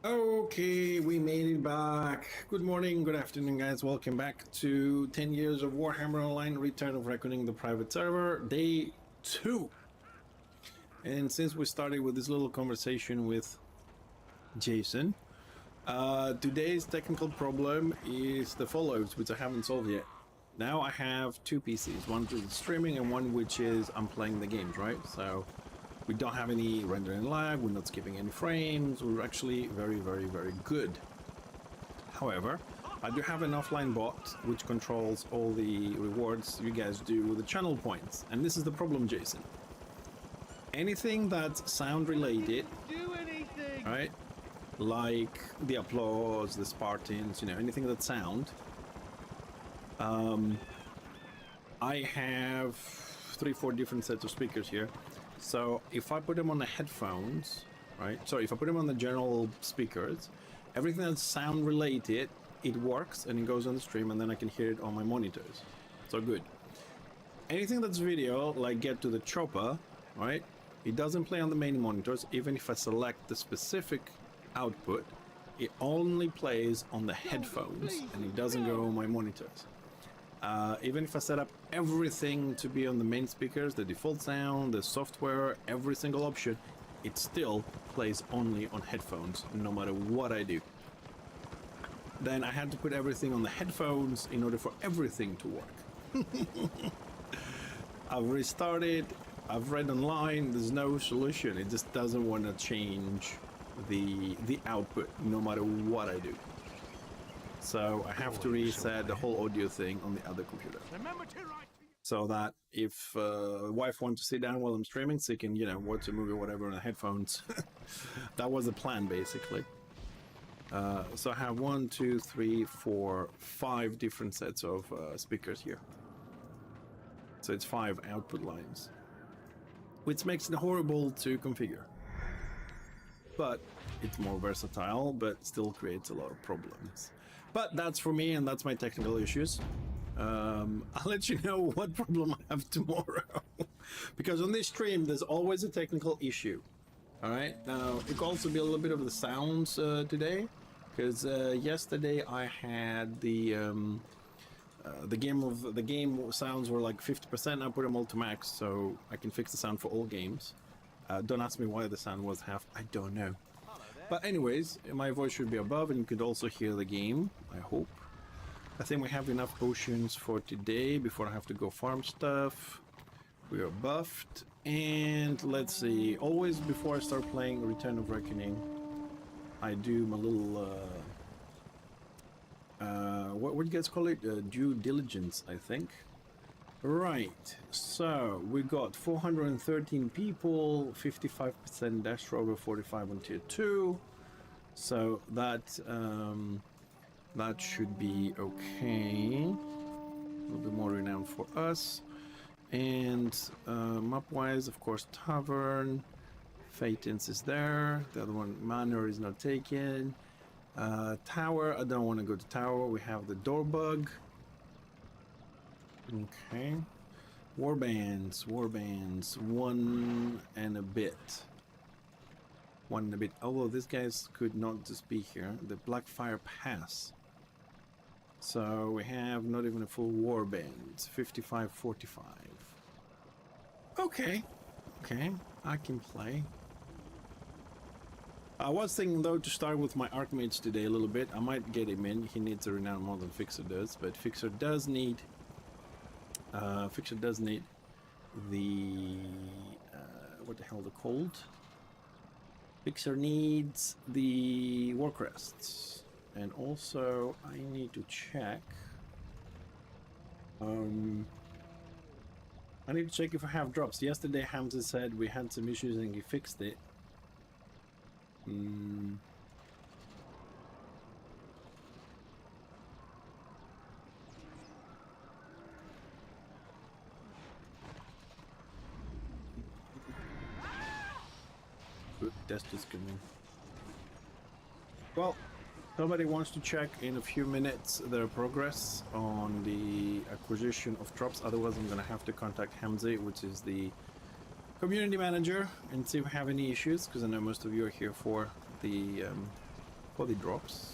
Okay, we made it back. Good morning, good afternoon, guys. Welcome back to 10 years of Warhammer Online, Return of Reckoning, the private server, day 2. And since we started with this little conversation with Jason, today's technical problem is the follows, which I haven't solved yet. Now I have two PCs, one which is streaming and one which is I'm playing the games, right? So we don't have any rendering lag, we're not skipping any frames, we're actually very, very, very good. However, I do have an offline bot which controls all the rewards you guys do with the channel points. And this is the problem, Jason. Anything that's sound related, right? Like the applause, the Spartans, you know, anything that's sound. I have 3-4 different sets of speakers here. So if I put them on the headphones, right? Sorry, if I put them on the general speakers, everything that's sound related, it works and it goes on the stream and then I can hear it on my monitors. So good. Anything that's video, like Get to the Chopper, right? It doesn't play on the main monitors. Even if I select the specific output, it only plays on the headphones and it doesn't go on my monitors. Even if I set up everything to be on the main speakers, the default sound, the software, every single option, it still plays only on headphones, no matter what I do. Then I had to put everything on the headphones in order for everything to work. I've restarted, I've read online, there's no solution. It just doesn't want to change the output, no matter what I do. So I have to reset the whole audio thing on the other computer. So that if wife wants to sit down while I'm streaming, so you can, you know, watch a movie or whatever on the headphones. That was the plan, basically. So I have 1, 2, 3, 4, 5 different sets of speakers here. So it's 5 output lines, which makes it horrible to configure. But it's more versatile, but still creates a lot of problems. But that's for me, and that's my technical issues. I'll let you know what problem I have tomorrow. Because on this stream, there's always a technical issue. All right. Now, it could also be a little bit of the sounds today. Because yesterday I had the game sounds were like 50%. I put them all to max, so I can fix the sound for all games. Don't ask me why the sound was half. I don't know. But anyways, my voice should be above and you could also hear the game, I hope. I think we have enough potions for today before I have to go farm stuff. We are buffed. And let's see, always before I start playing Return of Reckoning, I do my little, what do you guys call it? Due diligence, I think. Right, so we got 413 people, 55% dash rover, 45 on tier 2. So that that should be okay. A little bit more renowned for us. And map-wise, of course, Tavern, Phaetons is there. The other one, Manor, is not taken. Tower, I don't want to go to Tower. We have the door bug. Okay. Warbands, 1 and a bit. 1 and a bit. Although these guys could not just be here. The Blackfire Pass. So we have not even a full warband. 55-45. Okay. Okay, I can play. I was thinking though to start with my Archmage today a little bit. I might get him in. He needs a renown more than Fixxer does, but Fixxer does need the what the hell they're called? Fixxer needs the war crests, and also I need to check. I need to check if I have drops. Yesterday Hamza said we had some issues and he fixed it. Good, that's just coming. Well, somebody wants to check in a few minutes their progress on the acquisition of drops. Otherwise, I'm going to have to contact Hamza, which is the community manager, and see if we have any issues, because I know most of you are here for the body drops.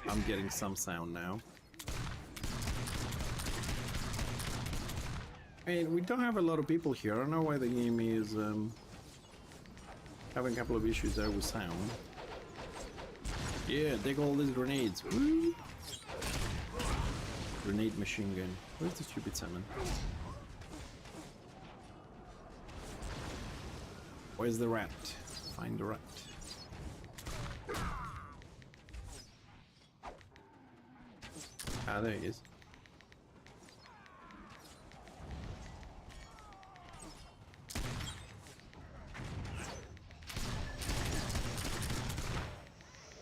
I'm getting some sound now. I mean, we don't have a lot of people here. I don't know why the game is having a couple of issues there with sound. Yeah, take all these grenades. Woo! Grenade machine gun. Where's the stupid salmon? Where's the rat? Find the rat. Ah, there he is.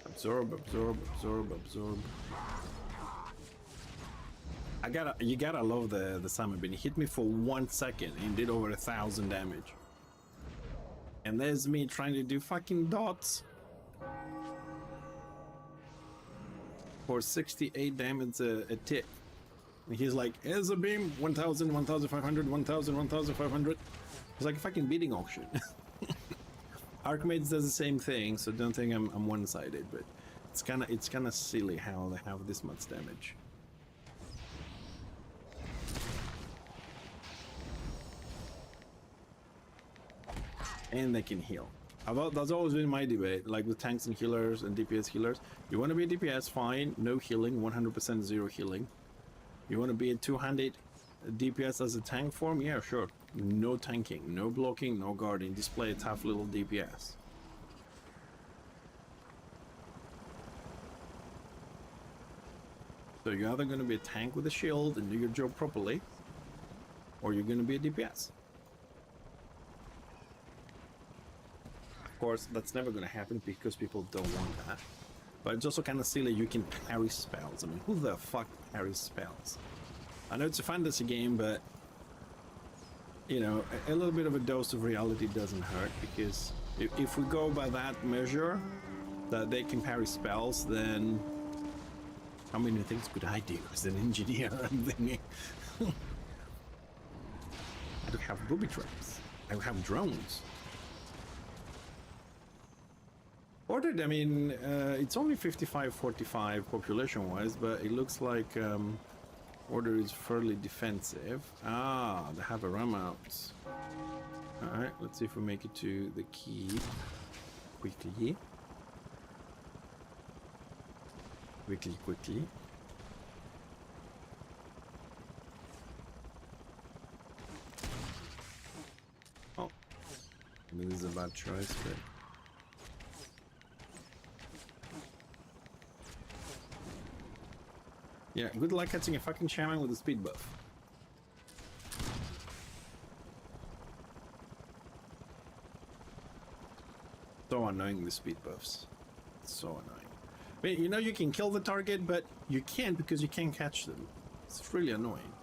Absorb, absorb, absorb, absorb. You gotta love the salmon bin. He hit me for 1 second and did over 1,000 damage. And there's me trying to do fucking dots for 68 damage a tick. And he's like, here's a beam, 1,000, 1,500, 1,000, 1,500. It's like a fucking bidding auction. Archmates does the same thing, so don't think I'm one-sided, but it's kinda silly how they have this much damage. And they can heal. That's always been my debate, like with tanks and healers and DPS healers. You want to be a DPS, fine, no healing, 100% zero healing. You want to be a 200 DPS as a tank form? Yeah, sure. No tanking, no blocking, no guarding. Display a tough little DPS. So you're either going to be a tank with a shield and do your job properly, or you're going to be a DPS. Of course, that's never going to happen because people don't want that. But it's also kind of silly you can parry spells. I mean, who the fuck parries spells? I know it's a fantasy game, but you know, a little bit of a dose of reality doesn't hurt, because if we go by that measure, that they can parry spells, then how many things could I do as an engineer? I'm thinking. I don't have booby traps. I have drones. Ordered, I mean, it's only 55-45 population-wise, but it looks like Order is fairly defensive. Ah, they have a ram out. Alright, let's see if we make it to the key quickly. Quickly. Oh, I mean, this is a bad choice, but... yeah, good luck catching a fucking shaman with a speed buff. So annoying, the speed buffs. It's so annoying. I mean, you know you can kill the target, but you can't because you can't catch them. It's really annoying.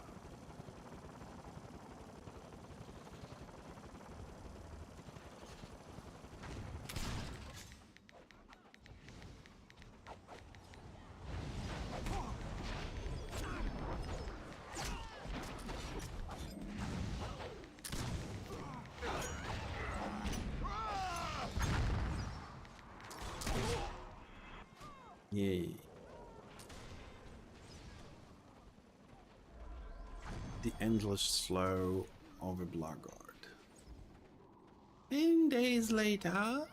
Yay. The endless slow of a blackguard. 10 days later.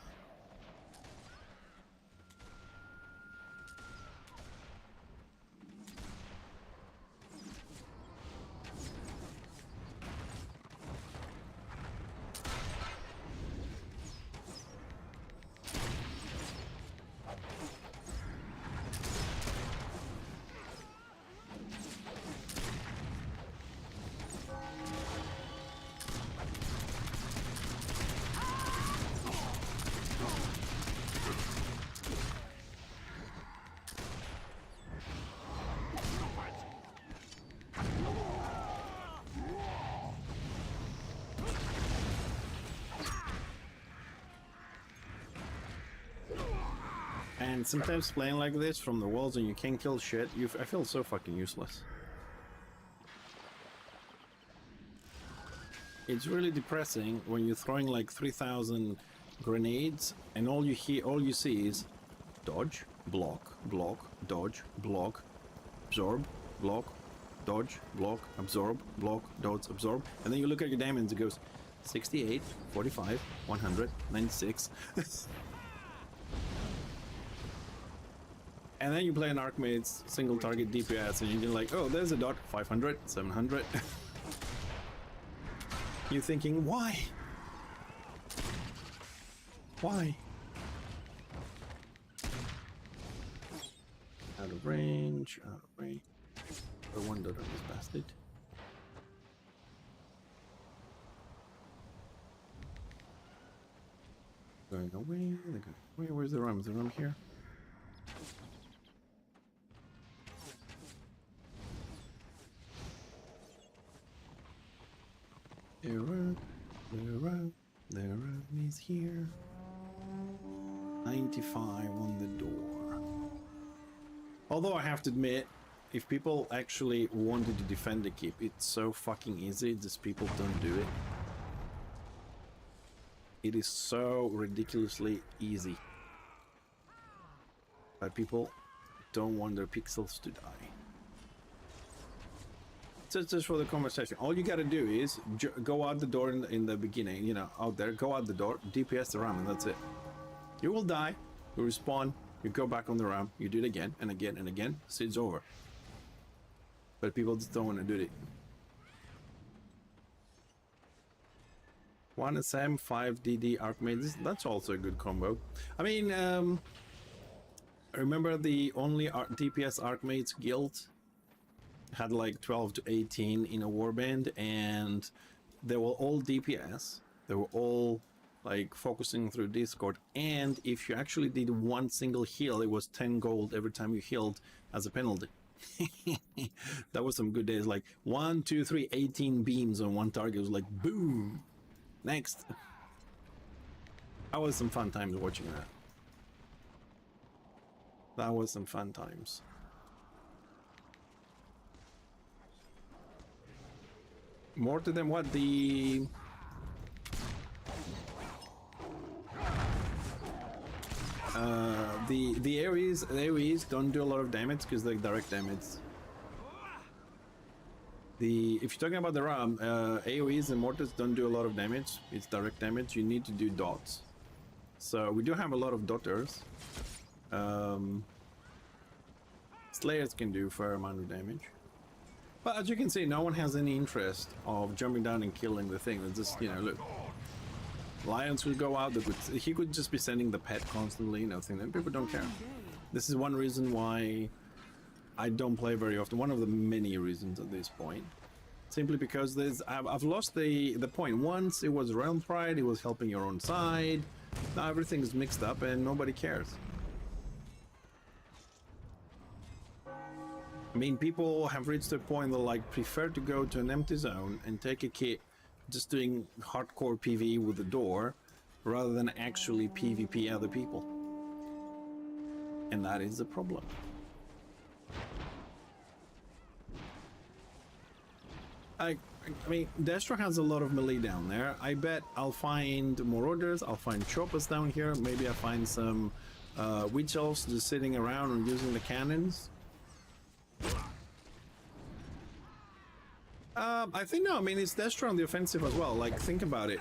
And sometimes playing like this from the walls and you can't kill shit, I feel so fucking useless. It's really depressing when you're throwing like 3,000 grenades and all you see is dodge, block, block, dodge, block, absorb, block, dodge, block, absorb, block, dodge, absorb, and then you look at your damage and it goes 68, 45, 100, 96. And then you play an Archmage's single target DPS and you're like, oh, there's a dot, 500, 700. You're thinking, why? Why? Out of range, out of range. I wonder on this bastard. Going away, they're going away. Where's the rum? Is the rum here? The rum is here. 95 on the door. Although I have to admit, if people actually wanted to defend the keep, it's so fucking easy, just people don't do it. It is so ridiculously easy. But people don't want their pixels to die. Just for the conversation, all you gotta do is go out the door in the beginning, you know, out there, go out the door, DPS the ram, and that's it. You will die, you respawn, you go back on the ram, you do it again and again and again, so it's over. But people just don't want to do it. 1 SM, 5 DD Archmages, that's also a good combo. I mean, remember the only DPS Archmages guild had like 12 to 18 in a warband, and they were all DPS. They were all like focusing through Discord, and if you actually did one single heal, it was 10 gold every time you healed as a penalty. That was some good days. Like 1, 2, 3, 18 beams on one target. It was like boom. Next. That was some fun times watching that. That was some fun times. More to them, what the AoEs don't do a lot of damage because they're direct damage. If you're talking about the RAM, AoEs and mortars don't do a lot of damage. It's direct damage. You need to do dots. So we do have a lot of dotters. Slayers can do a fair amount of damage. But as you can see, no one has any interest of jumping down and killing the thing. It's just, you know, look. Lions will go out, he could just be sending the pet constantly, you know, thing that people don't care. This is one reason why I don't play very often. One of the many reasons at this point. Simply because I've lost the point. Once it was Realm Pride, it was helping your own side. Now everything is mixed up and nobody cares. I mean, people have reached a point that like prefer to go to an empty zone and take a kit just doing hardcore PvE with the door rather than actually PvP other people. And that is the problem. I mean, Destro has a lot of melee down there. I bet I'll find Marauders, I'll find choppers down here, maybe I'll find some witch elves just sitting around and using the cannons. I think no, I mean, it's Destro on the offensive as well. Like, think about it.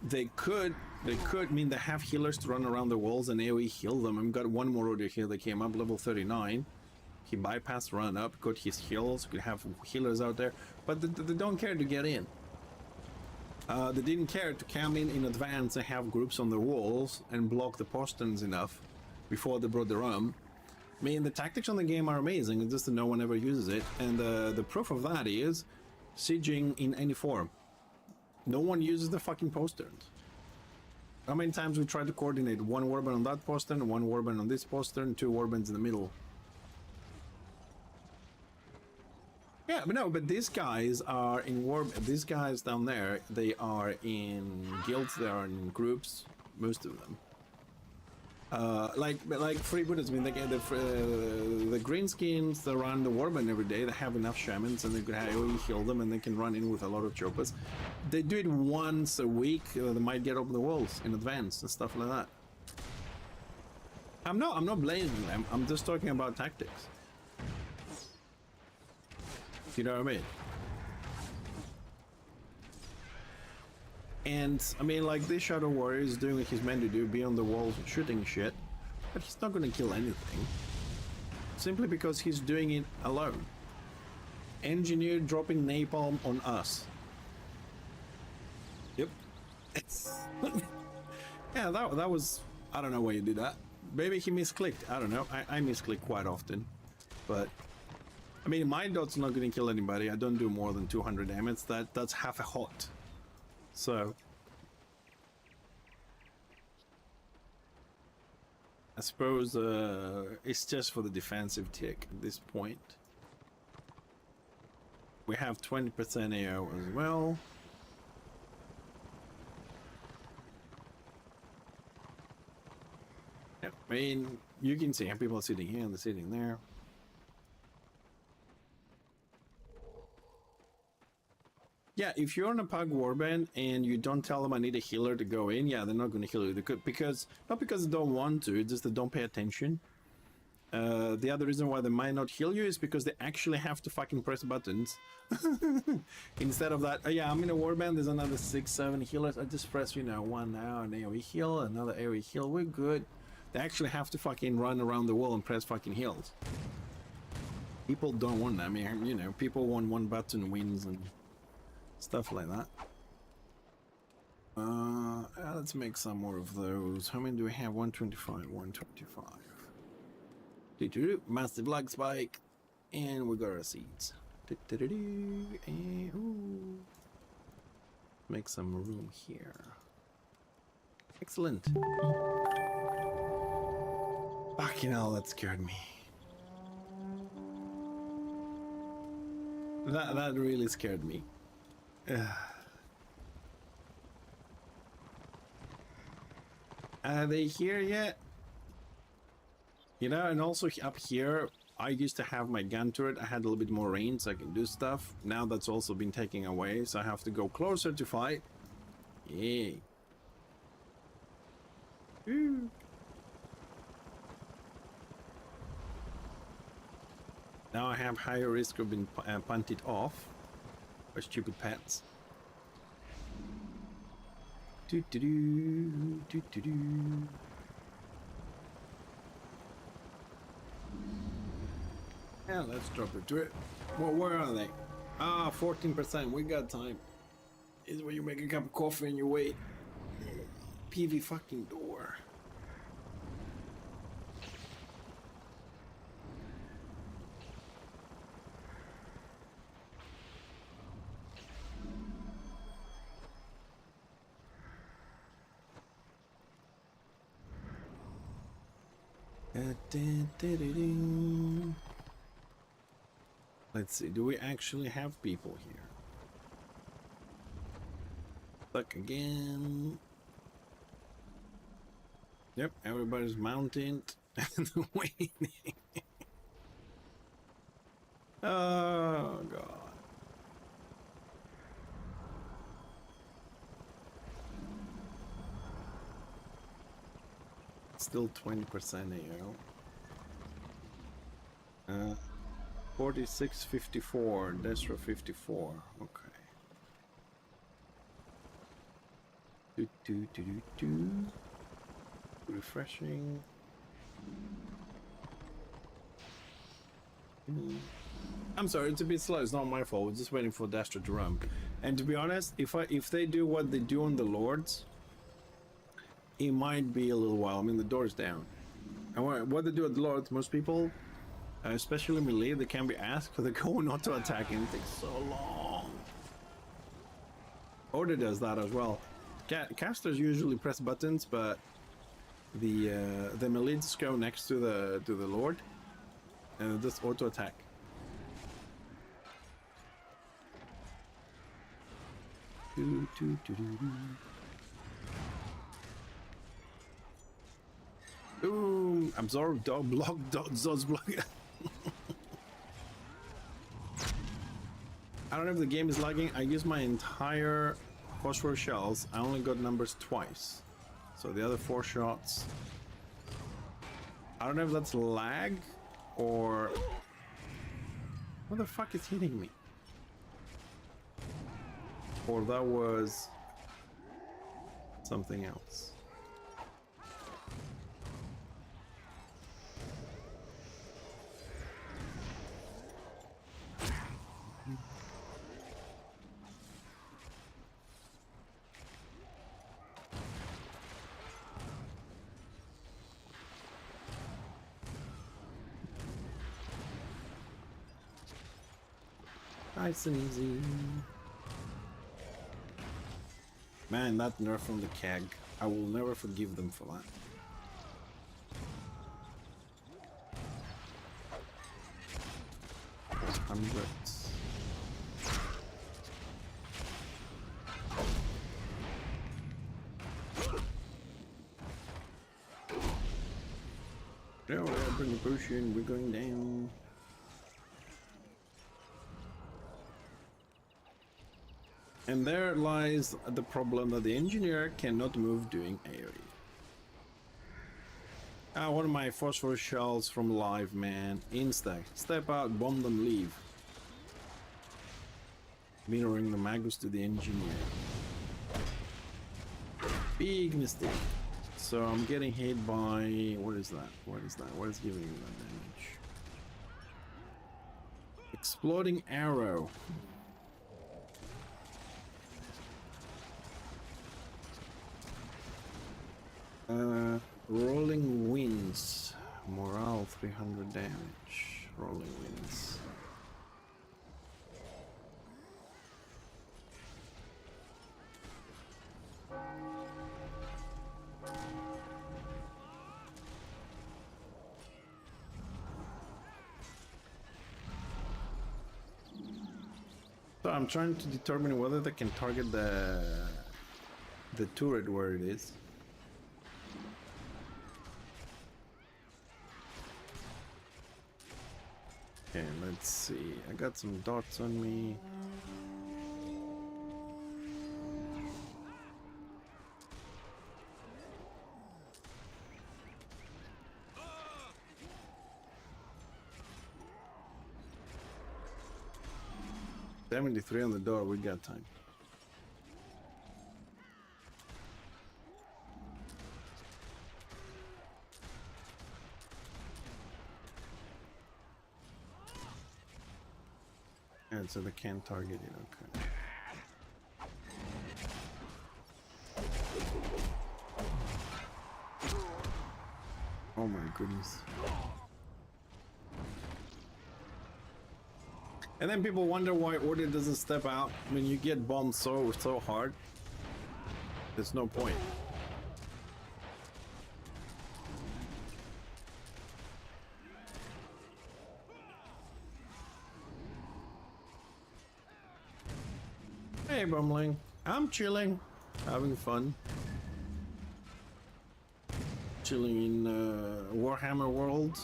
They could, I mean, they have healers to run around the walls and AoE heal them. I've got one Marauder here that came up, level 39. He bypassed run up, got his heals, could have healers out there, but they don't care to get in. They didn't care to come in advance and have groups on the walls and block the posterns enough before they brought the rum. I mean, the tactics on the game are amazing, it's just that no one ever uses it, and the proof of that is sieging in any form. No one uses the fucking posterns. How many times we tried to coordinate one warband on that postern, one warband on this postern, 2 warbands in the middle? Yeah, but no, but these guys are in these guys down there, they are in guilds, they are in groups, most of them. like freebooters. I mean, they get the greenskins that run the warband every day. They have enough shamans, and they could heal them, and they can run in with a lot of choppers. They do it once a week. They might get up the walls in advance and stuff like that. I'm not blaming them. I'm just talking about tactics. You know what I mean? And I mean, like, this Shadow Warrior is doing what he's meant to do, be on the walls shooting shit, but he's not gonna kill anything. Simply because he's doing it alone. Engineer dropping napalm on us. Yep. Yeah, that was... I don't know why he did that. Maybe he misclicked. I don't know. I misclick quite often. But... I mean, my dot's not gonna kill anybody. I don't do more than 200 damage. That's half a hot. So, I suppose it's just for the defensive tick at this point. We have 20% AO as well. Yeah, I mean, you can see how people are sitting here and they're sitting there. Yeah, if you're on a pug warband and you don't tell them I need a healer to go in, yeah, they're not going to heal you. They could, because not because they don't want to, it's just they don't pay attention. The other reason why they might not heal you is because they actually have to fucking press buttons. Instead of that, oh yeah, I'm in a warband, there's another 6-7 healers. I just press, you know, one now, an AoE heal, another AoE heal, we're good. They actually have to fucking run around the wall and press fucking heals. People don't want that. I mean, you know, people want one button wins and stuff like that. Let's make some more of those. How many do we have? 125, 125. Massive lag spike. And we got our seeds. And, ooh. Make some room here. Excellent. Fucking hell, that scared me. That really scared me. Are they here yet? You know, and also up here, I used to have my gun turret. I had a little bit more range, so I can do stuff. Now that's also been taken away, so I have to go closer to fight. Yay. Ooh. Now I have higher risk of being punted off by stupid pets. Yeah, let's drop it to it. Well, where are they? Ah, 14%. We got time. This is where you make a cup of coffee and you wait. PV fucking door. Let's see, do we actually have people here? Look again. Yep, everybody's mounting and waiting. Oh god. Still 20% AO. 46.54, Destra 54. Okay. Refreshing. I'm sorry, it's a bit slow. It's not my fault. We're just waiting for Destra to run. And to be honest, if they do what they do on the Lords, it might be a little while. I mean, the door's down. And what they do at the Lords, most people, especially melee, they can be asked for the go not to attack, and it takes so long. Order does that as well. Casters usually press buttons, but the melee just go next to the Lord, and just auto attack. Boom! Absorb dog block dot zoz block. I don't know if the game is lagging. I used my entire phosphor shells. I only got numbers twice. So the other 4 shots. I don't know if that's lag or... What the fuck is hitting me? Or that was something else. Nice and easy. Man, that nerf from the keg. I will never forgive them for that. Hundreds. No, we're bringing potion. We're going down. And there lies the problem that the engineer cannot move during AoE. One of my phosphorus shells from live, man. Insta. Step out, bomb them, leave. Mirroring the magus to the engineer. Big mistake. So I'm getting hit by... What is that? What is that? What is giving me that damage? Exploding arrow. Rolling winds. Morale 300 damage. Rolling winds. So I'm trying to determine whether they can target the turret where it is. Okay, let's see. I got some dots on me. $73 on the door, we got time. And so they can't target it, okay. Oh my goodness. And then people wonder why Order doesn't step out when you get bombed so hard. There's no point. Hey, Bumling. I'm chilling, having fun. Chilling in Warhammer world.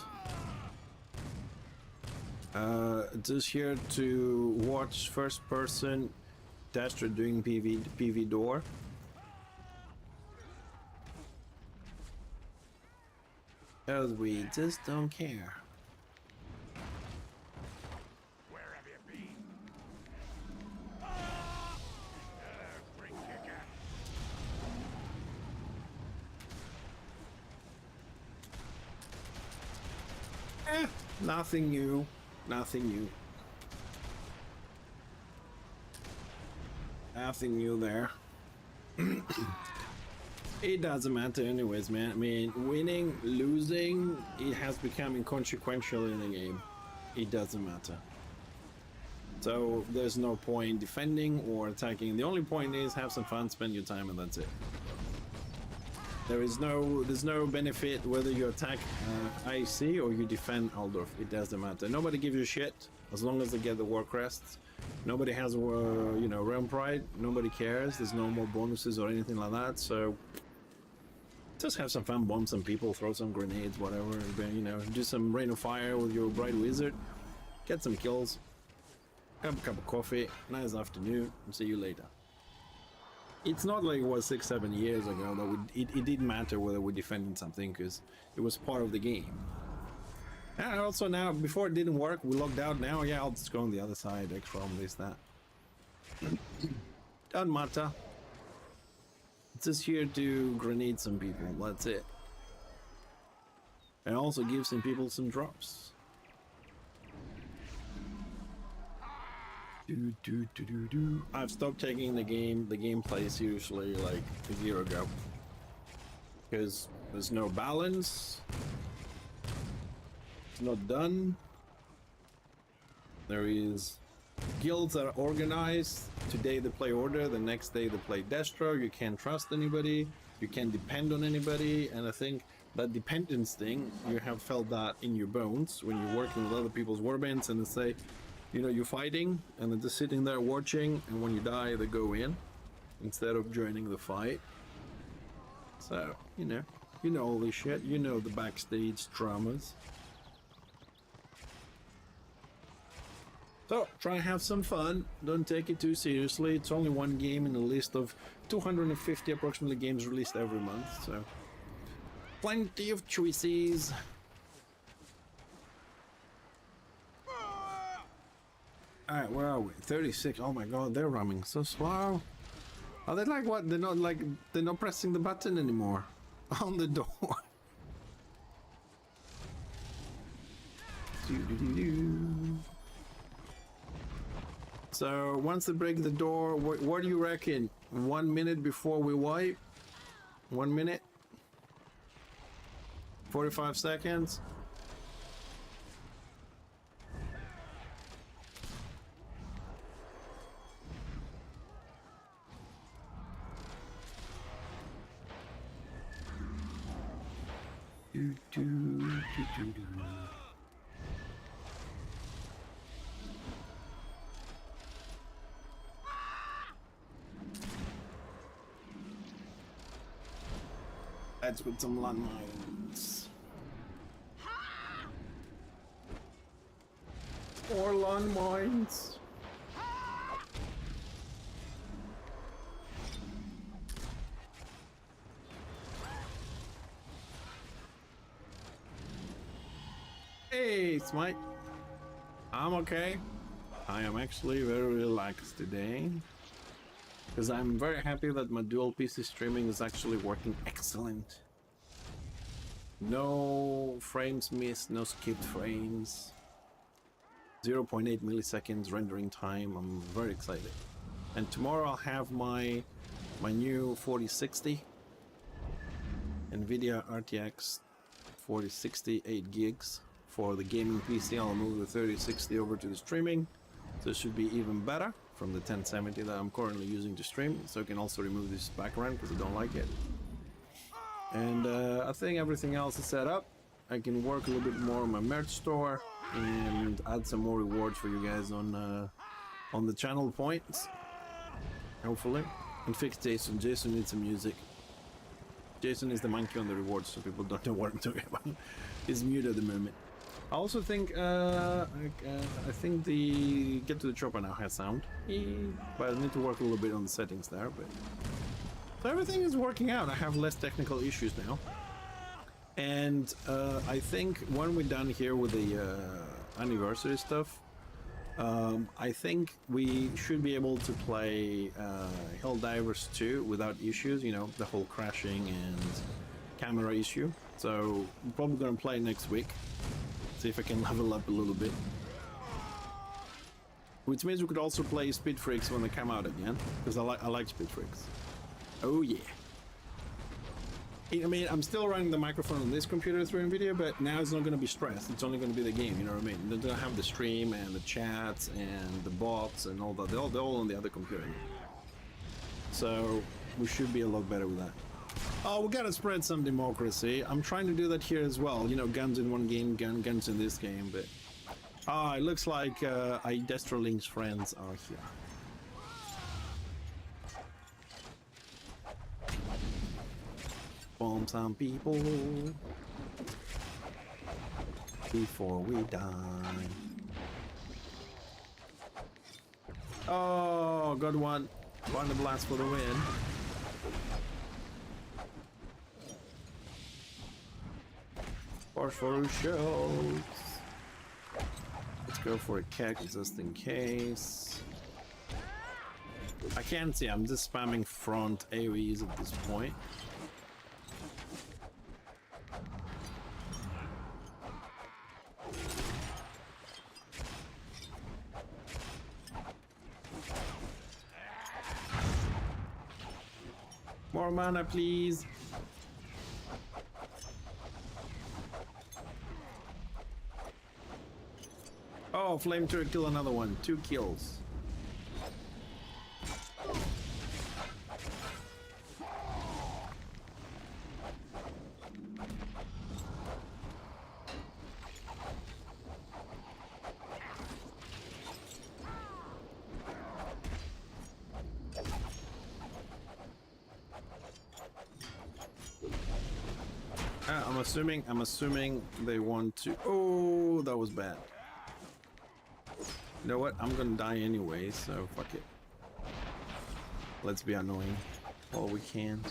Just here to watch first person Dasher doing PV door. Because we just don't care. Nothing new. Nothing new. Nothing new there. It doesn't matter anyways, man. I mean, winning, losing, it has become inconsequential in the game. It doesn't matter. So there's no point defending or attacking. The only point is have some fun, spend your time, and that's it. There's no benefit whether you attack IC or you defend Aldorf. It doesn't matter. Nobody gives you shit as long as they get the war crests. Nobody has you know, realm pride. Nobody cares. There's no more bonuses or anything like that. So Just have some fun, bomb some people, throw some grenades, whatever, you know, do some rain of fire with your bright wizard, get some kills, have a cup of coffee, nice afternoon, and see you later. It's not like it was 6-7 years ago that it didn't matter whether we defended something, because it was part of the game. And also now, before it didn't work, we logged out. Now, yeah, I'll just go on the other side, XROM, this, that. Doesn't matter. It's just here to grenade some people, that's it. And also give some people some drops. I've stopped taking the gameplay seriously like a year ago. Because there's no balance. It's not done. There is guilds that are organized. Today they play Order, the next day they play Destro. You can't trust anybody, you can't depend on anybody, and I think that dependence thing, you have felt that in your bones when you're working with other people's warbands and they say, you know, you're fighting and they're just sitting there watching, and when you die they go in instead of joining the fight. So, you know all this shit, you know the backstage dramas. So, try and have some fun, don't take it too seriously. It's only one game in a list of 250 approximately games released every month, so plenty of choices. Alright, where are we? 36, oh my god, they're running so slow. Are they like what? They're not pressing the button anymore on the door. So once they break the door, what do you reckon? 1 minute before we wipe? 1 minute? 45 seconds? Let's put some landmines. Or landmines. Hey, Smite. I'm okay. I am actually very relaxed today, because I'm very happy that my dual PC streaming is actually working excellent. No frames missed, no skipped frames. 0.8 milliseconds rendering time. I'm very excited. And tomorrow I'll have my new 4060 NVIDIA RTX 4060 8 gigs for the gaming PC. I'll move the 3060 over to the streaming, so it should be even better from the 1070 that I'm currently using to stream. So I can also remove this background because I don't like it. And I think everything else is set up. I can work a little bit more on my merch store and add some more rewards for you guys on the channel points, hopefully. And fix Jason. Jason needs some music. Jason is the monkey on the rewards, so people don't know what I'm talking about. He's mute at the moment. I also think I think the Get to the Chopper now has sound, but I need to work a little bit on the settings there. But so everything is working out. I have less technical issues now, and I think when we're done here with the anniversary stuff, I think we should be able to play Helldivers 2 without issues. You know, the whole crashing and camera issue. So I'm probably gonna play next week. See if I can level up a little bit. Which means we could also play Speed Freaks when they come out again, because I like Speed Freaks. Oh yeah. I mean, I'm still running the microphone on this computer through NVIDIA, but now it's not going to be stressed. It's only going to be the game, you know what I mean? They're going to have the stream and the chats and the bots and all that. They're all on the other computer. So we should be a lot better with that. Oh, we gotta spread some democracy. I'm trying to do that here as well. You know, guns in one game, guns in this game, but... it looks like Destrolink's friends are here. Bomb some people before we die. Oh, got one. One blast for the win. Phosphorus shells. Let's go for a keg just in case. I can't see, I'm just spamming front AoEs at this point. More mana, please. Oh, flamethrower kill another one. 2 kills. I'm assuming they want to. Oh, that was bad. You know what? I'm gonna die anyway, so fuck it. Let's be annoying all we can.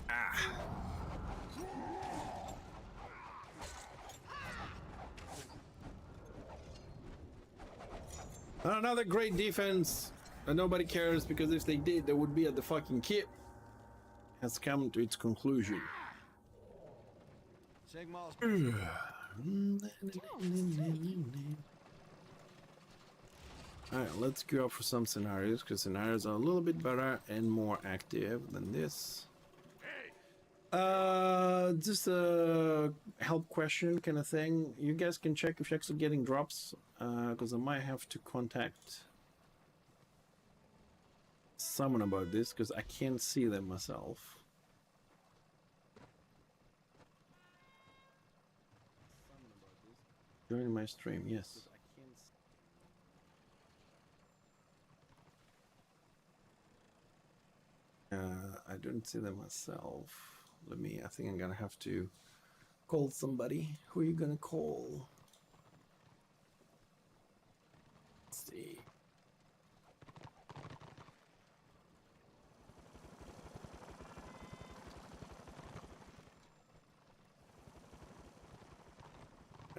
Ah. Another great defense, and nobody cares because if they did, they would be at the fucking kit. Has come to its conclusion. Alright, let's go for some scenarios, because scenarios are a little bit better and more active than this. Just a help question kind of thing. You guys can check if you're actually getting drops, because I might have to contact someone about this, because I can't see them myself. Join my stream, yes. I don't see them myself. I think I'm gonna have to call somebody. Who are you gonna call? Let's see.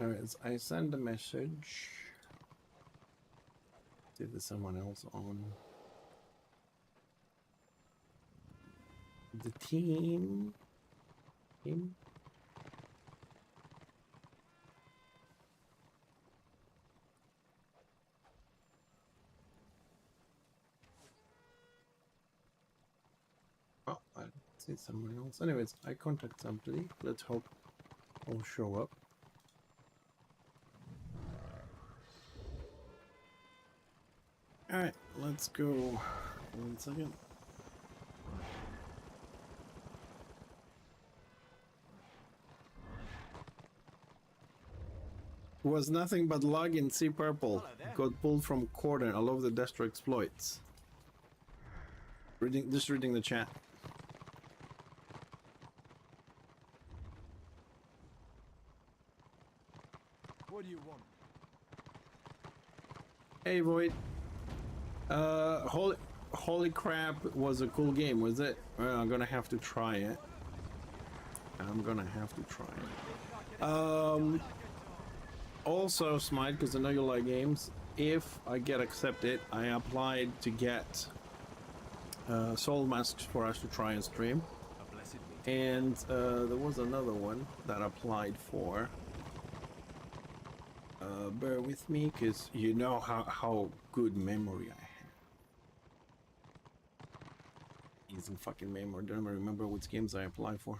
Alright, so I send a message. See if there's someone else on the team. Oh, I see someone else. Anyways, I contact somebody. Let's hope I'll show up. Alright, let's go. 1 second. Was nothing but log in Sea Purple. Got pulled from corner. I love the Destro exploits. Just reading the chat. What do you want? Hey Void. Holy crap was a cool game, was it? Well, I'm gonna have to try it. Also, Smite, because I know you like games, if I get accepted, I applied to get soul masks for us to try and stream. And there was another one that I applied for. Bear with me, because you know how good memory I have. Easy fucking memory. Don't even remember which games I applied for.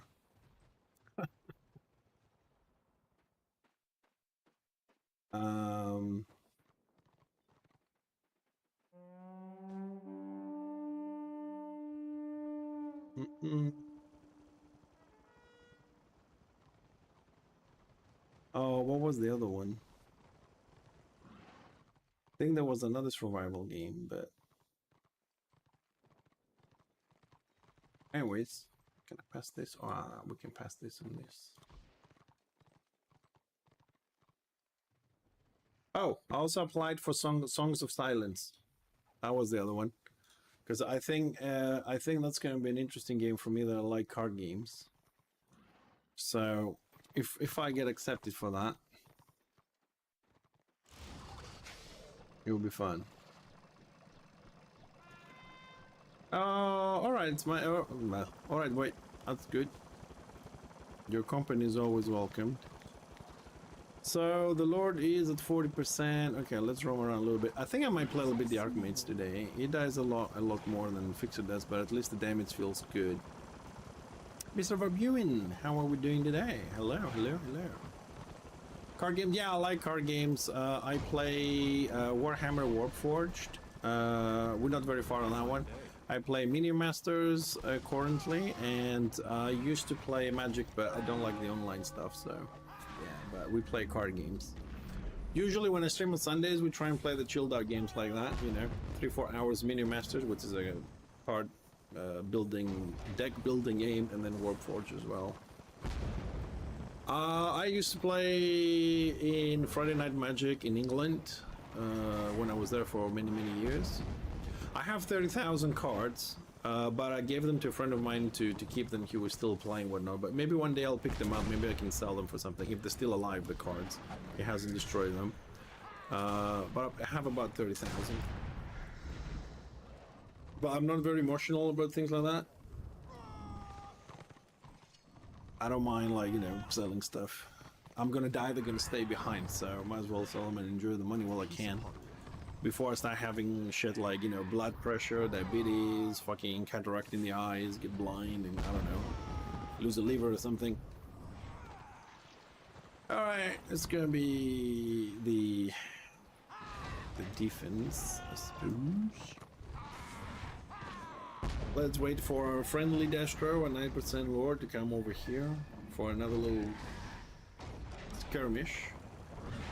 Oh, what was the other one? I think there was another survival game, but Anyways, can I pass this? We can pass this and this. Oh, I also applied for Songs of Silence. That was the other one. Because I think that's going to be an interesting game for me that I like card games. So if I get accepted for that, it will be fun. All right, it's my. All right, wait, that's good. Your company is always welcomed. So the Lord is at 40%. Okay, let's roam around a little bit. I think I might play a little bit the Archmates today. It dies a lot more than Fixxer does, but at least the damage feels good. Mr. Verbuin, how are we doing today? Hello, hello, hello. Card games, yeah, I like card games. I play Warhammer Warforged. We're not very far on that one. I play Mini Masters currently, and I used to play Magic, but I don't like the online stuff, so yeah, but we play card games. Usually when I stream on Sundays, we try and play the chilled out games like that, you know, 3-4 hours Mini Masters, which is a card building, deck building game, and then Warforged as well. I used to play in Friday Night Magic in England when I was there for many years. I have 30,000 cards, but I gave them to a friend of mine to keep them. He was still playing whatnot, but maybe one day I'll pick them up. Maybe I can sell them for something if they're still alive, the cards. He hasn't destroyed them. But I have about 30,000. But I'm not very emotional about things like that. I don't mind, like, you know, selling stuff. I'm gonna die, they're gonna stay behind, so might as well sell them and enjoy the money while I can. Before I start having shit like, you know, blood pressure, diabetes, fucking cataract in the eyes, get blind, and I don't know, lose a liver or something. Alright, it's gonna be the defense, I suppose. Let's wait for our friendly Destro, a 9% Lord, to come over here for another little skirmish.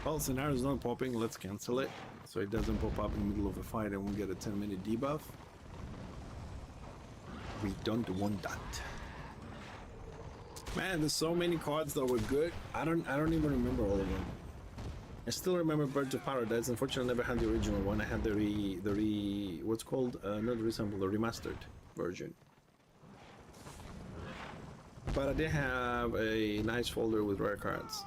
Well, scenario's not popping, let's cancel it, so it doesn't pop up in the middle of the fight and we get a 10-minute debuff. We don't want that. Man, there's so many cards that were good. I don't even remember all of them. I still remember Birds of Paradise. Unfortunately, I never had the original one. I had the what's called not the resample, the remastered version. But I did have a nice folder with rare cards.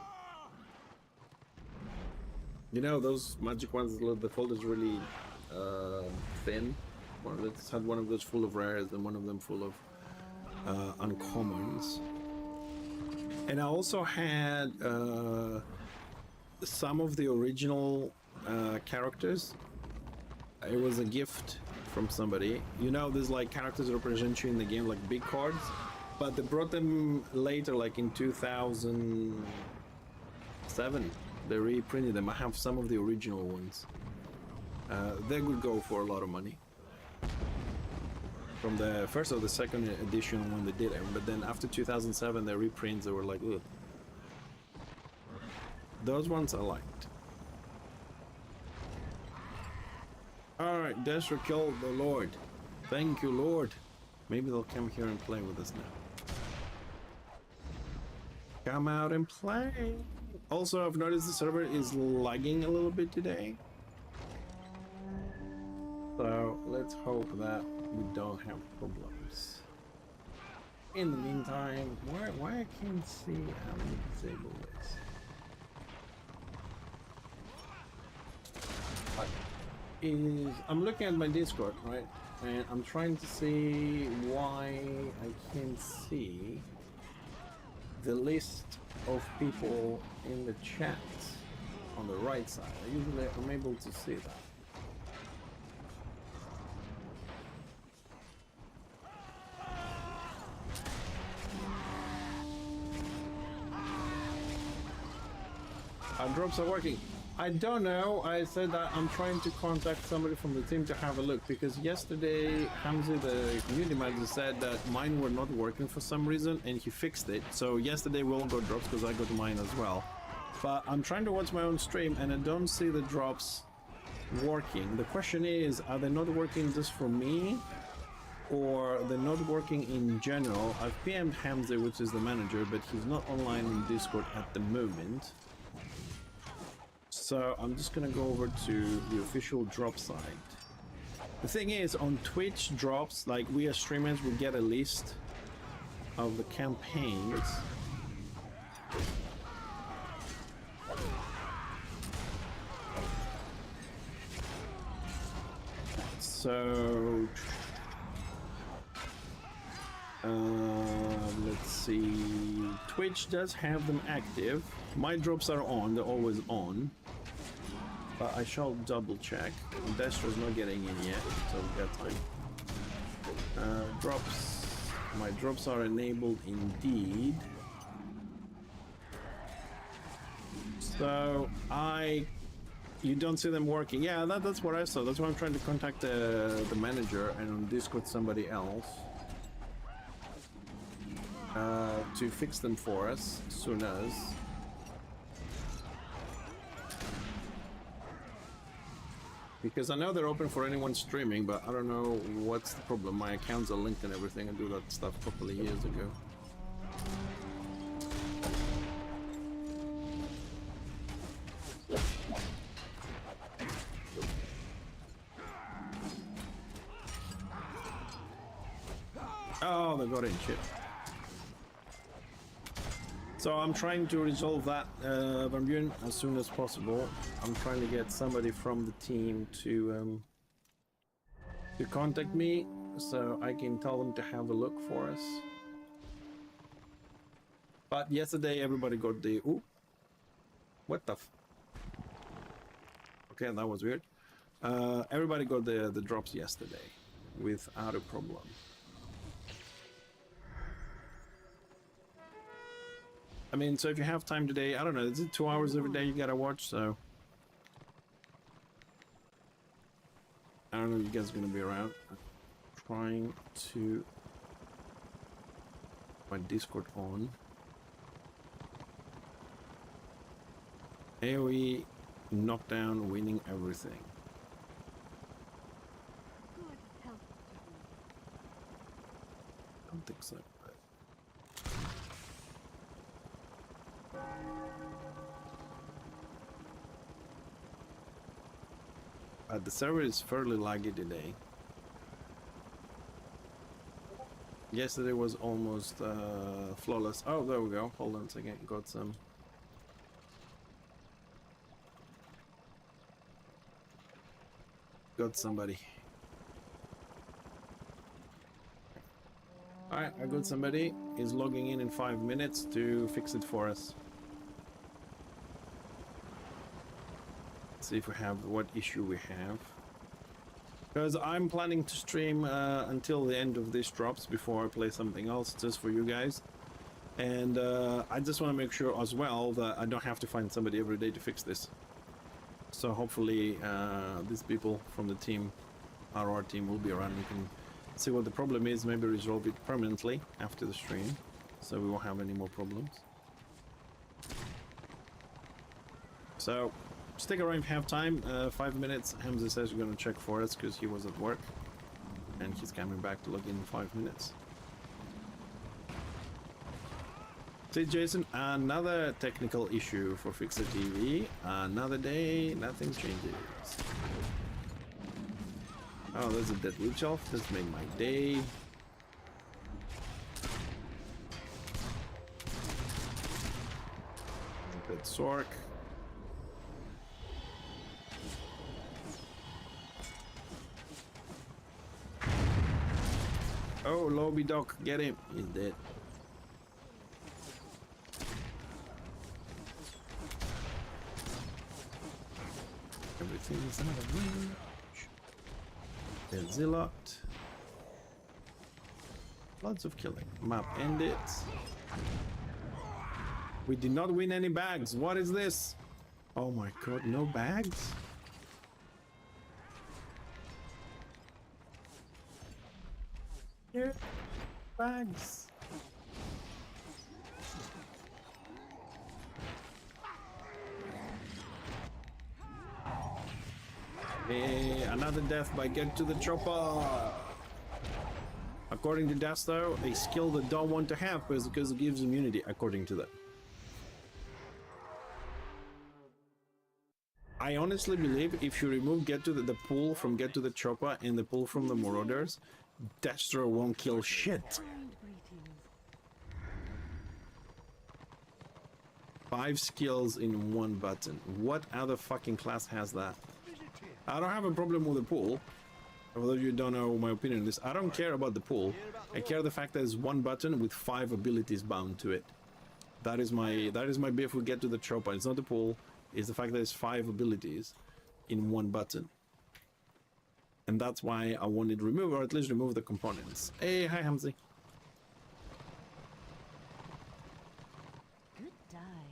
You know, those Magic ones, the folder's really thin. Let's had one of those full of rares and one of them full of uncommons. And I also had some of the original characters. It was a gift from somebody. You know, there's like characters that represent you in the game, like big cards, but they brought them later, like in 2007. They reprinted them. I have some of the original ones. They would go for a lot of money. From the first or the second edition when they did it, but then after 2007, the reprints, they were like, ugh. Those ones I liked. Alright, Destro killed the Lord. Thank you, Lord. Maybe they'll come here and play with us now. Come out and play. Also, I've noticed the server is lagging a little bit today. So let's hope that we don't have problems. In the meantime, why I can't see how to disable this? I'm looking at my Discord, right? And I'm trying to see why I can't see the list of people in the chat on the right side. Usually I'm able to see that. Our drops are working. I don't know. I said that I'm trying to contact somebody from the team to have a look, because yesterday Hamza, the community manager, said that mine were not working for some reason and he fixed it. So yesterday we all got drops because I got mine as well. But I'm trying to watch my own stream and I don't see the drops working. The question is, are they not working just for me? or they're not working in general. I've PM'd Hamza, which is the manager, but he's not online in Discord at the moment. So I'm just gonna go over to the official drop site. The thing is, on Twitch drops, like we as streamers will get a list of the campaigns. So let's see. Twitch does have them active. My drops are on, they're always on. But I shall double check. Destro's not getting in yet, so we got time. Drops. My drops are enabled indeed. So you don't see them working. Yeah, that's what I saw. That's why I'm trying to contact the manager and on Discord somebody else to fix them for us as soon as. Because I know they're open for anyone streaming, but I don't know what's the problem. My accounts are linked and everything. I do that stuff a couple of years ago. Oh, they got in, shit. So I'm trying to resolve that, Van Buren, as soon as possible. I'm trying to get somebody from the team to contact me, so I can tell them to have a look for us. But yesterday everybody got the... Ooh. What the f... Okay, that was weird. Everybody got the drops yesterday without a problem. I mean, so if you have time today, I don't know, is it 2 hours every day you gotta watch, so... I don't know if you guys are gonna be around. I'm trying to... my Discord on. AoE, knockdown, winning everything. I don't think so. The server is fairly laggy today. Yesterday was almost flawless. Oh, there we go. Hold on a second. Got some. Got somebody. Alright, I got somebody. He's logging in 5 minutes to fix it for us. See if we have what issue we have, because I'm planning to stream until the end of this drops before I play something else just for you guys, and I just want to make sure as well that I don't have to find somebody every day to fix this. So hopefully these people from the team, our team, will be around. We can see what the problem is, maybe resolve it permanently after the stream, so we won't have any more problems. So stick around if you have time. 5 minutes. Hamza says you're going to check for us because he was at work and he's coming back to log in 5 minutes. See, Jason, another technical issue for Fixxer TV. Another day, nothing changes. Oh, there's a dead witch elf. This made my day. Dead Sork. Oh, Lobby Doc, get him. He's dead. Everything is out of range. There's Zilot. Lots of killing. Map ended. We did not win any bags. What is this? Oh my god, no bags? Here, bags. Hey, another death by get to the chopper. According to Dasto, a skill they don't want to have because it gives immunity, according to them. I honestly believe if you remove get to the pull from get to the chopper and the pull from the marauders, Destro won't kill shit. 5 skills in 1 button. What other fucking class has that? I don't have a problem with the pull. Although you don't know my opinion on this, I don't care about the pull. I care the fact that it's 1 button with 5 abilities bound to it. That is my beef with get to the chopper. It's not the pull, it's the fact that it's 5 abilities in 1 button. And that's why I wanted to remove, or at least remove the components. Hey, hi Hamzy. Good die.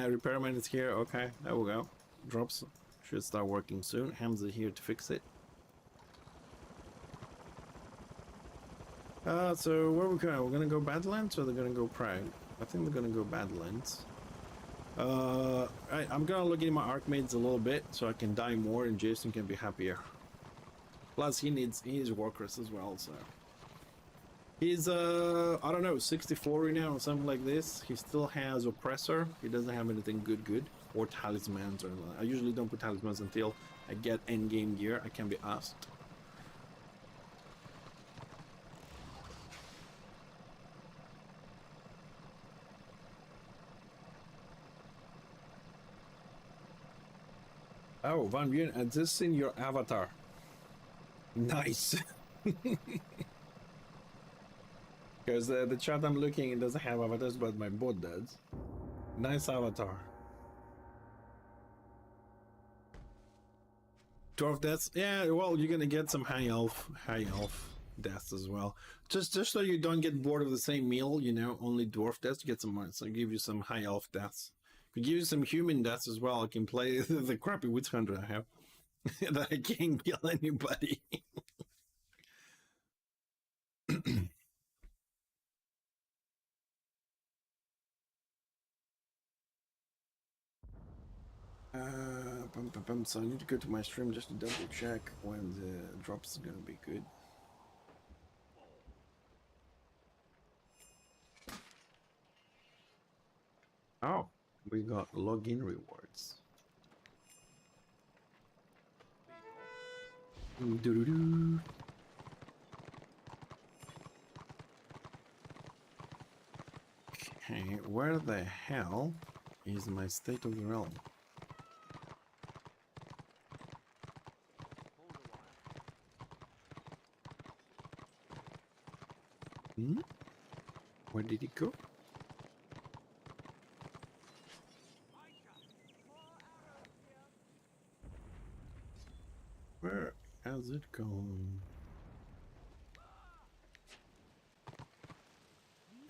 Repairman is here, okay, there we go. Drops should start working soon. Hamza here to fix it. So where are we going? We're gonna go Badlands or they're gonna go Prague? I think they're gonna go Badlands. I'm gonna look into my Archmaids a little bit so I can die more and Jason can be happier. Plus he needs workers as well, so. He's I don't know, 64 right now or something like this. He still has Oppressor. He doesn't have anything good. Or talismans or I usually don't put talismans until I get endgame gear. I can be asked. Oh, Van Buren, and this is in your avatar. Nice. Because the chat I'm looking, it doesn't have avatars, but my bot does. Nice avatar. Dwarf deaths? Yeah, well, you're gonna get some high elf deaths as well. Just so you don't get bored of the same meal, you know, only dwarf deaths, get some more. So I'll give you some high elf deaths. If you give you some human deaths as well, I can play the crappy witch hunter I have. That I can't kill anybody. So I need to go to my stream just to double check when the drops are gonna be good. Oh, we got login rewards. Doo-doo-doo. Okay, where the hell is my State of the Realm? Where did it go? Where has it gone?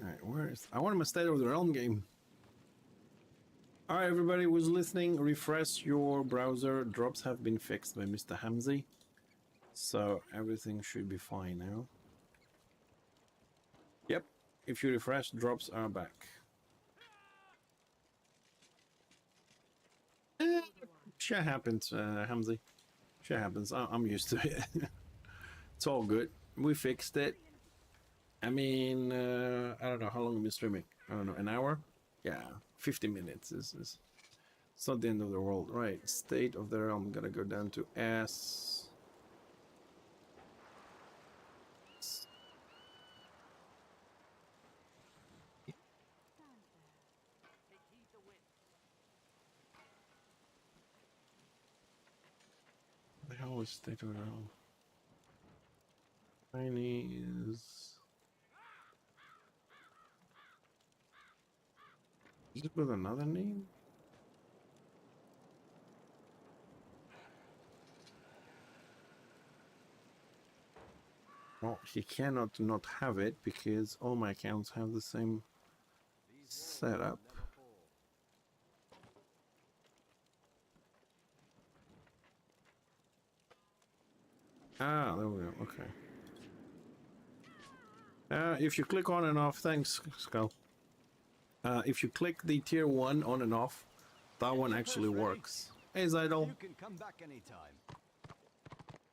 Alright, where is... I want my State of the Realm game. Alright, everybody who's listening, refresh your browser. Drops have been fixed by Mr. Hamzy. So everything should be fine now. Yep, if you refresh, drops are back. Shit happens, Hamzy. Shit happens. I'm used to it. It's all good. We fixed it. I mean, I don't know how long have we been streaming. I don't know, an hour? Yeah, 50 minutes. It's not the end of the world. Right, State of the Realm. I'm gonna go down to S. The hell is State of the Realm? Tiny is it with another name? Well, he cannot not have it because all my accounts have the same setup. Ah, there we go. Okay. If you click on and off, thanks, Skull. If you click the tier 1 on and off, that one actually works. Hey, Zydal. You can come back anytime.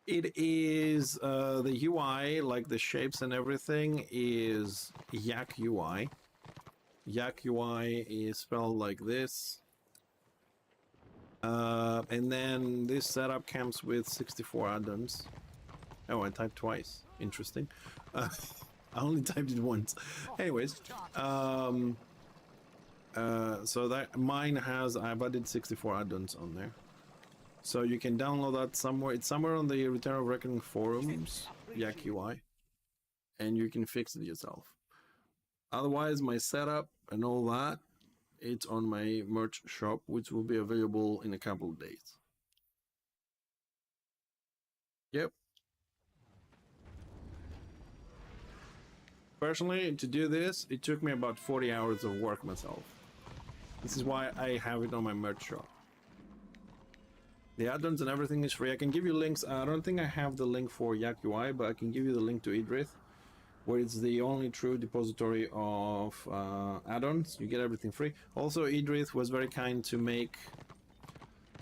It is the UI, like the shapes and everything, is Yak UI. Yak UI is spelled like this. And then this setup comes with 64 add-ons. Oh, I typed twice. Interesting. I only typed it once. Anyways, so that mine has, I've added 64 add-ons on there. So you can download that somewhere. It's somewhere on the Return of Reckoning forums, Yak UI, and you can fix it yourself. Otherwise, my setup and all that, it's on my merch shop, which will be available in a couple of days. Yep. Personally, to do this, it took me about 40 hours of work myself. This is why I have it on my merch shop. The add-ons and everything is free. I can give you links. I don't think I have the link for Yak UI, but I can give you the link to Idrith, where it's the only true depository of add-ons. You get everything free. Also, Idrith was very kind to make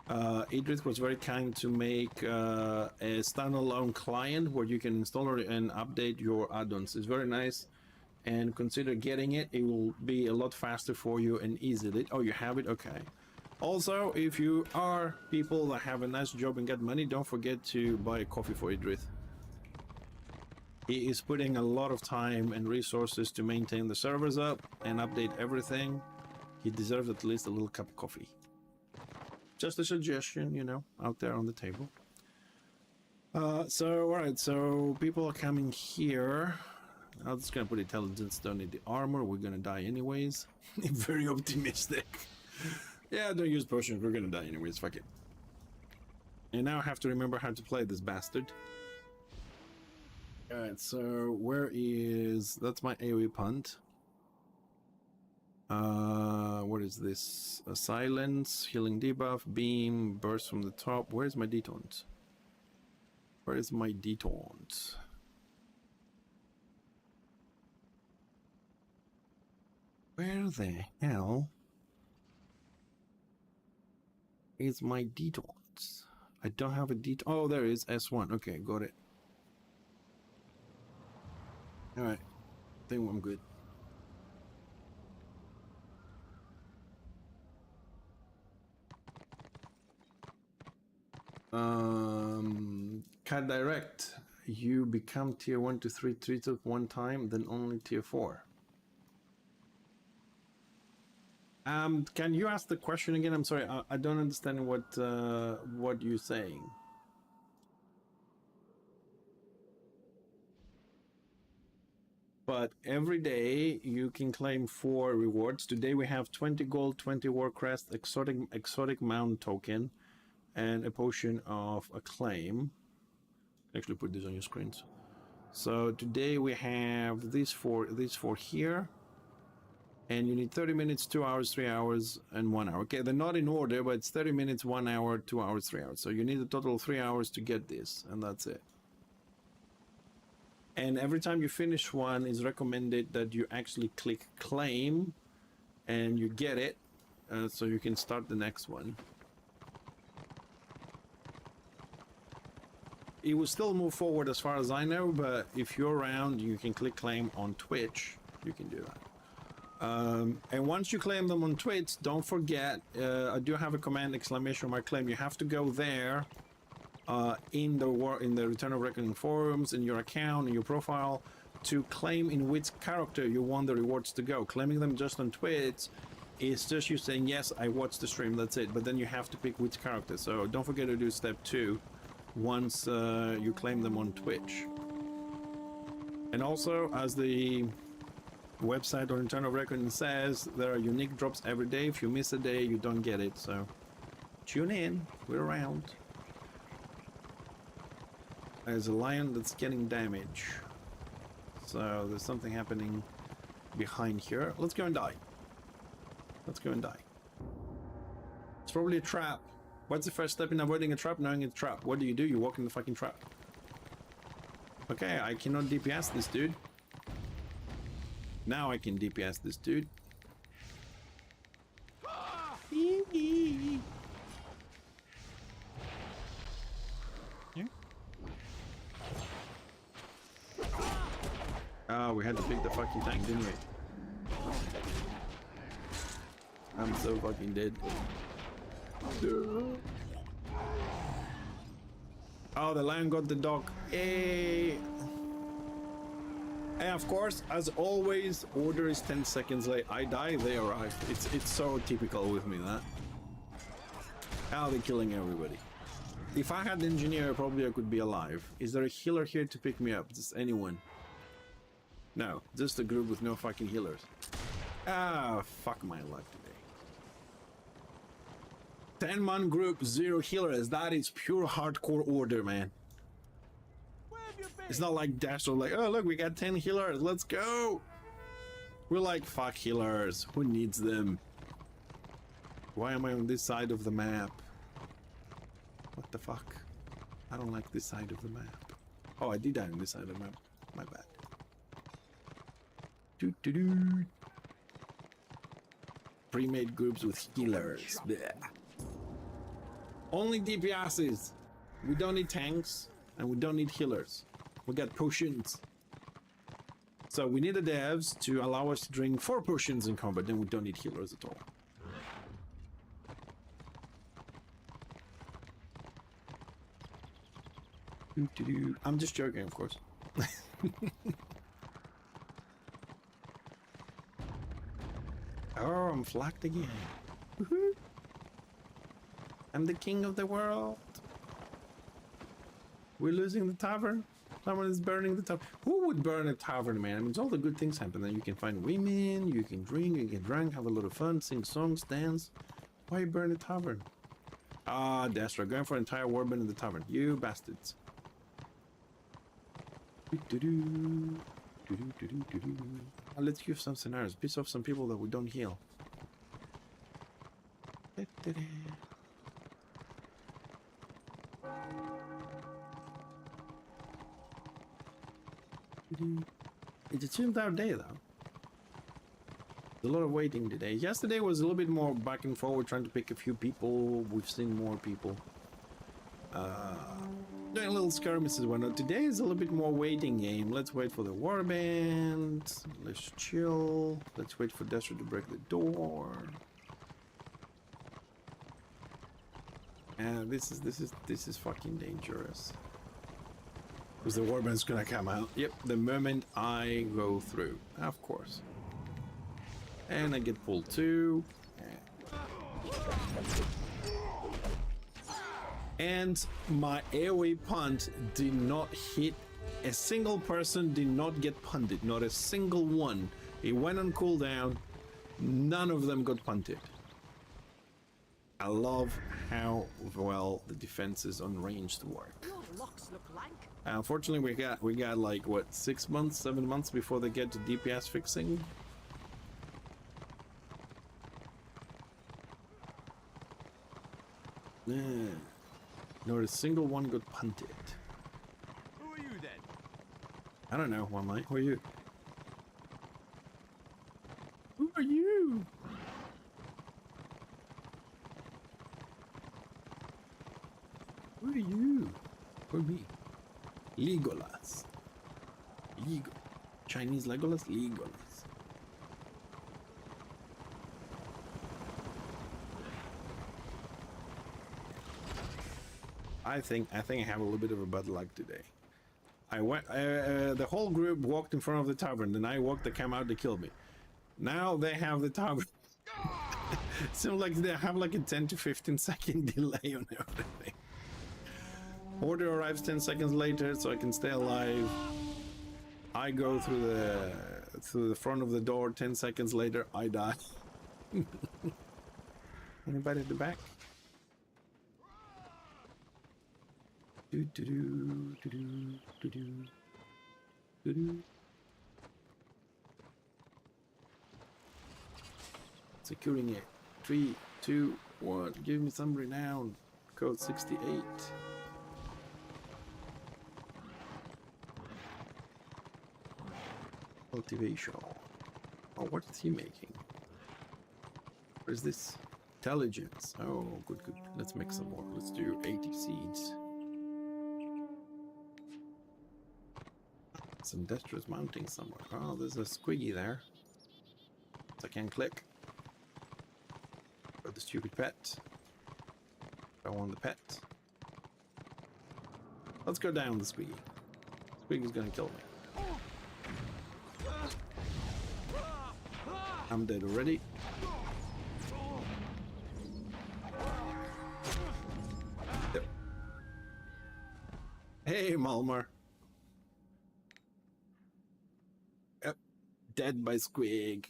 a standalone client where you can install it and update your add-ons. It's very nice, and consider getting it. It will be a lot faster for you and easily. Oh, you have it? Okay. Also, if you are people that have a nice job and get money, don't forget to buy a coffee for Idrith. He is putting a lot of time and resources to maintain the servers up and update everything. He deserves at least a little cup of coffee. Just a suggestion, you know, out there on the table. Alright, so people are coming here. I'm just gonna put intelligence, don't need the armor, we're gonna die anyways. Very optimistic. Yeah, don't use potions, we're gonna die anyways, fuck it. And now I have to remember how to play this bastard. Alright, so where is... That's my AoE punt. What is this? A silence, healing debuff, beam, burst from the top. Where's my detaunt? Where is my detaunt? Where the hell is my detaunt? I don't have a detaunt. Oh, there is S1. Okay, got it. Alright, I think I'm good. Cat Direct. You become tier 1 to 3 treated one time, then only tier 4. Can you ask the question again? I'm sorry, I don't understand what you're saying. But every day you can claim 4 rewards. Today we have 20 gold, 20 war crest, exotic mount token, and a potion of acclaim. Actually put this on your screens. So today we have these four here, and you need 30 minutes, 2 hours, 3 hours, and 1 hour. Okay, they're not in order, but it's 30 minutes, 1 hour, 2 hours, 3 hours. So you need a total of 3 hours to get this, and that's it. And every time you finish one, it's recommended that you actually click claim, and you get it, so you can start the next one. It will still move forward as far as I know, but if you're around, you can click claim on Twitch. You can do that. And once you claim them on Twitch, don't forget, I do have a command, ! claim. You have to go there in the Return of Reckoning forums, in your account, in your profile, to claim in which character you want the rewards to go. Claiming them just on Twitch is just you saying, yes, I watched the stream, that's it. But then you have to pick which character. So don't forget to do step 2. Once you claim them on Twitch. And also, as the website or Return of Reckoning says, there are unique drops every day. If you miss a day, you don't get it. So tune in, we're around. There's a lion that's getting damage. So there's something happening behind here. Let's go and die. Let's go and die. It's probably a trap. What's the first step in avoiding a trap? Knowing it's a trap. What do? You walk in the fucking trap. Okay, I cannot DPS this dude. Now I can DPS this dude. Yeah. fucking tank, didn't we? I'm so fucking dead. Oh, the lion got the dog. Hey. And of course, as always, order is 10 seconds late. I die, they arrive. It's so typical with me, that. How they're killing everybody. If I had an engineer, probably I could be alive. Is there a healer here to pick me up? Just anyone? No, just a group with no fucking healers. Ah, fuck my luck today. 10-man group, 0 healers. That is pure hardcore order, man. It's not like Dash or like, oh look, we got 10 healers, let's go. We're like, fuck healers, who needs them? Why am I on this side of the map? What the fuck? I don't like this side of the map. Oh, I did die on this side of the map. My bad. Doo-doo-doo. Pre-made groups with healers. Blech. Only DPSs. We don't need tanks and we don't need healers. We got potions. So we need the devs to allow us to drink 4 potions in combat, then we don't need healers at all. I'm just joking, of course. Oh, I'm flagged again. I'm the king of the world. We're losing the tavern. Someone is burning the tavern. Who would burn a tavern, man? I mean, all the good things happen. Then you can find women, you can drink, you can drink, have a lot of fun, sing songs, dance. Why burn a tavern? Ah, Destra, going for an entire warband in the tavern. You bastards. Let's give some scenarios. Piss off some people that we don't heal. It's a chilled out day though. There's a lot of waiting today. Yesterday was a little bit more back and forward, trying to pick a few people. We've seen more people. Doing little skirmishes and whatnot. Today is a little bit more waiting game. Let's wait for the warband. Let's chill. Let's wait for Destra to break the door. And this is fucking dangerous. Because the warband's gonna come out. Yep, the moment I go through. Of course. And I get pulled too. And my AoE punt did not hit a single person, did not get punted, not a single one. It went on cooldown, none of them got punted. I love how well the defenses on ranged work. Unfortunately, we got like what, 6 months, 7 months before they get to DPS fixing. Not a single one got punted. Who are you then? I don't know, who am I? Who are you? Who are you? Who are you? Who are me? Legolas. Chinese Legolas? Legolas. I think I have a little bit of a bad luck today. I went. The whole group walked in front of the tavern, then I walked. They came out to kill me. Now they have the tavern. Seems like they have like a 10 to 15 second delay on everything. Order arrives 10 seconds later, so I can stay alive. I go through the front of the door. 10 seconds later, I die. Anybody at the back? Securing it. 3, 2, 1. Give me some renown. Code 68. Cultivation. Oh, what is he making? What is this? Intelligence. Oh, good. Let's make some more. Let's do 80 seeds. some Destrus mounting somewhere. Oh, there's a squiggy there. So I can click. Got the stupid pet. I want the pet. Let's go down the squiggy. Squiggy's gonna kill me. I'm dead already. Yep. Hey, Malmar. Yep. Dead by squig.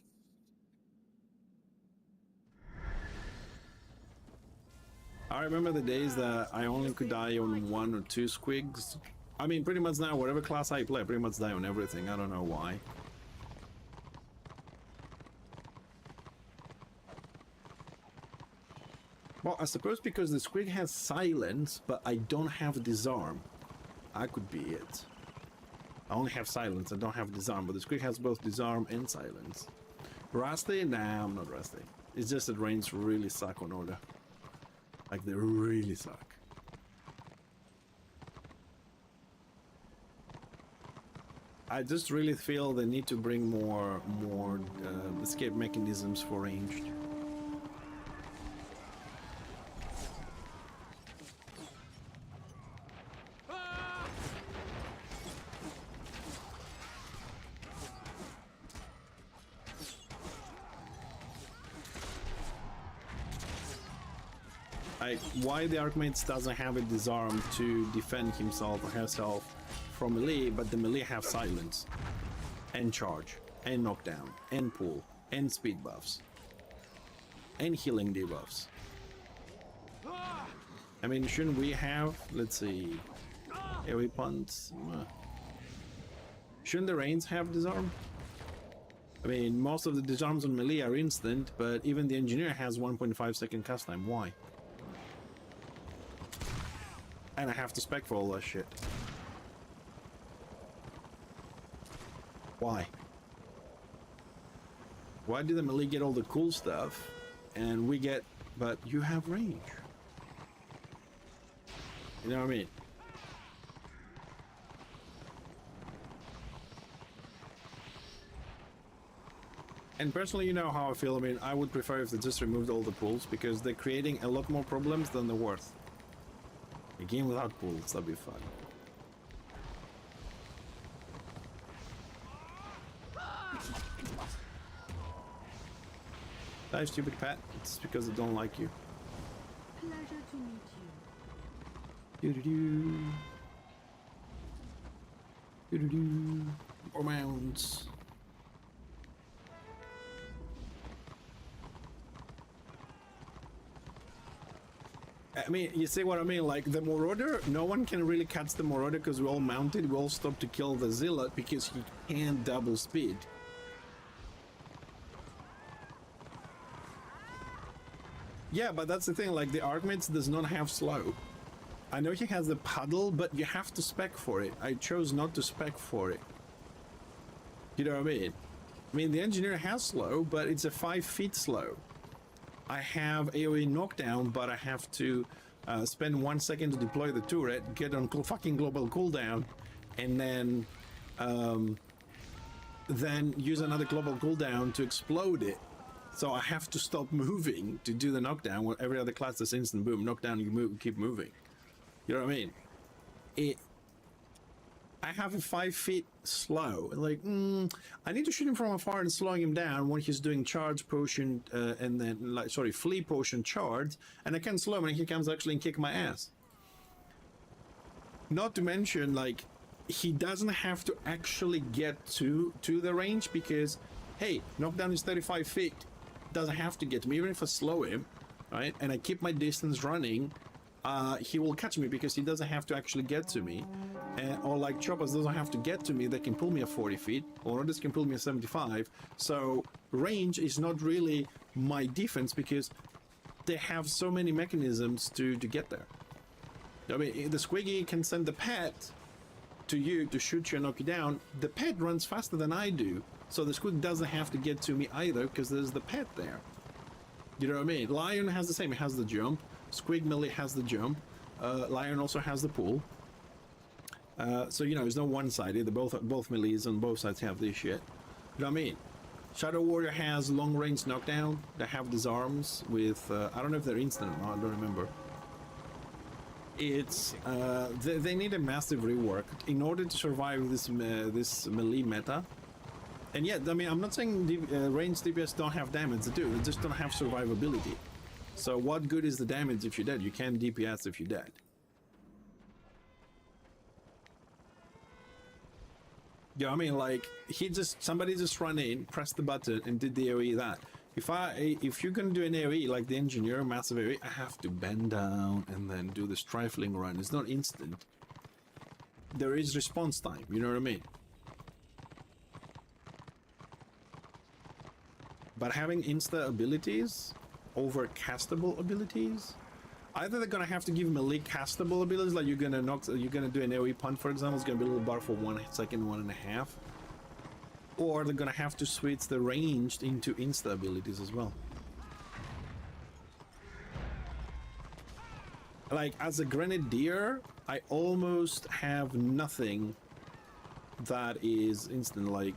I remember the days that I only could die on 1 or 2 squigs. I mean, pretty much now, whatever class I play, I pretty much die on everything. I don't know why. Well, I suppose because the squig has silence, but I don't have disarm. That could be it. I only have silence, I don't have disarm, but the squig has both disarm and silence. Rusty? Nah, I'm not rusty. It's just that rains really suck on order. Like, they really suck. I just really feel they need to bring more escape mechanisms for ranged. Like, why the Archmage doesn't have a disarm to defend himself or herself from melee, but the melee have silence and charge and knockdown and pull and speed buffs and healing debuffs. I mean, shouldn't we have, let's see, AoE punts? Shouldn't the Reigns have disarm? I mean, most of the disarms on melee are instant, but even the engineer has 1.5 second cast time. Why? And I have to spec for all that shit. Why? Why do the melee get all the cool stuff and we get, but you have range? You know what I mean? And personally, you know how I feel. I mean, I would prefer if they just removed all the pools because they're creating a lot more problems than they're worth. A game without pools, that'd be fun. Die, stupid Pat. It's because they don't like you. Pleasure to meet Do you. do do. Do do do. More mounds. I mean, you see what I mean? Like, the Marauder, no one can really catch the Marauder because we're all mounted. We all stop to kill the Zealot because he can't double speed. Yeah, but that's the thing. Like, the Archmage does not have slow. I know he has the puddle, but you have to spec for it. I chose not to spec for it. You know what I mean? I mean, the Engineer has slow, but it's a 5 feet slow. I have AoE knockdown, but I have to spend 1 second to deploy the turret, get on fucking global cooldown, and then use another global cooldown to explode it. So I have to stop moving to do the knockdown. Where every other class is instant boom, knockdown, you move, keep moving. You know what I mean? I have a 5 feet slow. Like, I need to shoot him from afar and slowing him down when he's doing charge potion and then, like, sorry, flee potion charge, and I can slow him and he comes actually and kick my ass. Not to mention, like, he doesn't have to actually get to the range because, hey, knockdown is 35 feet. Doesn't have to get to me, even if I slow him, right? And I keep my distance running. He will catch me because he doesn't have to actually get to me. Or like choppers doesn't have to get to me, they can pull me at 40 feet, or others can pull me at 75. So range is not really my defense because they have so many mechanisms to get there. I mean, the Squiggy can send the pet to you to shoot you and knock you down. The pet runs faster than I do, so the Squig doesn't have to get to me either because there's the pet there. You know what I mean? Lion has the same, it has the jump. Squig melee has the jump. Lion also has the pull. So you know, it's not one-sided. They both melees on both sides have this shit. You know what I mean? Shadow Warrior has long-range knockdown. They have disarms with I don't know if they're instant or not. I don't remember. It's they need a massive rework in order to survive this this melee meta. And yet, I mean, I'm not saying range DPS don't have damage. They do. They just don't have survivability. So what good is the damage if you're dead? You can't DPS if you're dead. Yeah, I mean, like, somebody just ran in, pressed the button, and did the AoE that. If you're gonna do an AoE like the engineer, massive AoE, I have to bend down and then do the strafing run. It's not instant. There is response time, you know what I mean? But having insta abilities over castable abilities, either they're gonna have to give melee castable abilities, like you're gonna do an AoE punt, for example, it's gonna be a little bar for 1 second, 1.5, or they're gonna have to switch the ranged into insta abilities as well. Like as a grenadier, I almost have nothing that is instant. Like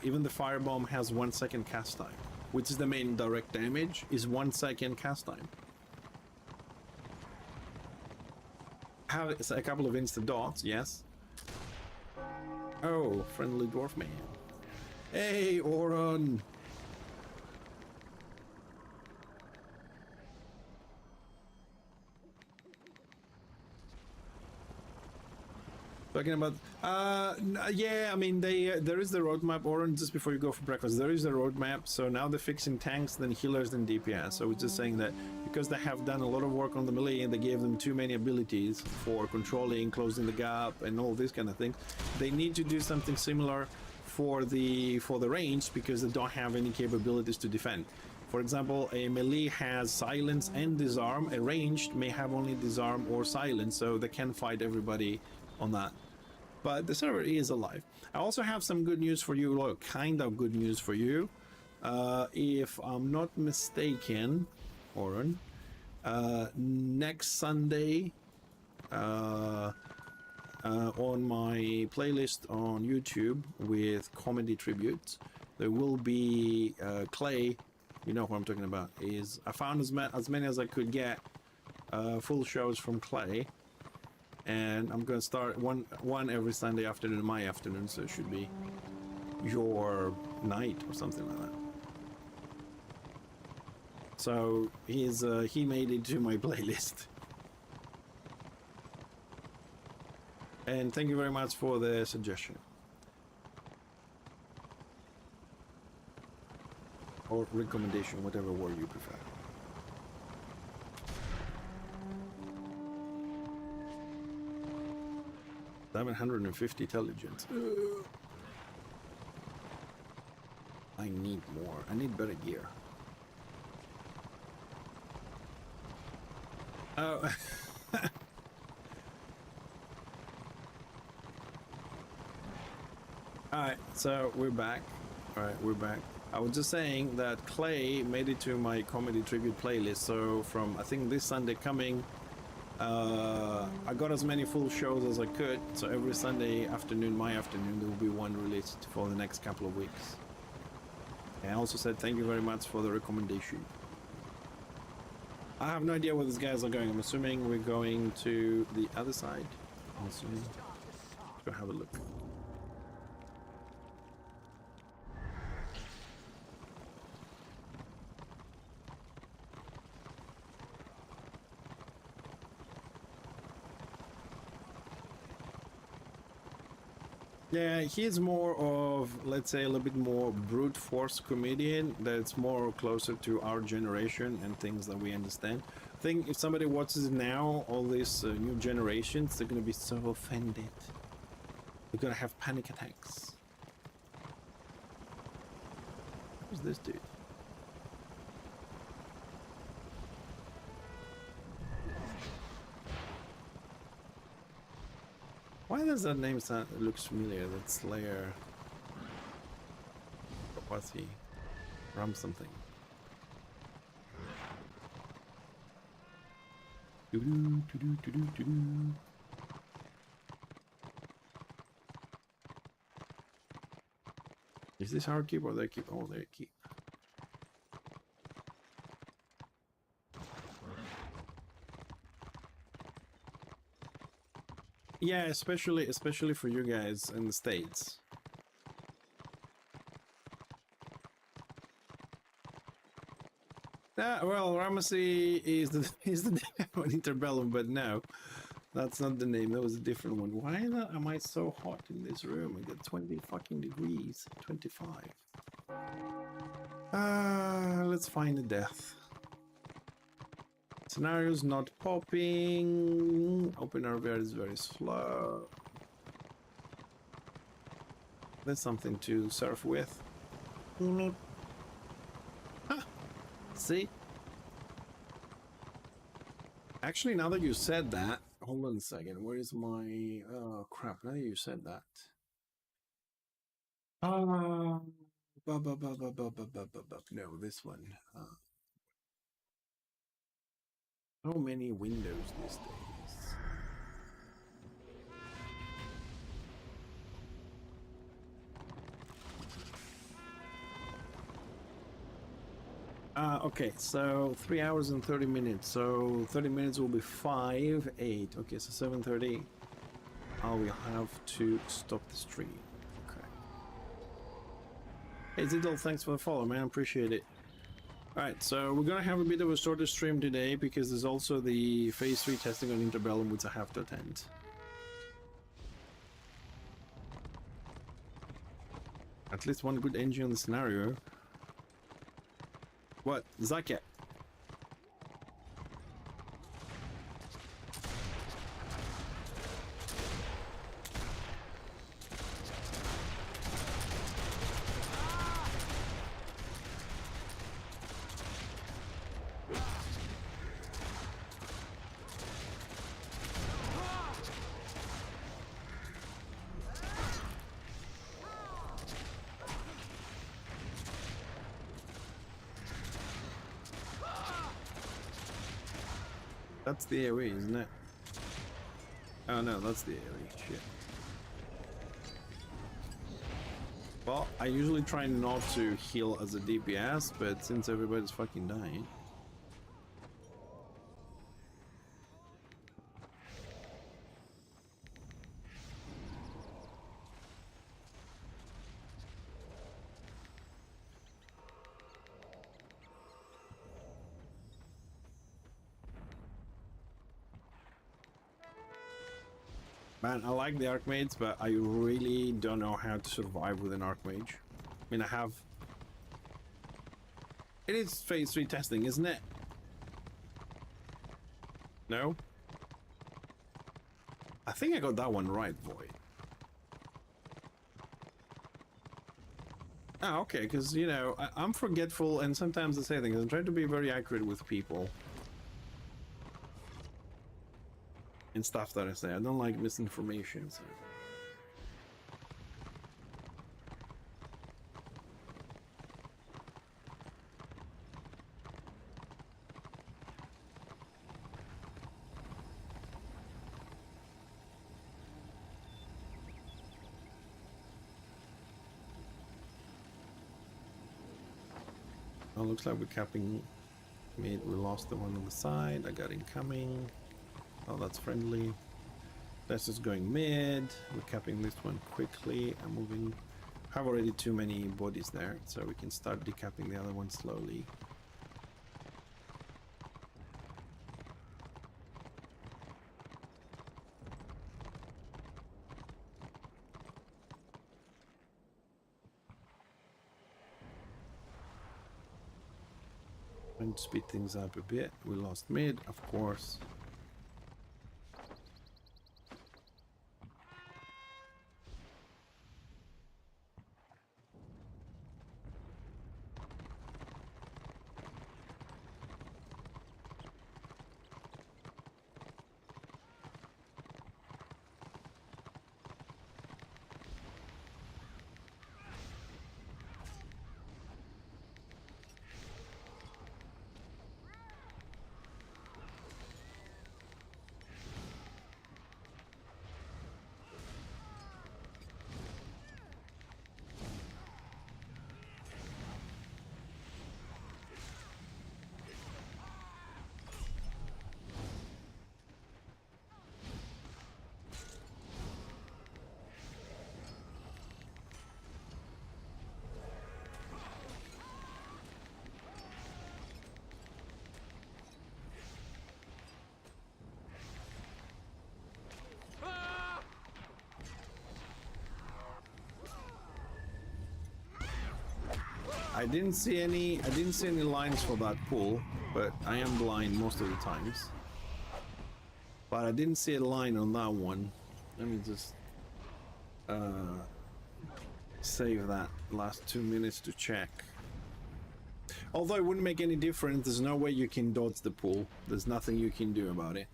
even the firebomb has 1 second cast time, which is the main direct damage, is 1 second cast time. Have a couple of instant dots, yes. Oh, friendly dwarf man. Hey, Oron. Talking about, yeah, I mean, there is the roadmap, Oren, just before you go for breakfast, there is a roadmap, so now they're fixing tanks, then healers, then DPS, so we're just saying that because they have done a lot of work on the melee and they gave them too many abilities for controlling, closing the gap, and all this kind of thing, they need to do something similar for the range, because they don't have any capabilities to defend. For example, a melee has silence and disarm, a ranged may have only disarm or silence, so they can fight everybody on that. But the server is alive. I also have some good news for you, or kind of good news for you. If I'm not mistaken, Oren, next Sunday on my playlist on YouTube with comedy tributes, there will be Clay. You know what I'm talking about. I found as many as I could get full shows from Clay. And I'm gonna start one every Sunday afternoon, my afternoon, so it should be your night or something like that. So he made it to my playlist. And thank you very much for the suggestion. Or recommendation, whatever word you prefer. 750 intelligence. I need more. I need better gear. Oh. Alright, so we're back. Alright, we're back. I was just saying that Clay made it to my comedy tribute playlist, so from I think this Sunday coming, I got as many full shows as I could, so every Sunday afternoon, my afternoon, there will be one released for the next couple of weeks. And I also said thank you very much for the recommendation. I have no idea where these guys are going. I'm assuming we're going to the other side. I'm assuming. Let's go have a look. Yeah, he's more of, let's say, a little bit more brute force comedian that's more closer to our generation and things that we understand. I think if somebody watches it now, all these new generations, they're going to be so offended. They're going to have panic attacks. Who's this dude? Why does that name sound looks familiar? That Slayer. What's he? Rum something. Is this our keep or their keep? Oh, their keep. Yeah, especially for you guys in the States. Well, Ramesses is the name on Interbellum, but no, that's not the name. That was a different one. Why am I so hot in this room? I got 20 fucking degrees, 25. Let's find a death. Scenarios not popping. Open RVR is very slow. There's something to surf with. Huh. See? Actually, now that you said that, hold on a second. Where is my... Oh, crap. Now that you said that. No, this one. So many windows these days. Okay, so 3 hours and 30 minutes. So 30 minutes will be 5, 8. Okay, so 7:30. I will have to stop the stream. Okay. Hey Zidal, thanks for the follow, man. Appreciate it. Alright, so we're gonna have a bit of a shorter stream today because there's also the phase 3 testing on Interbellum, which I have to attend. At least one good engine on the scenario. What? Zakia? That's the AoE, isn't it? Oh no, that's the AoE. Shit. Well, I usually try not to heal as a DPS, but since everybody's fucking dying. Man, I like the Archmages, but I really don't know how to survive with an Archmage. I mean, I have... It is phase 3 testing, isn't it? No? I think I got that one right, Void. Ah, okay, because, you know, I'm forgetful and sometimes I say things. I'm trying to be very accurate with people. And stuff that I say. I don't like misinformation, so... Oh, looks like we're capping mid. We lost the one on the side. I got incoming. Oh, that's friendly. This is going mid. We're capping this one quickly. I'm moving. Have already too many bodies there, so we can start decapping the other one slowly. And speed things up a bit. We lost mid, of course. I didn't see any lines for that pool, but I am blind most of the times. But I didn't see a line on that one. Let me just save that last 2 minutes to check. Although it wouldn't make any difference, there's no way you can dodge the pool. There's nothing you can do about it.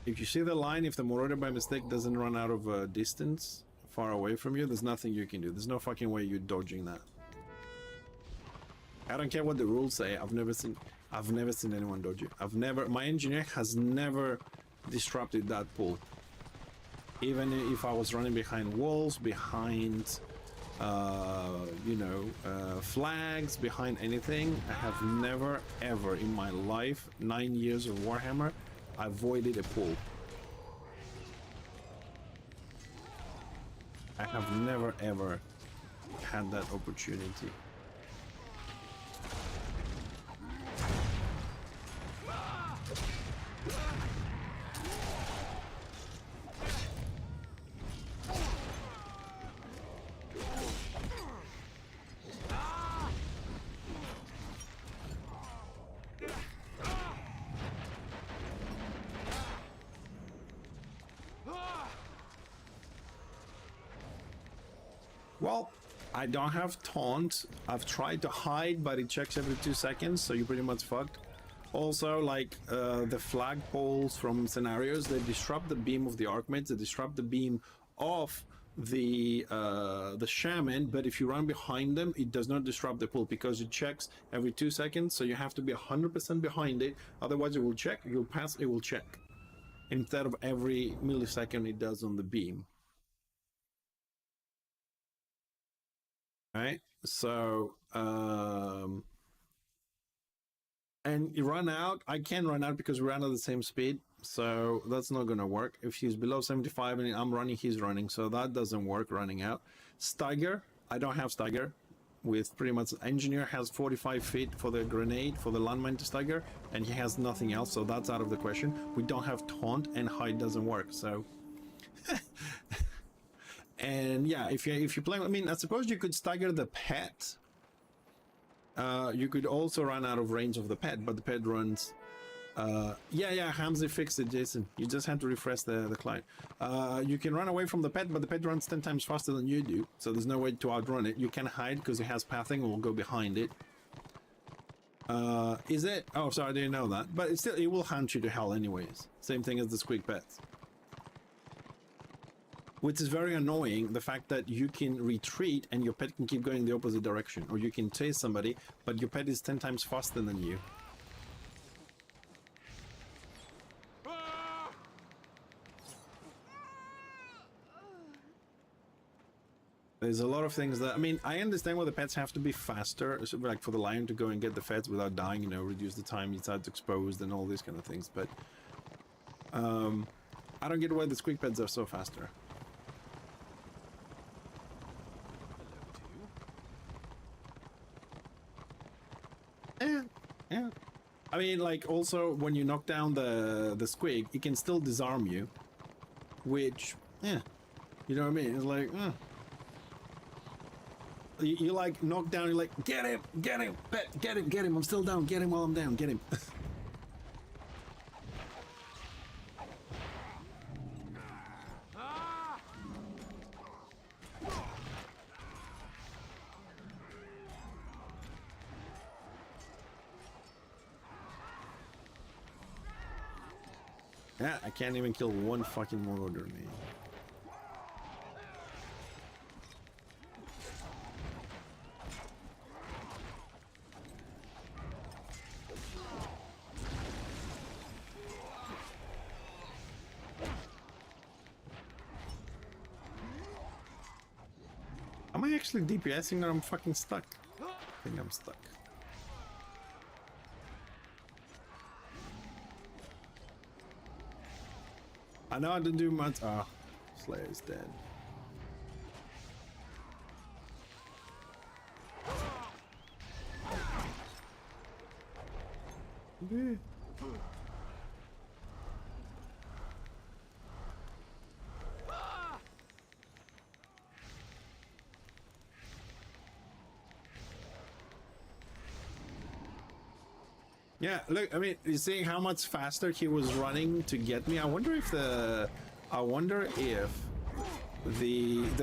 If you see the line, if the Marauder by mistake doesn't run out of distance far away from you, there's nothing you can do. There's no fucking way you're dodging that. I don't care what the rules say. I've never seen anyone dodge it. My engineer has never disrupted that pool. Even if I was running behind walls, behind flags, behind anything, I have never ever in my life, 9 years of Warhammer, avoided a pool. I have never ever had that opportunity. Well, I don't have taunt. I've tried to hide, but it checks every 2 seconds, so you're pretty much fucked. Also, like the flagpoles from scenarios, they disrupt the beam of the Archmates, they disrupt the beam of the Shaman, but if you run behind them, it does not disrupt the pool because it checks every 2 seconds, so you have to be 100% behind it, otherwise it will check, you'll pass, it will check. Instead of every millisecond it does on the beam. Right, so and you run out. I can run out because we ran at the same speed, so that's not gonna work. If he's below 75 and I'm running, he's running, so that doesn't work. Running out. Stagger, I don't have stagger. With pretty much engineer has 45 feet for the grenade, for the landmine to stagger, and he has nothing else, so that's out of the question. We don't have taunt, and hide doesn't work, so. And yeah, if you play, I mean, I suppose you could stagger the pet. You could also run out of range of the pet, but the pet runs. Yeah, Hamzy fixed it, Jason. You just had to refresh the client. You can run away from the pet, but the pet runs 10 times faster than you do, so there's no way to outrun it. You can hide because it has pathing, or will go behind it. Is it? Oh, sorry, I didn't know that. But it still, it will hunt you to hell anyways. Same thing as the squeak pets. Which is very annoying, the fact that you can retreat and your pet can keep going the opposite direction, or you can chase somebody, but your pet is 10 times faster than you. There's a lot of things that, I mean, I understand why the pets have to be faster, so like for the lion to go and get the feds without dying, you know, reduce the time it's exposed and all these kind of things, but I don't get why the squeak pets are so faster. Yeah. I mean, like, also, when you knock down the squig, it can still disarm you. Which, yeah. You know what I mean? It's like, You like, knock down, you're like, get him, pet, get him, I'm still down, get him while I'm down, get him. Yeah, I can't even kill one fucking Marauder, man. Am I actually DPSing or I'm fucking stuck? I think I'm stuck. I know I didn't do much. Ah, Slayer's dead. Yeah, look, I mean, you see how much faster he was running to get me? I wonder if the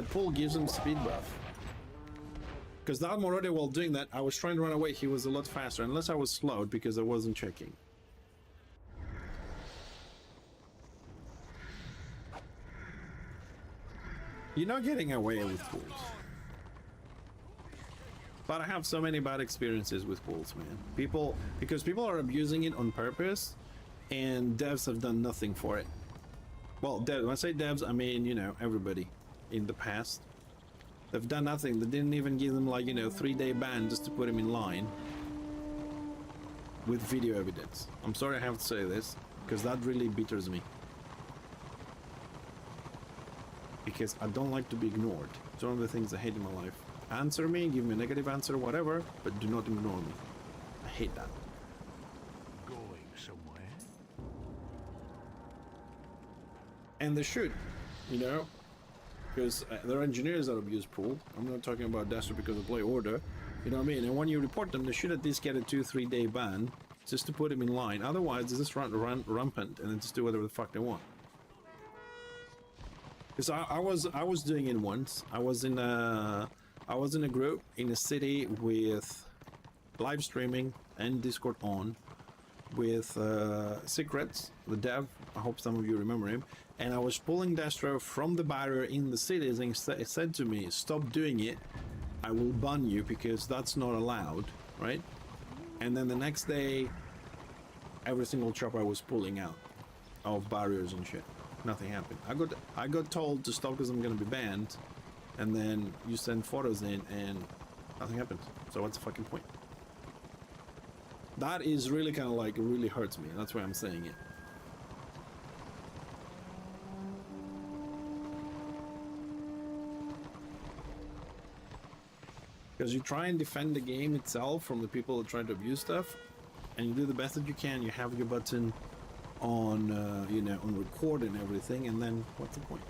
pull gives him speed buff. Because that already, while doing that, I was trying to run away. He was a lot faster, unless I was slowed because I wasn't checking. You're not getting away with pulls. But I have so many bad experiences with pulls, man. Because people are abusing it on purpose, and devs have done nothing for it. Well, when I say devs, I mean, you know, everybody in the past. They've done nothing. They didn't even give them, like, you know, 3-day ban just to put him in line with video evidence. I'm sorry I have to say this, because that really bitters me. Because I don't like to be ignored. It's one of the things I hate in my life. Answer me, give me a negative answer, whatever, but do not ignore me. I hate that. Going somewhere? And they should, you know, because there are engineers that abuse pool. I'm not talking about Dastro because of play order, you know what I mean? And when you report them, they should at least get a 2-3 day ban just to put him in line. Otherwise, they just run rampant and then just do whatever the fuck they want. Because I was doing it once. I was in a group in a city with live streaming and Discord on with Secrets, the dev. I hope some of you remember him. And I was pulling Dastro from the barrier in the cities, and he said to me, "Stop doing it. I will ban you because that's not allowed," right? And then the next day, every single chopper I was pulling out of barriers and shit. Nothing happened. I got told to stop because I'm gonna be banned, and then you send photos in and nothing happened. So what's the fucking point? That is really kind of like, it really hurts me. That's why I'm saying it. Because you try and defend the game itself from the people that try to abuse stuff, and you do the best that you can. You have your button on, you know, on record and everything, and then what's the point?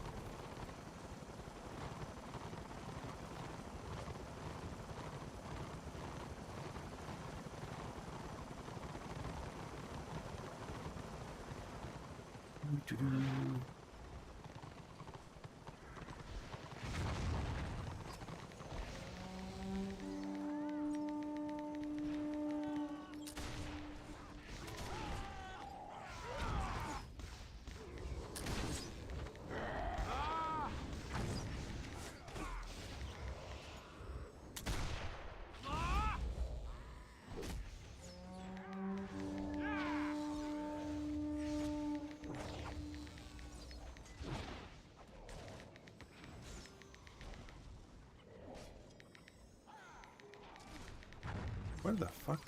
Where the fuck?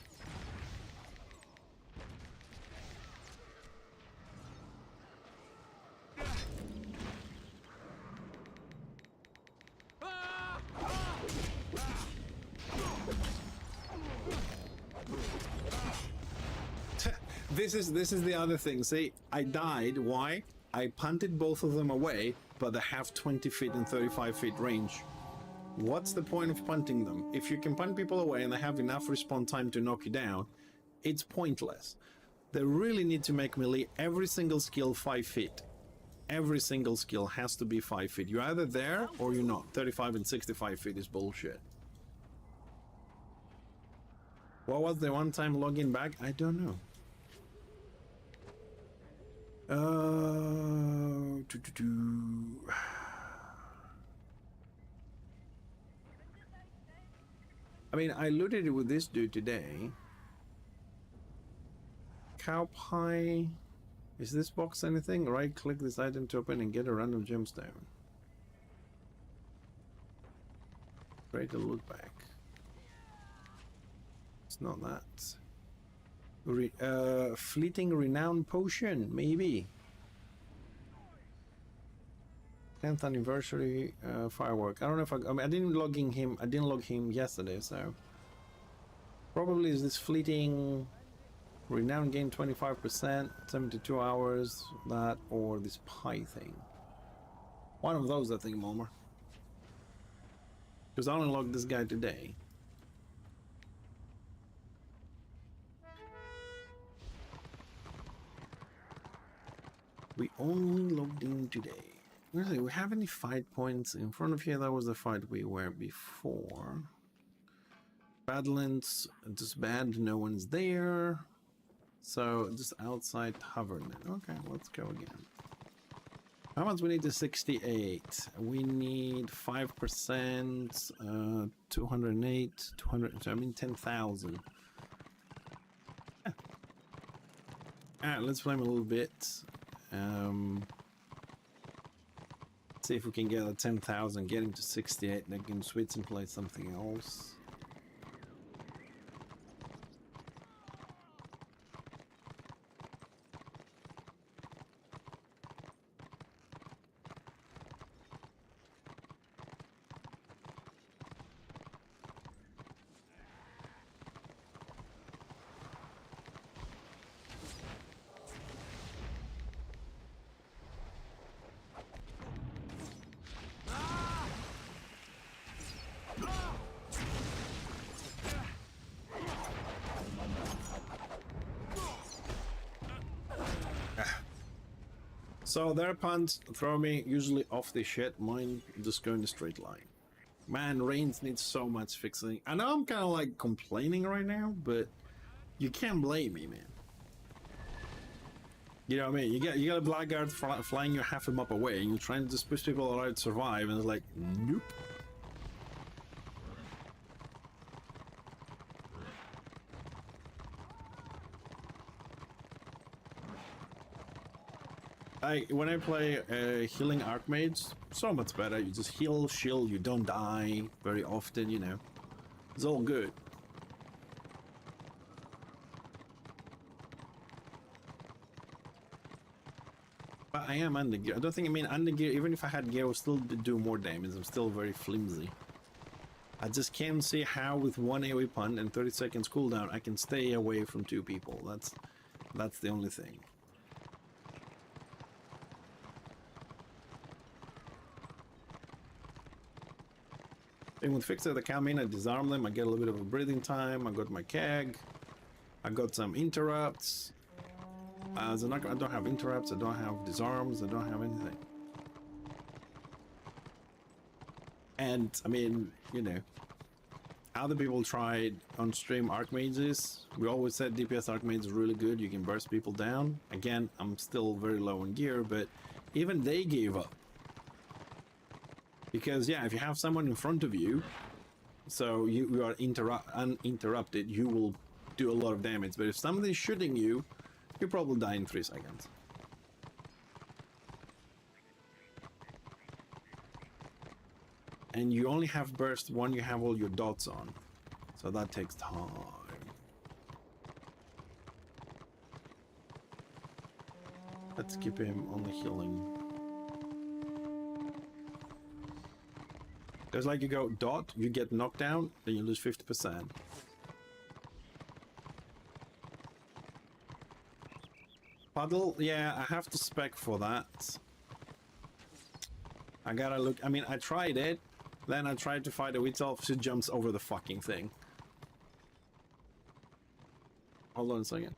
This is the other thing. See, I died. Why? I punted both of them away, but they have 20 feet and 35 feet range. What's the point of punting them? If you can punt people away and they have enough respawn time to knock you down, it's pointless. They really need to make melee every single skill 5 feet. Every single skill has to be 5 feet. You're either there or you're not. 35 and 65 feet is bullshit. What was the one-time login back? I don't know. I mean, I looted it with this dude today. Cow pie. Is this box anything? Right click this item to open and get a random gemstone. Create a loot bag. It's not that. Fleeting renown potion, maybe. 10th anniversary firework. I don't know if I mean, I didn't log him yesterday, so probably is this fleeting renown gain 25%, 72 hours, that, or this pie thing. One of those, I think, Mulmer. Because I only logged this guy today. We only logged in today. Really, we have any fight points in front of here? That was the fight we were before. Badlands, just bad, no one's there. So just outside tavern. Okay, let's go again. How much we need to 68? We need 5%, 208, 200, so I mean 10,000. Yeah. Alright, let's play him a little bit. See if we can get a 10,000, get him to 68, then can switch and play something else. So their punts throw me usually off the shit, mine just go in a straight line. Man, range needs so much fixing. I know I'm kind of like complaining right now, but you can't blame me, man. You know what I mean? You got a blackguard flying you half a map away, and you're trying to just push people around to survive, and it's like, nope. When I play healing archmage, so much better. You just heal, shield, you don't die very often, you know. It's all good. But I am under gear. I don't think, I mean, under gear, even if I had gear, I would still do more damage. I'm still very flimsy. I just can't see how with one AoE punt and 30 seconds cooldown, I can stay away from two people. That's the only thing. And with Fixxer, they come in, I disarm them, I get a little bit of a breathing time, I got my keg, I got some interrupts. I don't have interrupts, I don't have disarms, I don't have anything. And, I mean, you know, other people tried on stream archmages. We always said DPS archmage is really good, you can burst people down. Again, I'm still very low in gear, but even they gave up. Because, yeah, if you have someone in front of you, so you are uninterrupted, you will do a lot of damage. But if somebody's shooting you, you probably die in 3 seconds. And you only have burst when you have all your dots on. So that takes time. Let's keep him on the healing. There's like you go dot, you get knocked down, then you lose 50%. Puddle, yeah, I have to spec for that. I gotta look, I mean, I tried it, then I tried to fight a witch elf, she jumps over the fucking thing. Hold on a second.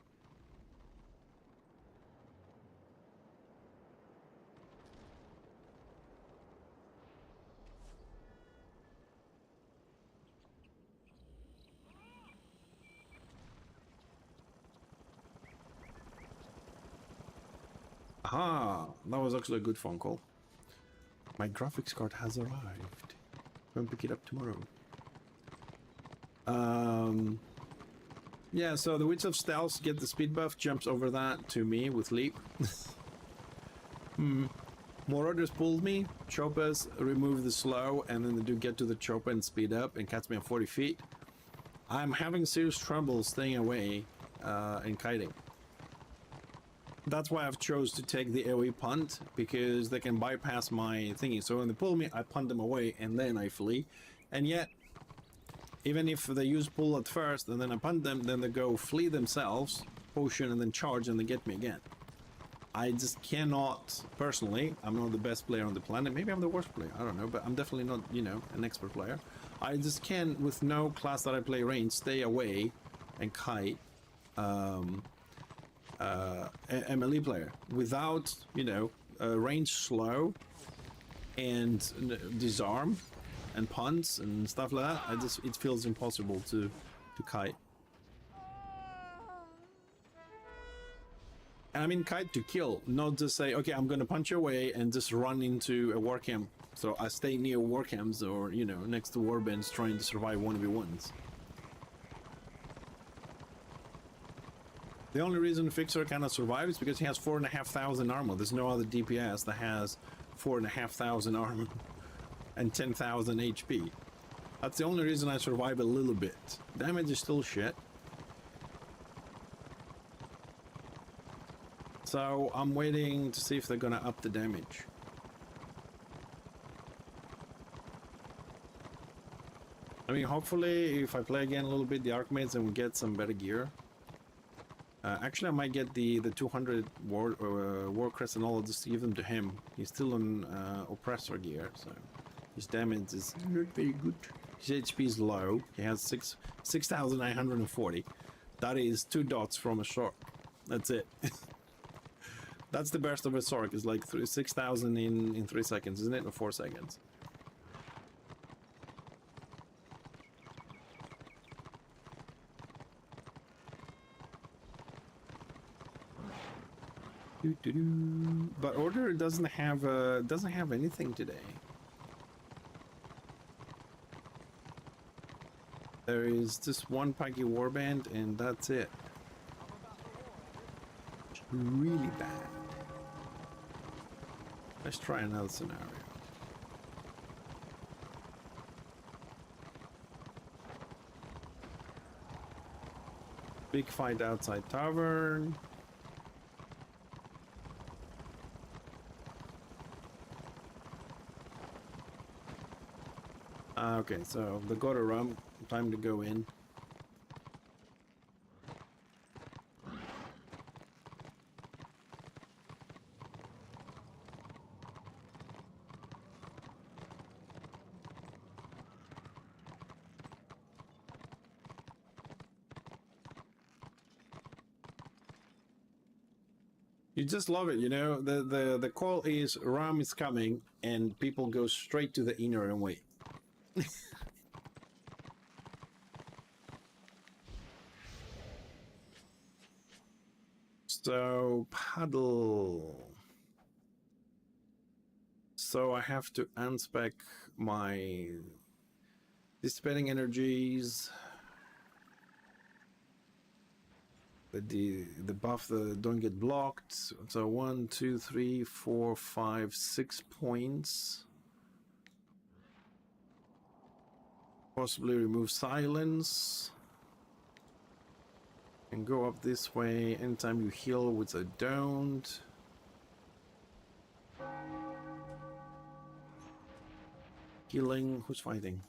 Aha, that was actually a good phone call. My graphics card has arrived. Go and pick it up tomorrow. Yeah, so the Witch of Stealth, get the speed buff, jumps over that to me with leap. More orders pulled me, choppers remove the slow, and then they do get to the chopper and speed up and catch me at 40 feet. I'm having serious trouble staying away and kiting. That's why I've chose to take the AoE punt, because they can bypass my thingy. So when they pull me, I punt them away and then I flee. And yet, even if they use pull at first and then I punt them, then they go flee themselves, potion, and then charge and they get me again. I just cannot, personally, I'm not the best player on the planet. Maybe I'm the worst player, I don't know, but I'm definitely not, you know, an expert player. I just can, with no class that I play range, stay away and kite. a melee player without, you know, range slow and disarm and punts and stuff like that. It feels impossible to kite. And I mean kite to kill, not just say, okay, I'm gonna punch away and just run into a war camp. So I stay near war camps or, you know, next to warbands trying to survive 1v1s. The only reason Fixer cannot survive is because he has 4,500 armor. There's no other DPS that has 4,500 armor and 10,000 HP. That's the only reason I survive a little bit. Damage is still shit. So I'm waiting to see if they're gonna up the damage. I mean, hopefully, if I play again a little bit, the Archmates, and we get some better gear. Actually, I might get the 200 War Crest and all, just to give them to him. He's still on Oppressor gear, so his damage is not very good. His HP is low. He has 6,940. That is 2 dots from a Sork. That's it. That's the burst of a Sork. It's like 6,000 in 3 seconds, isn't it? Or 4 seconds. But Order doesn't have anything today. There is just one Puggy Warband, and that's it. It's really bad. Let's try another scenario. Big fight outside tavern. Okay, so the got a rum. Time to go in. You just love it, you know. The call is rum is coming, and people go straight to the inner and wait. So, paddle. So I have to unspec my dissipating energies. The buff that don't get blocked. So 1, 2, 3, 4, 5, 6 points. Possibly remove silence. And go up this way anytime you heal, which I don't. Healing, who's fighting?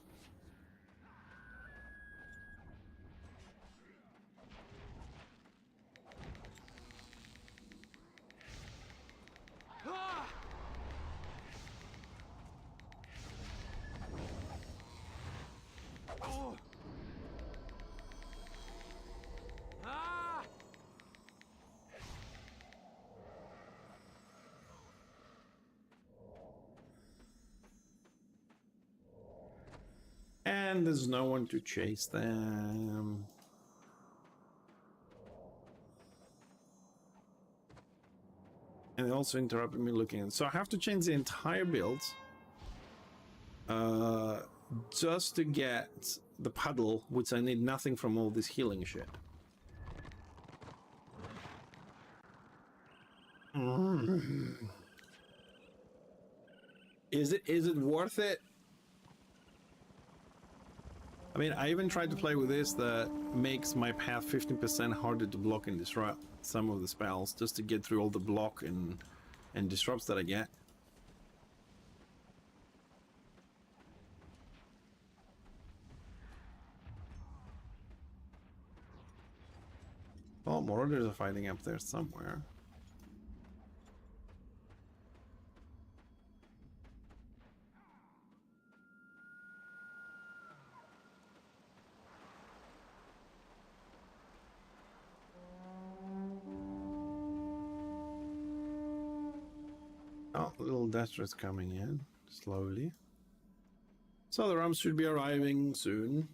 And there's no one to chase them. And they also interrupted me looking. So I have to change the entire build just to get the puddle, which I need nothing from all this healing shit. Is it worth it? I mean, I even tried to play with this that makes my path 15% harder to block and disrupt some of the spells, just to get through all the block and disrupts that I get. Well, Marauders are fighting up there somewhere. Oh, little Destra's coming in slowly. So the ROMs should be arriving soon.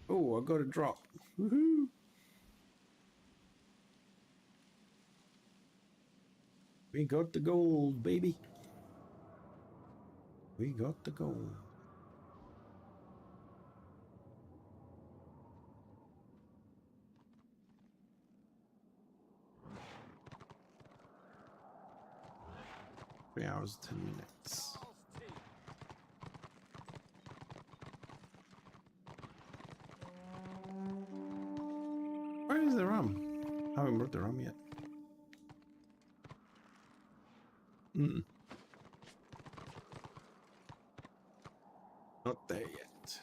Oh, I got a drop. Woohoo! We got the gold, baby. We got the gold. Three hours, 10 minutes. Where is the rum? I haven't brought the rum yet. Not there yet.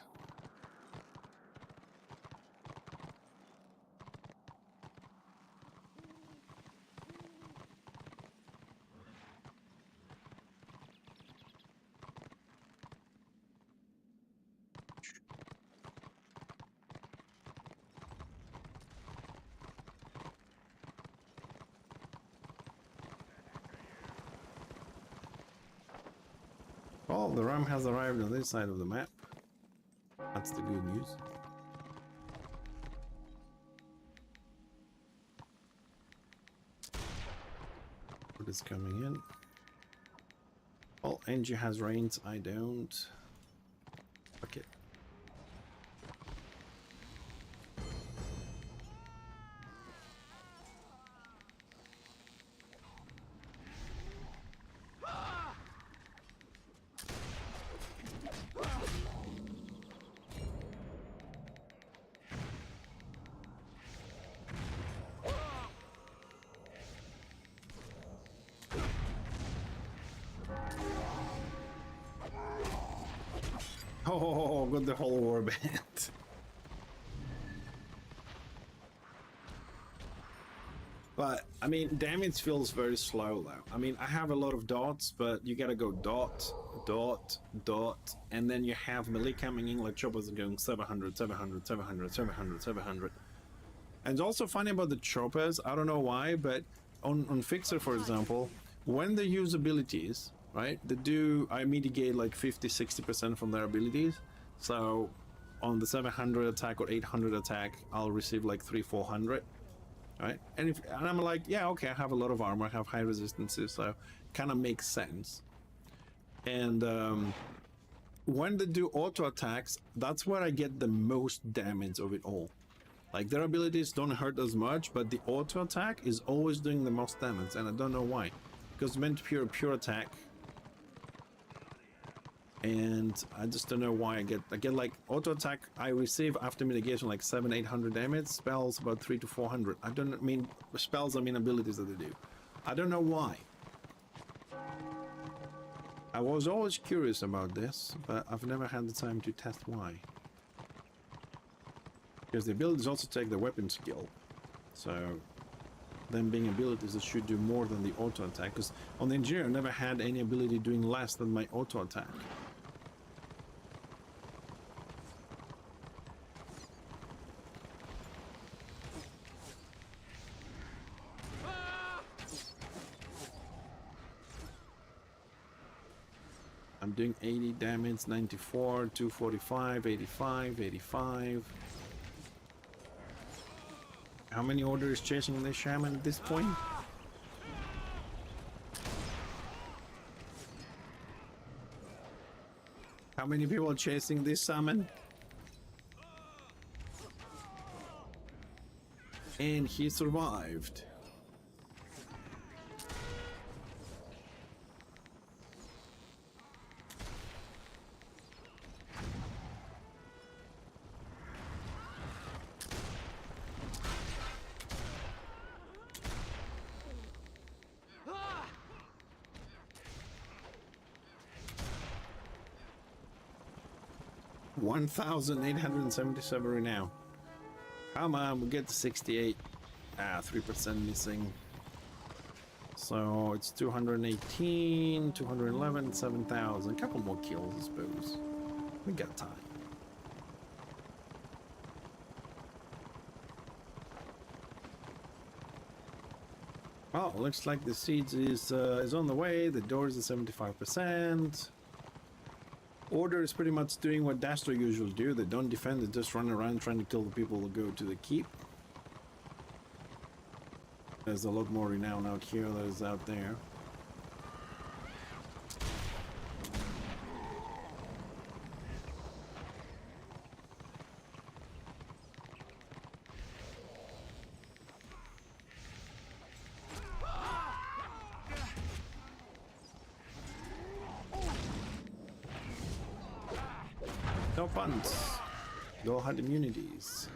Well, the rum has arrived on this side of the map. That's the good news. What is coming in? Well, Angie has rains, I don't. Fuck it. Oh, got the whole warband. But, I mean, damage feels very slow though. I mean, I have a lot of dots, but you gotta go dot, dot, dot, and then you have melee coming in, like choppers are going 700, 700, 700, 700, 700. And it's also funny about the choppers, I don't know why, but on Fixer, for example, when they use abilities, right, they do, I mitigate like 50-60% from their abilities. So on the 700 attack or 800 attack, I'll receive like 300-400, right? And I'm like, yeah, okay, I have a lot of armor, I have high resistances, so kind of makes sense. And when they do auto attacks, that's where I get the most damage of it all. Like, their abilities don't hurt as much, but the auto attack is always doing the most damage, and I don't know why. Because it's meant to be pure attack. And I just don't know why I get like auto attack I receive after mitigation like 700-800 damage, spells about 300-400. I don't mean spells, I mean abilities that they do. I don't know why. I was always curious about this, but I've never had the time to test why. Because the abilities also take the weapon skill, so them being abilities that should do more than the auto attack. Because on the engineer I never had any ability doing less than my auto attack. I'm doing 80 damage, 94, 245, 85, 85. How many orders chasing this shaman at this point? How many people are chasing this summon? And he survived. $1,877 renown. Come on, we'll get to 68. 3% missing. So it's 218, 211, 7,000. A couple more kills, I suppose. We got time. Well, looks like the siege is on the way. The doors are 75%. Order is pretty much doing what Dastro usually do. They don't defend, they just run around trying to kill the people who go to the keep. There's a lot more renown out here than is out there. No funds. They all had immunities.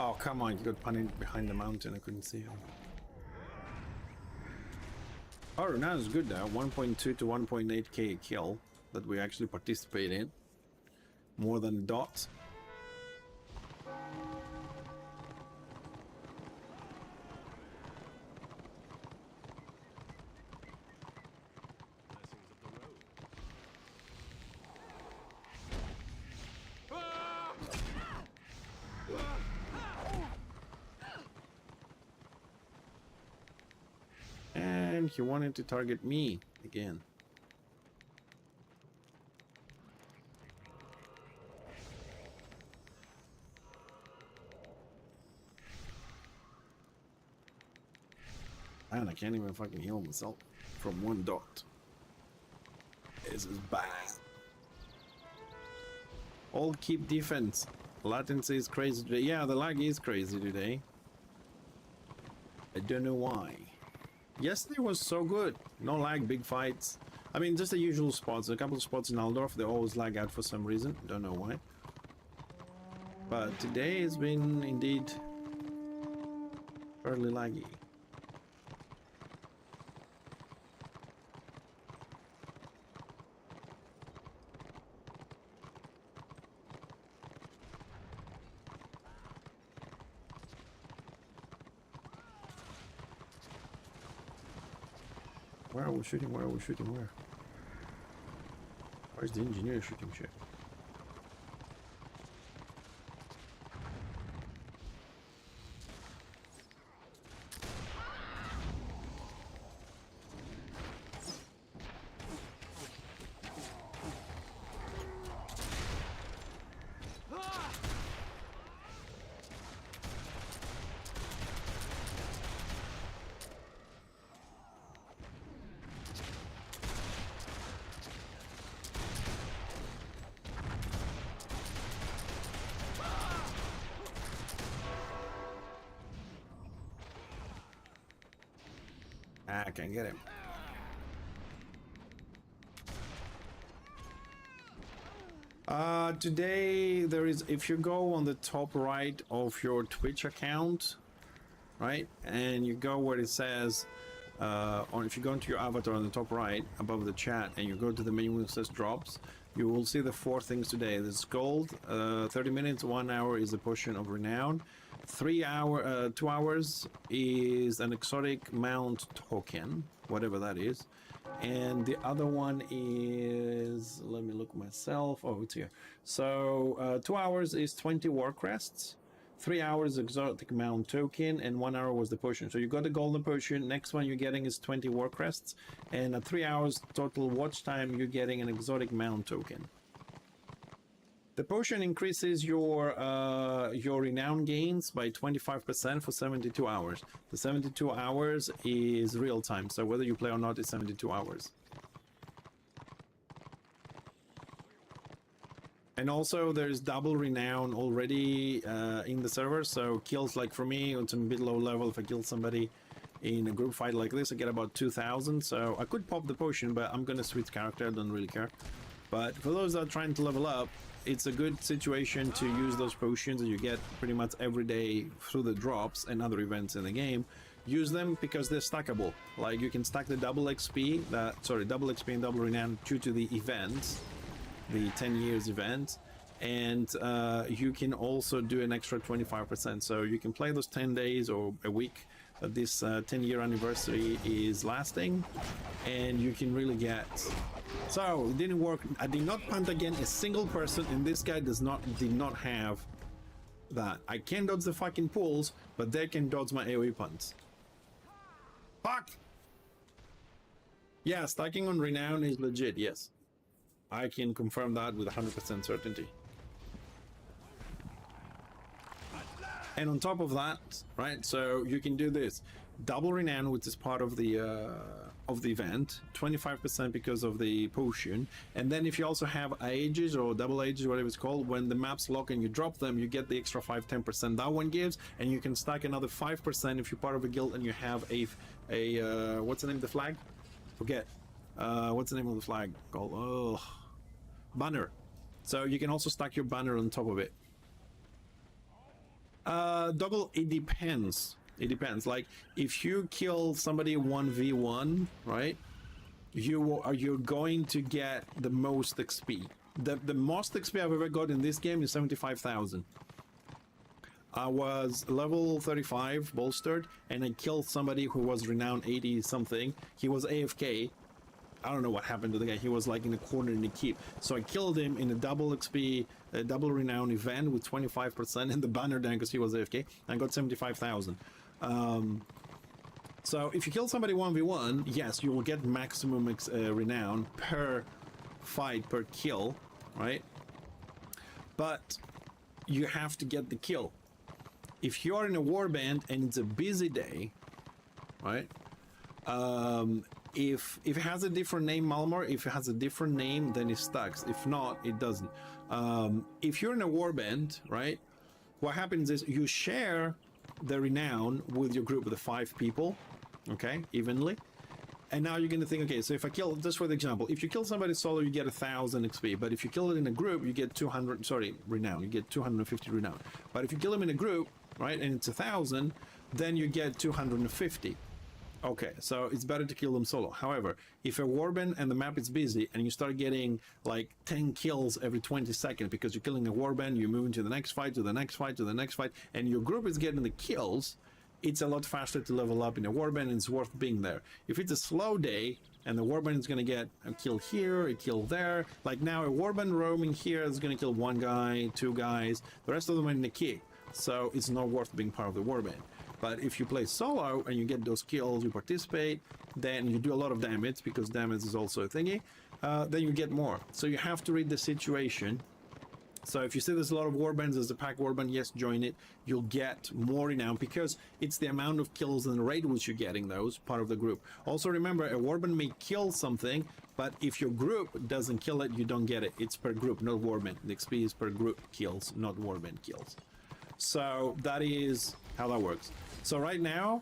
Oh, come on, you got punished behind the mountain, I couldn't see him. Oh, now it's good though, 1.2 to 1.8k a kill that we actually participate in. More than a dot. And he wanted to target me again. And I can't even fucking heal myself from one dot. This is bad. All keep defense. Latency is crazy today. Yeah, the lag is crazy today. I don't know why. Yesterday was so good. No lag, big fights. I mean, just the usual spots. A couple of spots in Aldorf, they always lag out for some reason. Don't know why. But today has been indeed fairly laggy. Where are we shooting? Where are we shooting? Where? Where's the engineer shooting shit? I can't get him. Today there is, if you go on the top right of your Twitch account, right, and you go where it says, or if you go into your avatar on the top right above the chat and you go to the menu that says drops, you will see the 4 things today. There's gold, 30 minutes, 1 hour is a potion of renown, 2 hours is an exotic mount token, whatever that is, and the other one is, let me look myself, oh, it's here. So 2 hours is 20 war crests, 3 hours exotic mount token, and 1 hour was the potion. So you got the golden potion. Next one you're getting is 20 war crests, and at 3 hours total watch time you're getting an exotic mount token. The potion increases your renown gains by 25% for 72 hours. The 72 hours is real time, so whether you play or not, it's 72 hours. And also there's double renown already in the server, so kills, like for me, it's a bit low level. If I kill somebody in a group fight like this, I get about 2,000, so I could pop the potion, but I'm gonna switch character, I don't really care. But for those that are trying to level up, it's a good situation to use those potions that you get pretty much every day through the drops and other events in the game. Use them because they're stackable. Like you can stack the double XP, double XP and double renown due to the events, the 10 years event, and you can also do an extra 25%. So you can play those 10 days or a week that this 10-year anniversary is lasting, and you can really get. So it didn't work. I did not punt again a single person, and this guy did not have that. I can dodge the fucking pulls, but they can dodge my AoE punts. Fuck! Yeah, stacking on renown is legit, yes. I can confirm that with 100% certainty. And on top of that, right, so you can do this. Double renown, which is part of the event, 25% because of the potion. And then if you also have ages or double ages, whatever it's called, when the maps lock and you drop them, you get the extra 5-10% that one gives, and you can stack another 5% if you're part of a guild and you have a what's the name of the flag? Forget. What's the name of the flag called? Oh, banner. So you can also stack your banner on top of it. Double, it depends. It depends. Like if you kill somebody 1v1, right? You're going to get the most XP. The most XP I've ever got in this game is 75,000. I was level 35 bolstered, and I killed somebody who was renowned 80 something. He was AFK. I don't know what happened to the guy. He was like in a corner in the keep. So I killed him in a double XP, a double renown event with 25% and the banner down because he was AFK. I got 75,000. So if you kill somebody 1v1, yes, you will get maximum renown per fight, per kill, right? But you have to get the kill. If you are in a warband and it's a busy day, right? If it has a different name, Malmor, if it has a different name, then it stacks. If not, it doesn't. If you're in a warband, right, what happens is you share the renown with your group of the 5 people, okay, evenly. And now you're going to think, okay, so if I kill, just for the example, if you kill somebody solo, you get 1,000 XP. But if you kill it in a group, you get 200, sorry, renown. You get 250 renown. But if you kill them in a group, right, and it's 1,000, then you get 250. Okay, so it's better to kill them solo. However, if a warband and the map is busy and you start getting like 10 kills every 20 seconds because you're killing a warband, you're moving to the next fight, to the next fight, to the next fight, and your group is getting the kills, it's a lot faster to level up in a warband, and it's worth being there. If it's a slow day and the warband is going to get a kill here, a kill there, like now a warband roaming here is going to kill 1 guy, 2 guys, the rest of them are in the kick, so it's not worth being part of the warband. But if you play solo and you get those kills, you participate, then you do a lot of damage, because damage is also a thingy, then you get more. So you have to read the situation. So if you see there's a lot of warbands, there's a pack warband, yes, join it. You'll get more renown because it's the amount of kills and the rate which you're getting those, part of the group. Also remember, a warband may kill something, but if your group doesn't kill it, you don't get it. It's per group, not warband. The XP is per group kills, not warband kills. So that is how that works. So right now,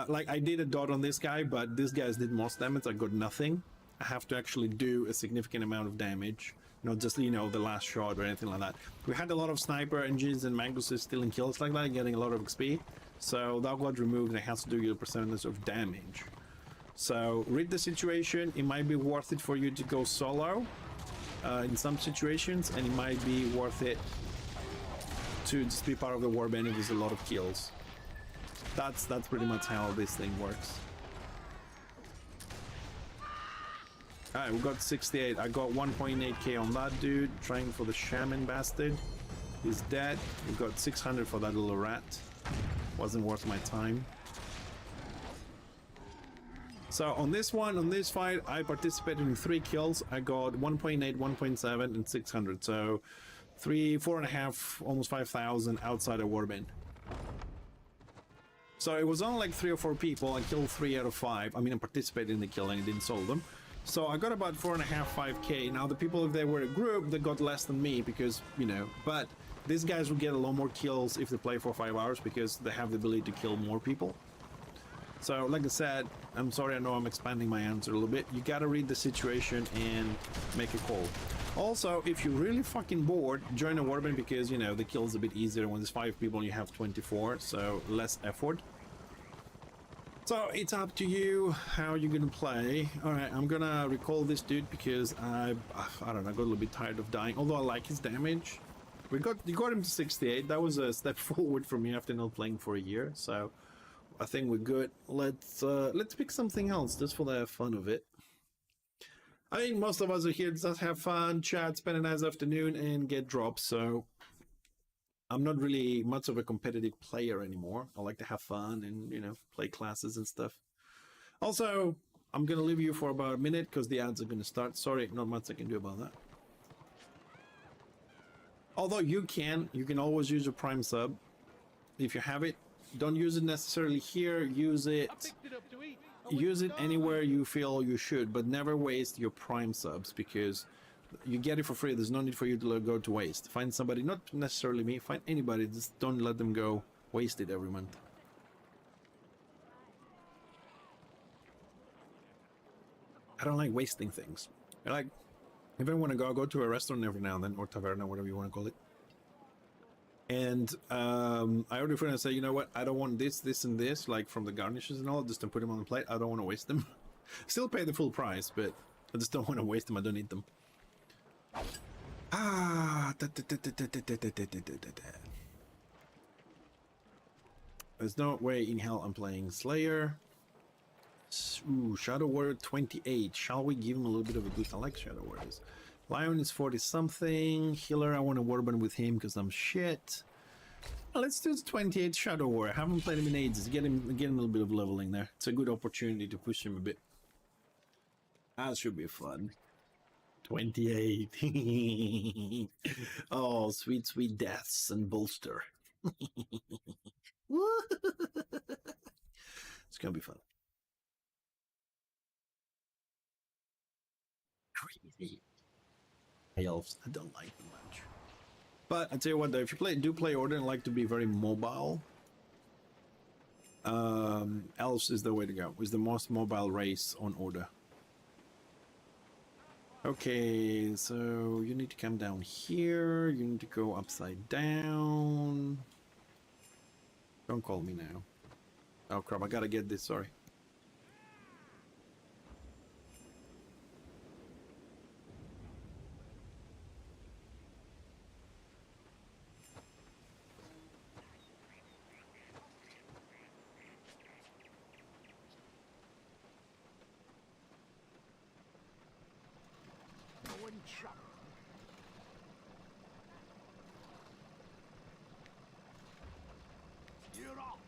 like I did a dot on this guy, but this guy did most damage. I got nothing. I have to actually do a significant amount of damage, not just, you know, the last shot or anything like that. We had a lot of sniper engines and Magnuses stealing kills like that, getting a lot of XP. So that got removed, and it has to do your percentage of damage. So read the situation. It might be worth it for you to go solo in some situations, and it might be worth it to just be part of the warband if there's a lot of kills. That's pretty much how this thing works. Alright, we got 68. I got 1.8k on that dude, trying for the shaman bastard. He's dead. We got 600 for that little rat. Wasn't worth my time. So on this one, on this fight, I participated in 3 kills. I got 1.8, 1.7, and 600. So 4.5, almost 5,000 outside of warband. So it was only like 3 or 4 people. I killed 3 out of 5. I mean, I participated in the kill and I didn't solo them. So I got about 4.5, 5k. Now the people, if they were a group, they got less than me because, you know, but these guys will get a lot more kills if they play for 5 hours because they have the ability to kill more people. So like I said, I'm sorry, I know I'm expanding my answer a little bit. You gotta read the situation and make a call. Also, if you're really fucking bored, join a warband because, you know, the kill's a bit easier when there's 5 people and you have 24, so less effort. So it's up to you how you're gonna play. Alright, I'm gonna recall this dude because I don't know, I got a little bit tired of dying, although I like his damage. You got him to 68, that was a step forward for me after not playing for a year, so I think we're good. Let's pick something else just for the fun of it. I think most of us are here to just have fun, chat, spend a nice afternoon, and get drops, so I'm not really much of a competitive player anymore. I like to have fun and, you know, play classes and stuff. Also, I'm going to leave you for about a minute because the ads are going to start. Sorry, not much I can do about that. Although you can always use a Prime sub if you have it. Don't use it necessarily here, use it anywhere you feel you should, but never waste your Prime subs because you get it for free. There's no need for you to go to waste. Find somebody, not necessarily me, find anybody, just don't let them go wasted every month. I don't like wasting things. I like, if I want to go to a restaurant every now and then, or taverna, whatever you want to call it. And I already friend and say, you know what, I don't want this and this, like from the garnishes and all, just to put them on the plate. I don't want to waste them. Still pay the full price, but I just don't want to waste them. I don't need them. There's no way in hell I'm playing Slayer. Ooh, Shadow Warrior 28. Shall we give him a little bit of a boost? I like Shadow Warriors. Lion is 40 something. Healer, I want to warband with him because I'm shit. Let's do 28 Shadow Warrior. I haven't played him in ages. Get him a little bit of leveling there. It's a good opportunity to push him a bit. That should be fun. 28. Oh, sweet, sweet deaths and bolster. It's gonna be fun. Crazy. Elves, I don't like them much. But I tell you what, though, if you do play Order and like to be very mobile, Elves is the way to go. It's the most mobile race on Order. Okay, so you need to come down here. You need to go upside down. Don't call me now. Oh crap, I gotta get this, sorry. You're off.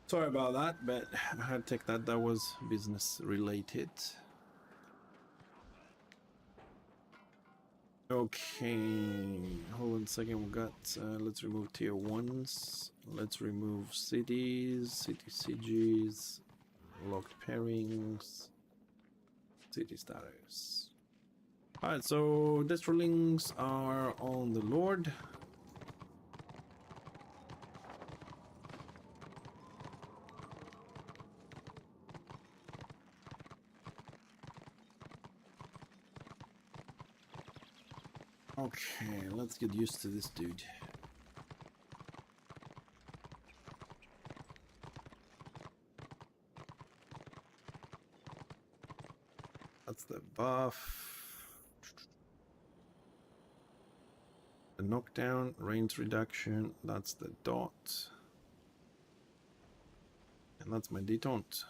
Sorry about that, but I had to take that. That was business related. Okay, hold on a second. We got. Let's remove tier ones. Let's remove cities, city sieges, locked pairings, city status. Alright, so Destrolings are on the Lord. Okay, let's get used to this dude. That's the buff. The knockdown, range reduction, that's the dot. And that's my detente.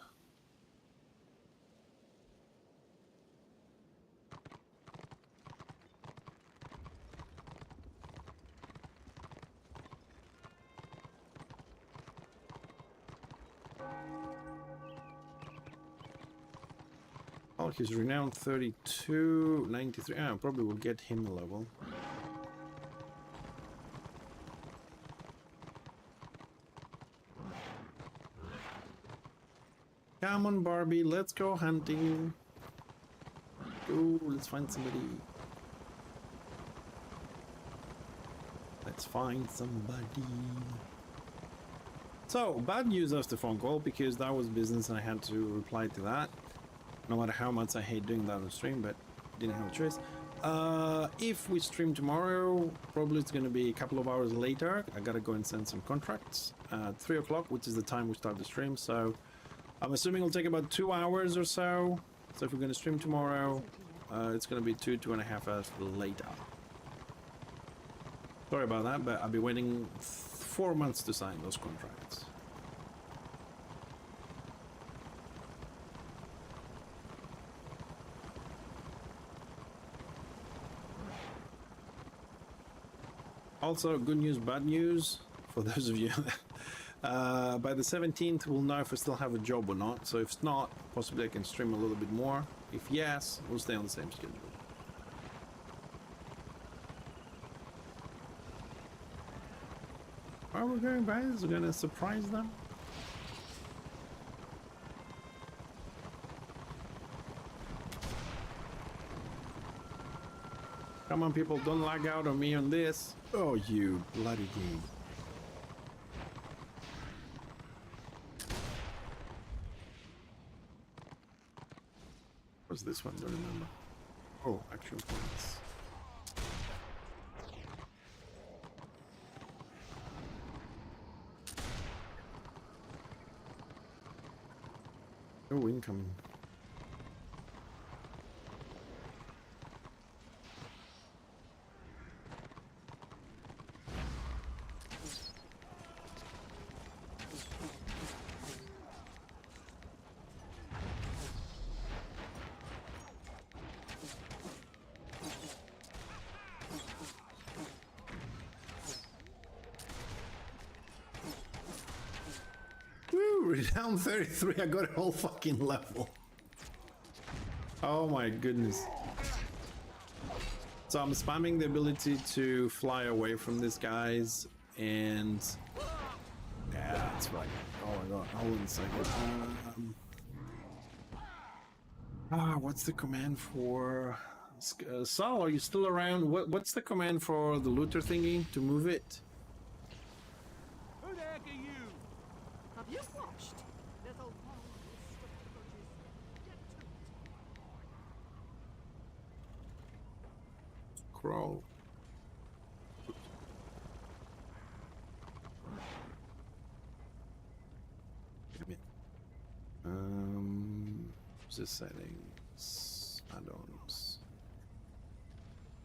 Oh, he's renowned 32, 93. Ah, probably will get him a level. Come on, Barbie, let's go hunting. Go, let's find somebody. Let's find somebody. So, bad news after phone call, because that was business and I had to reply to that. No matter how much I hate doing that on stream, but didn't have a choice. If we stream tomorrow, probably it's going to be a couple of hours later. I gotta go and send some contracts at 3 o'clock, which is the time we start the stream. So I'm assuming it'll take about 2 hours or so. So if we're going to stream tomorrow, it's going to be 2.5 hours later. Sorry about that, but I'll be waiting 4 months to sign those contracts. Also, good news, bad news, for those of you. By the 17th, we'll know if we still have a job or not. So if it's not, possibly I can stream a little bit more. If yes, we'll stay on the same schedule. Where are we going, guys? We're gonna surprise them. Come on, people, don't lag out on me on this. Oh, you bloody game. What's this one? Don't remember. Oh, action points. Oh, incoming. Down 33, I got a whole fucking level. Oh my goodness. So I'm spamming the ability to fly away from these guys, and yeah, that's right. Oh my god, hold on a second. What's the command for Sal, are you still around? What's the command for the looter thingy to move it? Who the heck are you? Have you watched? There's a long list of grudges. Get to it. Crawl. Damn it. What's the settings? Add-ons.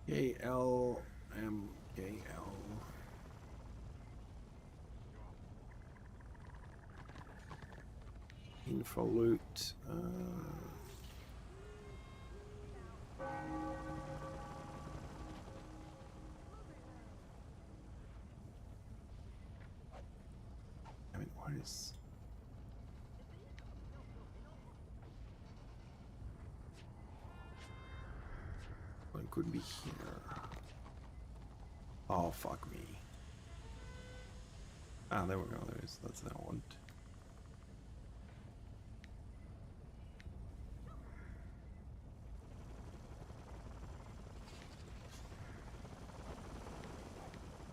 KL MKL. Info loot. I mean, what is? One could be here. Oh, fuck me. Ah, there we go. That's that one.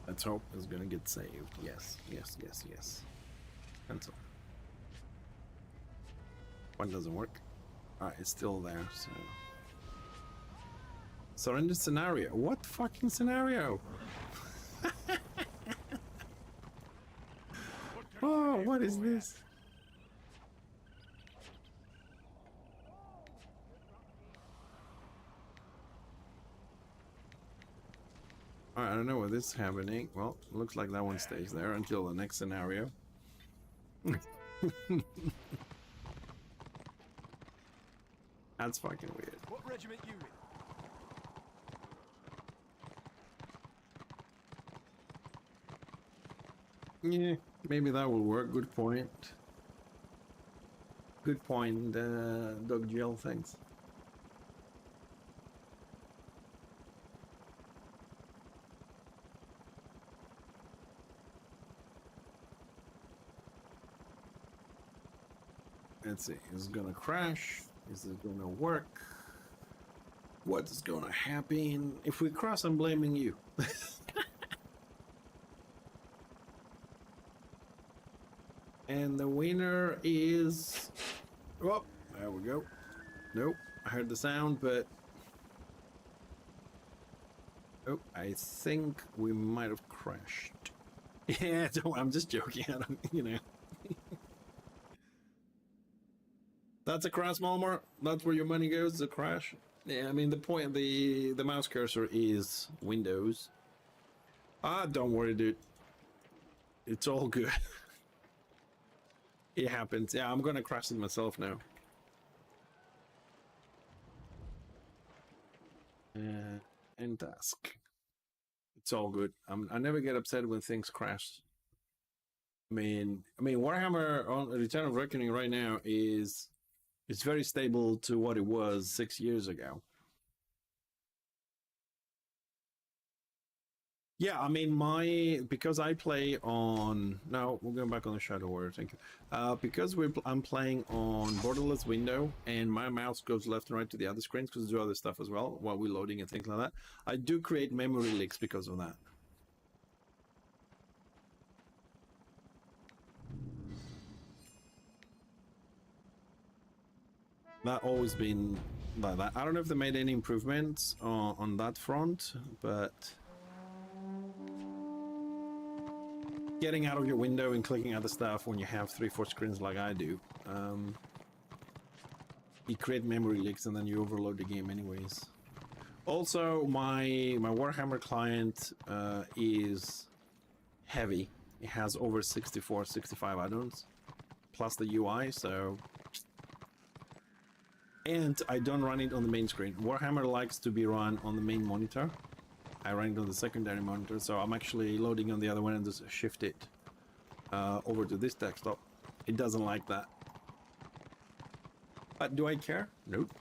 Let's hope it's gonna get saved. Yes, yes, yes, yes. Cancel. One doesn't work. Alright, it's still there, so. Surrender scenario. What fucking scenario? Oh, what is this? Alright, I don't know what this is happening. Well, looks like that one stays there until the next scenario. That's fucking weird. What regiment you in? Yeah, maybe that will work. Good point. Good point, Doug Jill, thanks. Let's see, is it gonna crash? Is it gonna work? What is gonna happen? If we cross, I'm blaming you. And the winner is... Oh, there we go. Nope, I heard the sound, but... Oh, I think we might have crashed. Yeah, I'm just joking. I don't, you know. That's a crash, Malmar. That's where your money goes, the crash. Yeah, I mean, the point, the mouse cursor is Windows. Ah, don't worry, dude. It's all good. It happens. Yeah, I'm gonna crash it myself now. End task. It's all good. I never get upset when things crash. I mean, Warhammer on Return of Reckoning right now is it's very stable to what it was 6 years ago. Yeah, I mean, because I play on... No, we're going back on the Shadow Warrior, thank you. Because I'm playing on borderless window, and my mouse goes left and right to the other screens, because there's other stuff as well, while we're loading and things like that. I do create memory leaks because of that. That always been like that. I don't know if they made any improvements on that front, but... Getting out of your window and clicking other stuff when you have 3-4 screens like I do, you create memory leaks and then you overload the game anyways. Also, my Warhammer client is heavy. It has over 65 add-ons, plus the UI, so... And I don't run it on the main screen. Warhammer likes to be run on the main monitor. I run it on the secondary monitor, so I'm actually loading on the other one and just shift it over to this desktop. It doesn't like that. But do I care? Nope.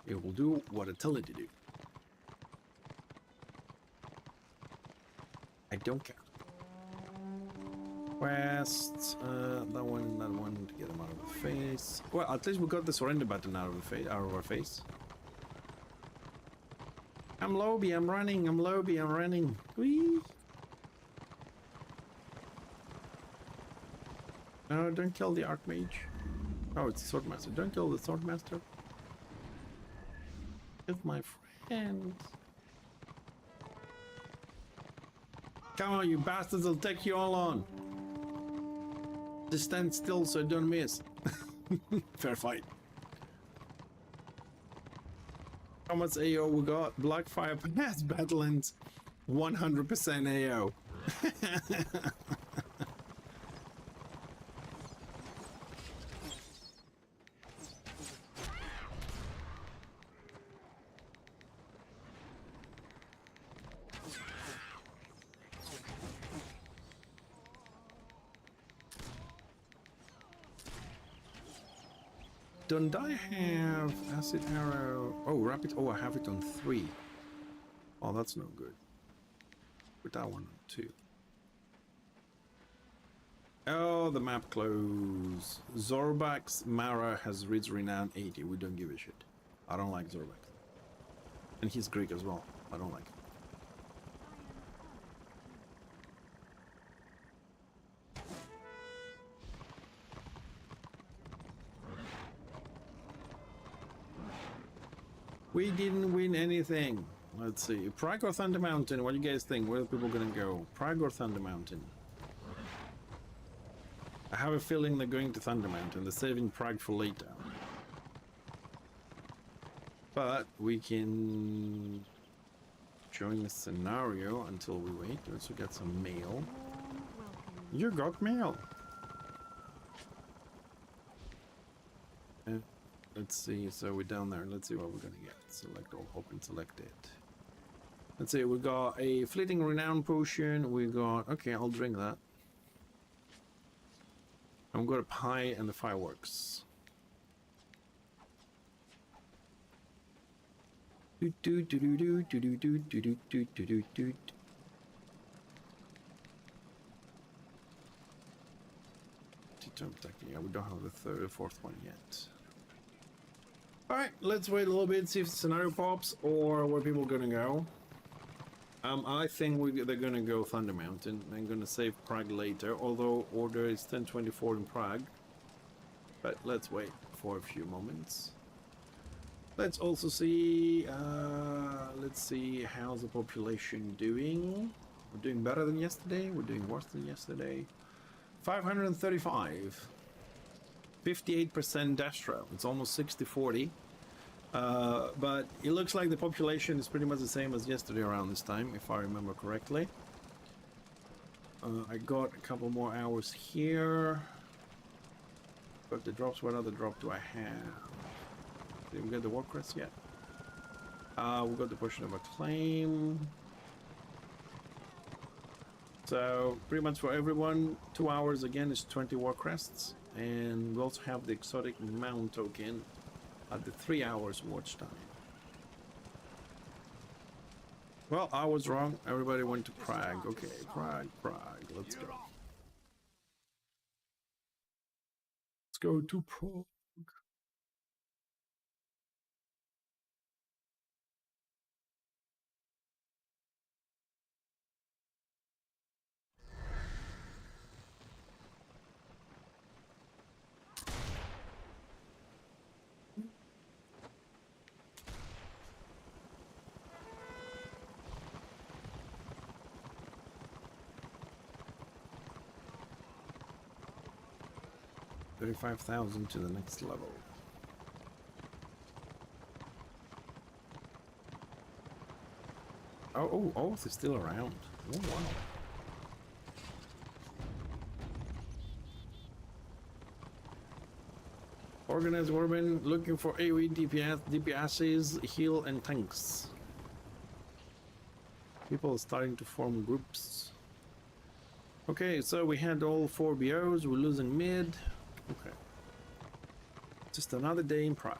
It will do what I tell it to do. I don't care. Quests, that one to get them out of the face. Well, at least we got the surrender button out of our face. I'm Lobby, I'm running, I'm Lobby, I'm running. Whee! No, don't kill the Archmage. Oh, it's the Swordmaster. Don't kill the Swordmaster. It's my friend. Come on, you bastards, I'll take you all on. Just stand still so I don't miss. Fair fight. How much AO we got? Blackfire Pass Battlelands 100% AO. Don't I have acid arrow? Oh, rapid. Oh, I have it on 3. Oh, that's no good. put that one on 2. Oh, the map closed. Zorbax Mara has reached renown 80. We don't give a shit. I don't like Zorbax. And he's Greek as well. I don't like him. We didn't win anything. Let's see. Prague or Thunder Mountain? What do you guys think? Where are people gonna go? Prague or Thunder Mountain? I have a feeling they're going to Thunder Mountain. They're saving Prague for later. But we can join the scenario until we wait. Let's get some mail. You got mail. Let's see. So we're down there. Let's see what we're gonna get. Select all. Open. Select it. Let's see. We got a fleeting renown potion. We got. Okay, I'll drink that. And we got a pie and the fireworks. Do do do do do do do do do do do do do. Yeah, we don't have the third or fourth one yet. Alright, let's wait a little bit, see if the scenario pops or where people are gonna go. I think they're gonna go Thunder Mountain. I'm gonna save Prague later, although order is 1024 in Prague. But let's wait for a few moments. Let's also see, let's see how's the population doing. We're doing better than yesterday, we're doing worse than yesterday. 535. 58% Destro. It's almost 60-40. But it looks like the population is pretty much the same as yesterday around this time, if I remember correctly. I got a couple more hours here. But the drops, what other drop do I have? Did we get the war crest yet? We got the portion of a claim. So pretty much for everyone, 2 hours again is 20 war crests, and we also have the exotic mount token at the 3 hours watch time. Well, I was wrong. Everybody went to Prague. Okay, Prague. Let's go. Let's go to Prague. $35,000 to the next level. Oh, they're still around. Oh, wow. Organized Warman looking for AoE DPSs, heal, and tanks. People are starting to form groups. Okay, so we had all 4 BOs. We're losing mid. Okay. Just another day in Prague.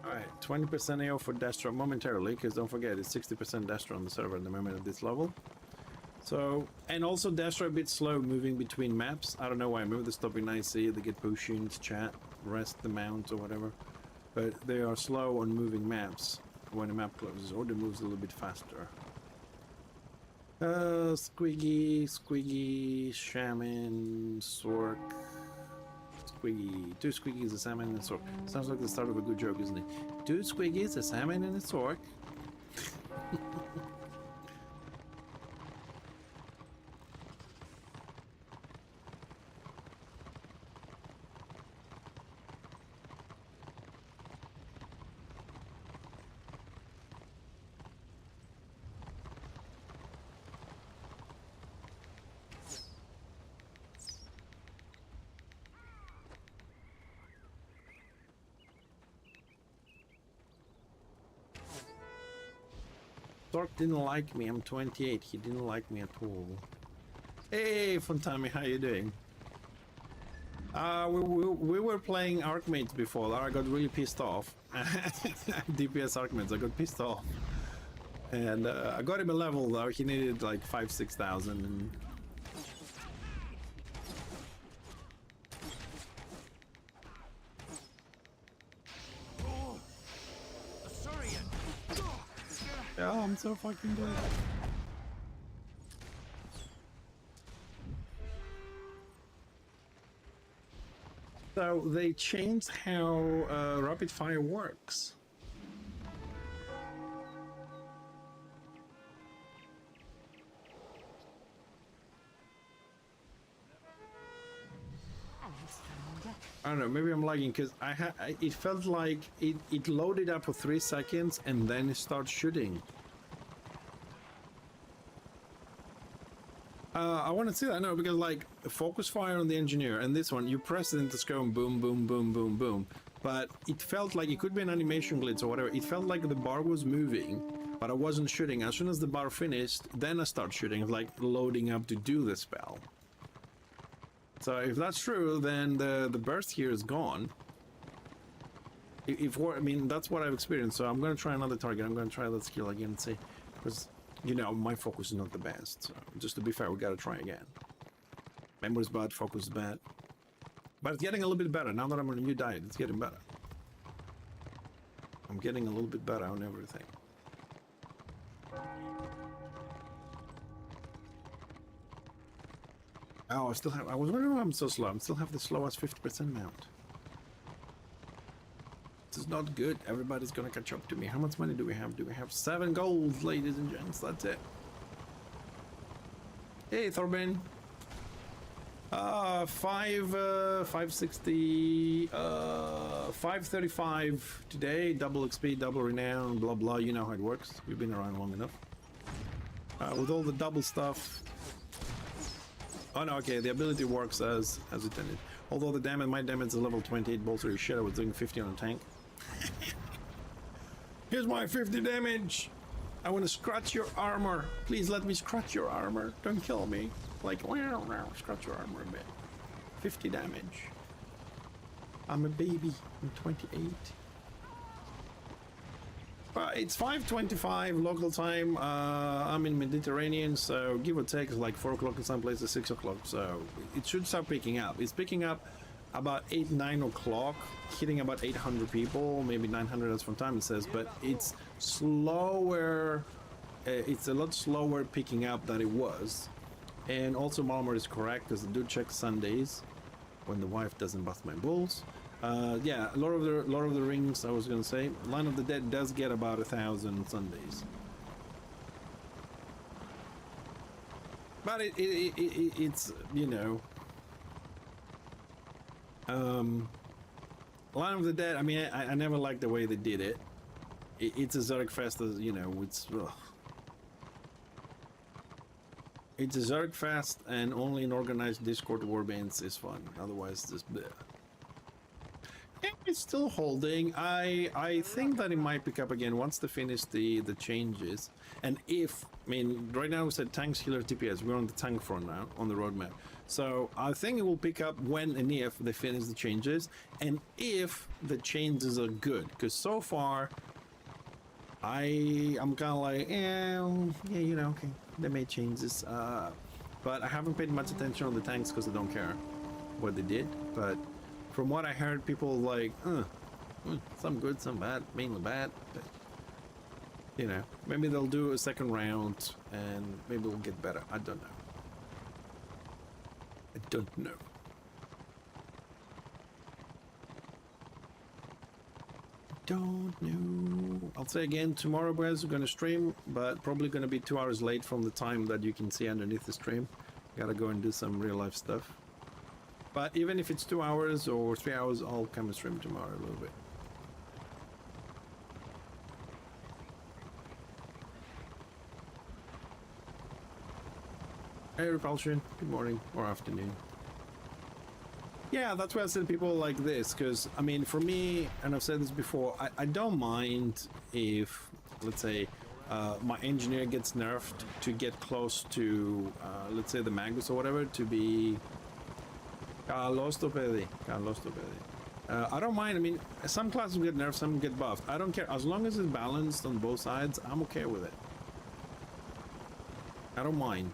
Alright, 20% AO for Destro momentarily, because don't forget, it's 60% Destro on the server at the moment at this level. So, and also Destro a bit slow moving between maps. I don't know why. Maybe they're stopping IC, they get potions, chat, rest the mount or whatever. But they are slow on moving maps when the map closes, or they moves a little bit faster. Squiggy, Shaman, Sork, Squiggy. 2 Squiggies, a Salmon, and a Sork. Sounds like the start of a good joke, isn't it? 2 Squiggies, a Salmon, and a Sork. Sork didn't like me. I'm 28. He didn't like me at all. Hey, Fontami, how you doing? We were playing Archmates before. I got really pissed off. DPS Archmates. I got pissed off. And I got him a level though. He needed like 5,000-6,000 and yeah, I'm so fucking dead. So they changed how rapid fire works. I don't know, maybe I'm lagging because it felt like it loaded up for 3 seconds and then it starts shooting. I want to see that, no, because like focus fire on the engineer and this one, you press it into scope and boom, boom, boom, boom, boom. But it felt like it could be an animation glitch or whatever. It felt like the bar was moving, but I wasn't shooting. As soon as the bar finished, then I start shooting, like loading up to do the spell. So if that's true, then the burst here is gone. I mean, that's what I've experienced. So I'm going to try another target. I'm going to try that skill again and see. Because, you know, my focus is not the best. So just to be fair, we got to try again. Memory's bad, focus is bad. But it's getting a little bit better. Now that I'm on a new diet, it's getting better. I'm getting a little bit better on everything. Oh, I still have... I was wondering why I'm so slow. I still have the slowest 50% mount. This is not good. Everybody's gonna catch up to me. How much money do we have? Do we have 7 gold, ladies and gents? That's it. Hey, Thorbin. 560... 535 today. Double XP, double renown, blah, blah. You know how it works. We've been around long enough. With all the double stuff... Oh no, okay, the ability works as intended. Although the damage, my damage is level 28 bolster shit, I was doing 50 on a tank. Here's my 50 damage! I want to scratch your armor. Please let me scratch your armor. Don't kill me. Like, wow, scratch your armor a bit. 50 damage. I'm a baby. I'm 28. It's 5:25 local time. I'm in Mediterranean, so give or take, it's like 4 o'clock in some places, 6 o'clock. So it should start picking up. It's picking up about 8-9 o'clock, hitting about 800 people, maybe 900 as from time it says, but it's slower. It's a lot slower picking up than it was. And also Malmor is correct, because I do check Sundays when the wife doesn't bust my balls. Yeah, Lord of the Rings, I was gonna say. Line of the Dead does get about 1,000 Sundays. But it's, you know... Line of the Dead, I mean, I never liked the way they did it. It's a Zerg Fest, as, you know, it's... Ugh. It's a Zerg Fest, and only in organized Discord warbands is fun. Otherwise, just bleh. It's still holding. I think that it might pick up again once they finish the changes. And if, I mean, right now we said tanks, healer, TPS. We're on the tank front now, on the roadmap. So I think it will pick up when and if they finish the changes, and if the changes are good. Because so far, I'm kind of like, yeah, you know, okay, they made changes. But I haven't paid much attention on the tanks because I don't care what they did. But from what I heard, people like, some good, some bad, mainly bad. But, you know, maybe they'll do a second round and maybe we'll get better. I don't know. I don't know. Don't know. I'll say again, tomorrow, guys, we're going to stream, but probably going to be 2 hours late from the time that you can see underneath the stream. Gotta go and do some real life stuff. But even if it's 2 hours or 3 hours, I'll come and stream tomorrow a little bit. Hey, Repulsion. Good morning or afternoon. Yeah, that's why I said people like this, because, I mean, for me, and I've said this before, I don't mind if, let's say, my engineer gets nerfed to get close to, let's say, the Magus or whatever, to be... Carlos Topedi. I don't mind. I mean, some classes get nerfed, some get buffed. I don't care. As long as it's balanced on both sides, I'm okay with it. I don't mind.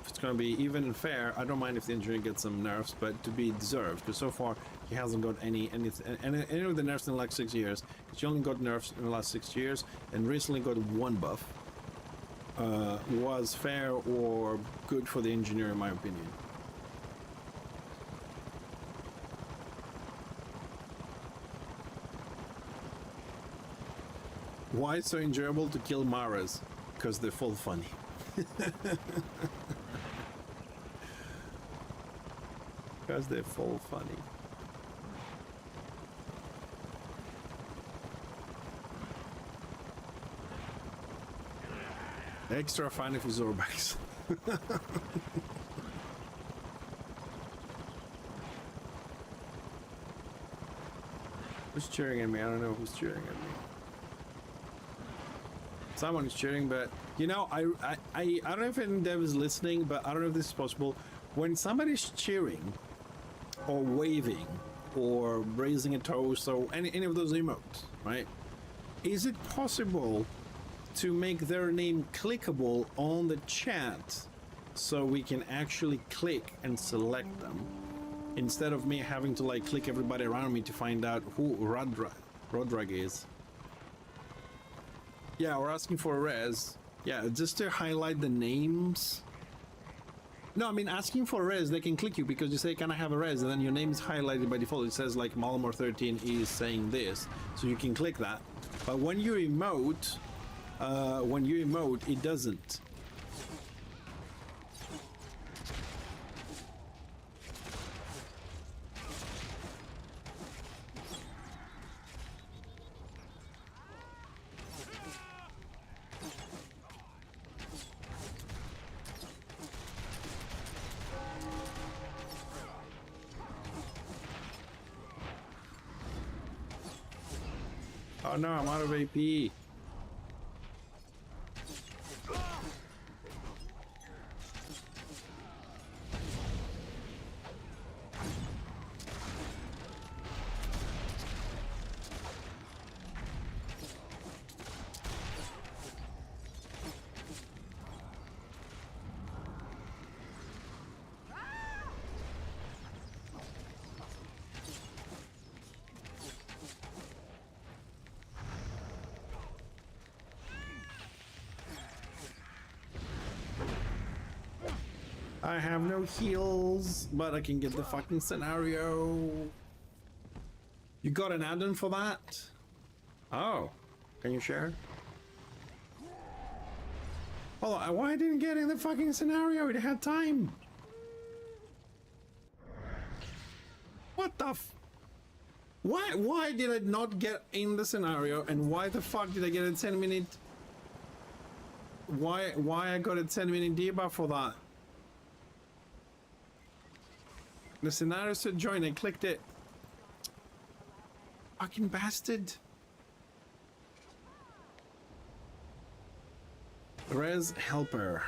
If it's going to be even and fair, I don't mind if the engineer gets some nerfs, but to be deserved, because so far he hasn't got any of the nerfs in the last 6 years. He only got nerfs in the last 6 years, and recently got one buff. Was fair or good for the engineer, in my opinion. Why it's so enjoyable to kill Maras? Because they're full funny. Because they're full funny. Extra funny for Zorbacks. Who's cheering at me? I don't know who's cheering at me. Someone is cheering, but you know, I don't know if any dev is listening, but I don't know if this is possible. When somebody's cheering or waving or raising a toast or any of those emotes, right? Is it possible to make their name clickable on the chat so we can actually click and select them instead of me having to like click everybody around me to find out who Rodrag is? Yeah, we're asking for a res. Yeah, just to highlight the names. No, I mean asking for a res, they can click you because you say, can I have a res? And then your name is highlighted by default. It says like Malmor13 is saying this, so you can click that. But when you emote, it doesn't. Oh no, I'm out of AP. I have no heals, but I can get the fucking scenario. You got an add-on for that? Oh, can you share? Hold on, why didn't get in the fucking scenario? It had time. What the f... Why did I not get in the scenario, and why the fuck did I get a 10-minute... Why I got a 10-minute debuff for that? The scenario said join, I clicked it. Fucking bastard. Res helper.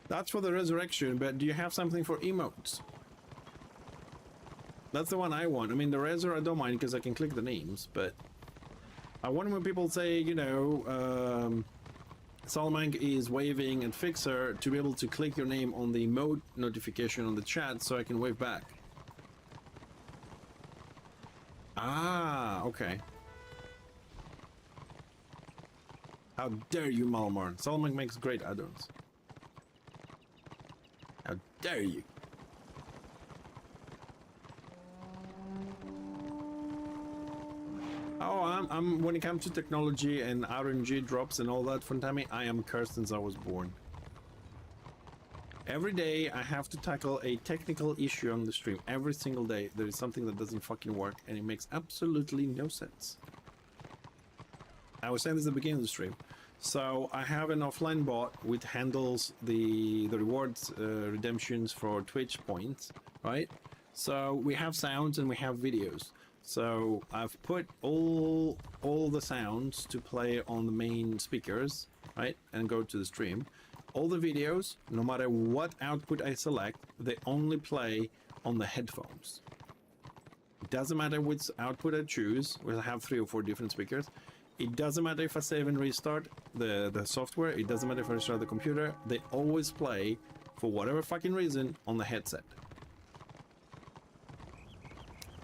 That's for the resurrection, but do you have something for emotes? That's the one I want. I mean, the resur I don't mind because I can click the names, but I want when people say, you know, Salamanca is waving and Fixer to be able to click your name on the emote notification on the chat so I can wave back. Ah, okay. How dare you, Malmar? Salamanca makes great add-ons. How dare you? Oh, I'm when it comes to technology and RNG drops and all that fun timing, I am cursed since I was born. Every day I have to tackle a technical issue on the stream. Every single day there is something that doesn't fucking work and it makes absolutely no sense. I was saying this at the beginning of the stream. So I have an offline bot which handles the rewards redemptions for Twitch points, right? So we have sounds and we have videos. So I've put all the sounds to play on the main speakers, right? And go to the stream. All the videos, no matter what output I select, they only play on the headphones. It doesn't matter which output I choose, because I have 3 or 4 different speakers. It doesn't matter if I save and restart the software. It doesn't matter if I restart the computer. They always play, for whatever fucking reason, on the headset.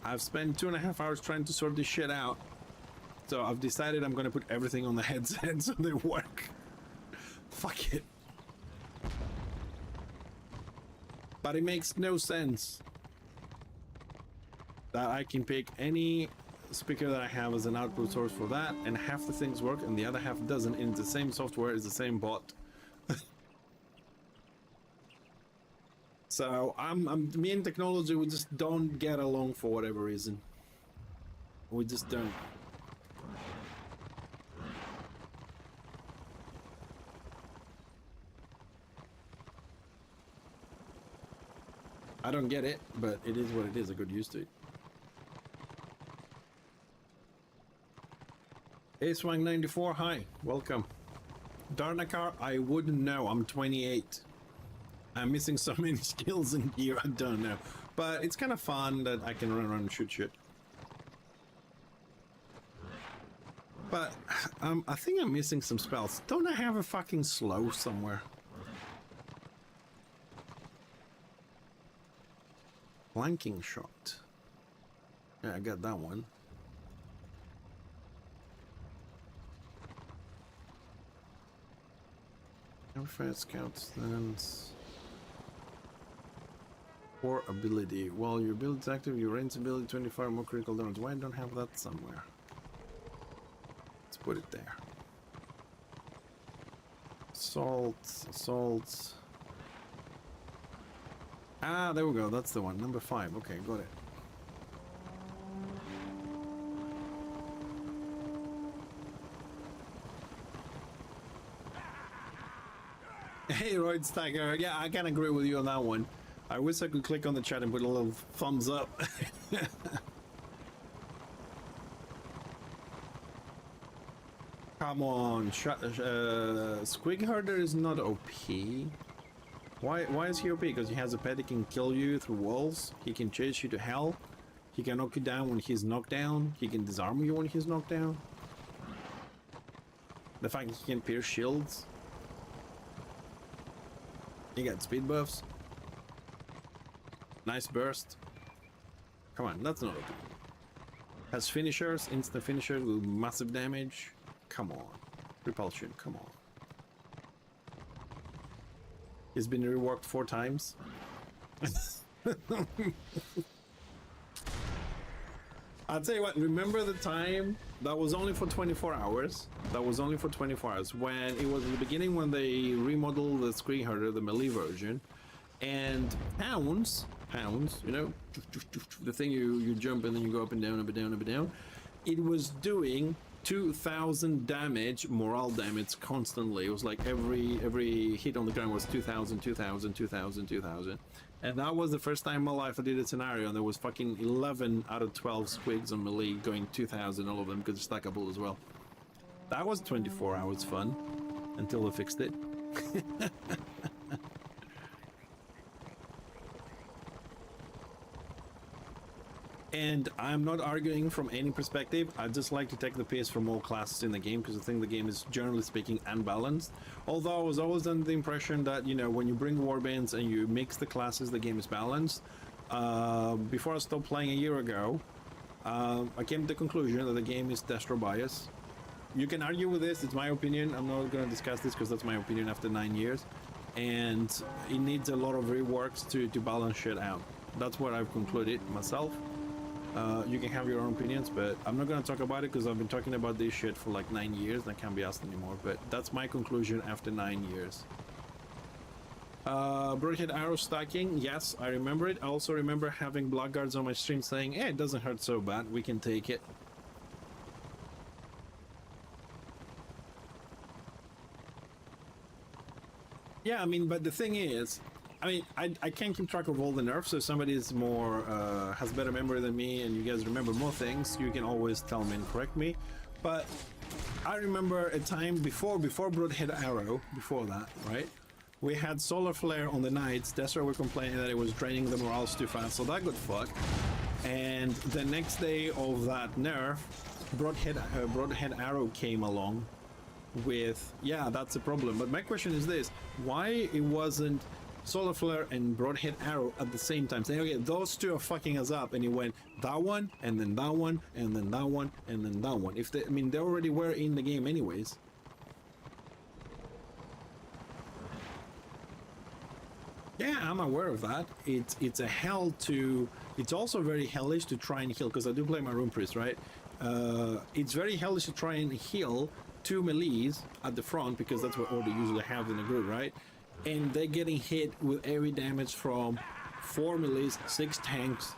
I've spent 2.5 hours trying to sort this shit out. So I've decided I'm gonna put everything on the headset so they work. Fuck it. But it makes no sense that I can pick any speaker that I have as an output source for that, and half the things work and the other half doesn't, and it's the same software, it's the same bot. So me and technology, we just don't get along for whatever reason. We just don't. I don't get it, but it is what it is. I got used to it. Aswang94, hi, welcome. Darnakar, I wouldn't know. I'm 28. I'm missing so many skills in gear, I don't know. But it's kind of fun that I can run around and shoot shit. But I think I'm missing some spells. Don't I have a fucking slow somewhere? Flanking shot. Yeah, I got that one. Fire scout stance. Or ability. While your ability is active, your range ability 25 more critical damage. Why don't I have that somewhere? Let's put it there. Assault. Ah, there we go. That's the one. Number 5. Okay, got it. Hey, Royd Stagger. Yeah, I can agree with you on that one. I wish I could click on the chat and put a little thumbs up. Come on, Squig Herder is not OP. Why is he OP? Because he has a pet that can kill you through walls. He can chase you to hell. He can knock you down when he's knocked down. He can disarm you when he's knocked down. The fact he can pierce shields. He got speed buffs. Nice burst. Come on, that's not OP. Has finishers, instant finishers with massive damage. Come on. Repulsion, come on. He's been reworked 4 times. I'll tell you what, remember the time that was only for 24 hours? That was only for 24 hours when it was the beginning when they remodeled the Screen Herder, the melee version, and pounds, you know, the thing you jump and then you go up and down, up and down, up and down. It was doing 2,000 damage, morale damage constantly. It was like every hit on the ground was 2,000, 2,000, 2,000, 2,000. And that was the first time in my life I did a scenario and there was fucking 11 out of 12 squigs on melee going 2,000, all of them, because they're stackable as well. That was 24 hours fun until they fixed it. And I'm not arguing from any perspective. I just like to take the piss from all classes in the game because I think the game is, generally speaking, unbalanced. Although I was always under the impression that, you know, when you bring warbands and you mix the classes, the game is balanced. Before I stopped playing a year ago, I came to the conclusion that the game is destro bias. You can argue with this, it's my opinion. I'm not going to discuss this because that's my opinion after 9 years. And it needs a lot of reworks to balance shit out. That's what I've concluded myself. You can have your own opinions, but I'm not going to talk about it because I've been talking about this shit for like 9 years and I can't be asked anymore. But that's my conclusion after 9 years. Broadhead arrow stacking, yes, I remember it. I also remember having blackguards on my stream saying, hey, it doesn't hurt so bad, we can take it. Yeah, I mean, but the thing is, I mean, I can't keep track of all the nerfs, so if somebody is more, has better memory than me and you guys remember more things, you can always tell me and correct me. But I remember a time before Broadhead Arrow, before that, right? We had Solar Flare on the Knights. Desert were complaining that it was draining the morals too fast, so that got fucked. And the next day of that nerf, broadhead arrow came along with, yeah, that's a problem. But my question is this: why it wasn't solar flare and broadhead arrow at the same time? Saying, okay, those two are fucking us up, and it went that one, and then that one, and then that one, and then that one. If they, I mean, they already were in the game anyways. Yeah, I'm aware of that. It's a hell to. It's also very hellish to try and heal, because I do play my Rune Priest, right? It's very hellish to try and heal two melees at the front, because that's what Order usually have in a group, right? And they're getting hit with AoE damage from 4 melees, 6 tanks,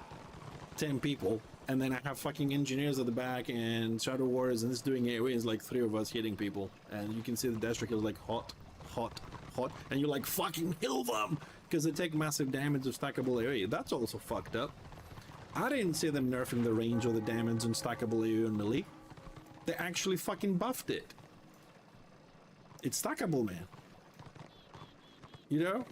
10 people, and then I have fucking engineers at the back and Shadow Warriors, and it's doing AoE. It's like 3 of us hitting people, and you can see the Destro kills like hot, hot, hot, and you're like, fucking heal them, because they take massive damage of stackable AoE. That's also fucked up. I didn't see them nerfing the range or the damage on stackable AoE and melee. They actually fucking buffed it. It's stackable, man. You know?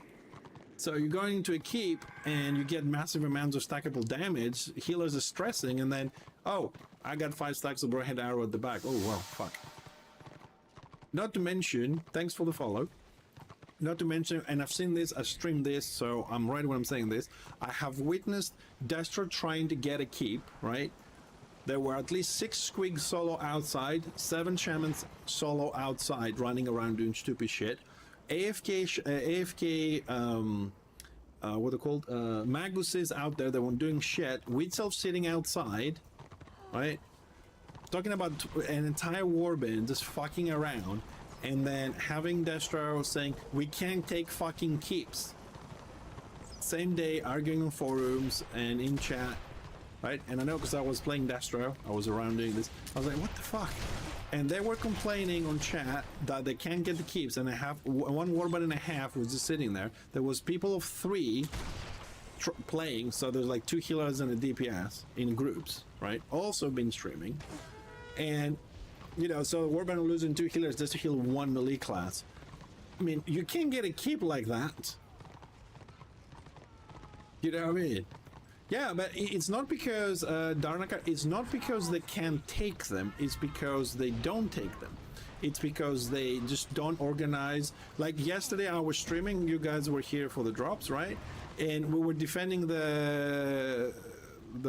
So you're going into a keep and you get massive amounts of stackable damage. Healers are stressing, and then, oh, I got 5 stacks of broadhead arrow at the back. Oh, well, fuck. Not to mention, thanks for the follow. Not to mention, and I've seen this, I've streamed this, so I'm right when I'm saying this. I have witnessed Destro trying to get a keep, right? There were at least 6 squigs solo outside, 7 shamans solo outside, running around doing stupid shit. AFK, what are they called? Maguses out there that were doing shit. Witself sitting outside, right? Talking about an entire warband just fucking around. And then having Destro saying, we can't take fucking keeps. Same day, arguing on forums and in chat, right? And I know, because I was playing Destro, I was around doing this. I was like, what the fuck? And they were complaining on chat that they can't get the keeps, and one warband and a half was just sitting there. There was people of 3 playing, so there's like 2 healers and a DPS in groups, right? Also been streaming. And you know, so Warband are losing 2 healers just to heal 1 melee class. I mean, you can't get a keep like that. You know what I mean? Yeah, but it's not because, Darnaka, it's not because they can't take them, it's because they don't take them. It's because they just don't organize. Like yesterday I was streaming, you guys were here for the drops, right? And we were defending the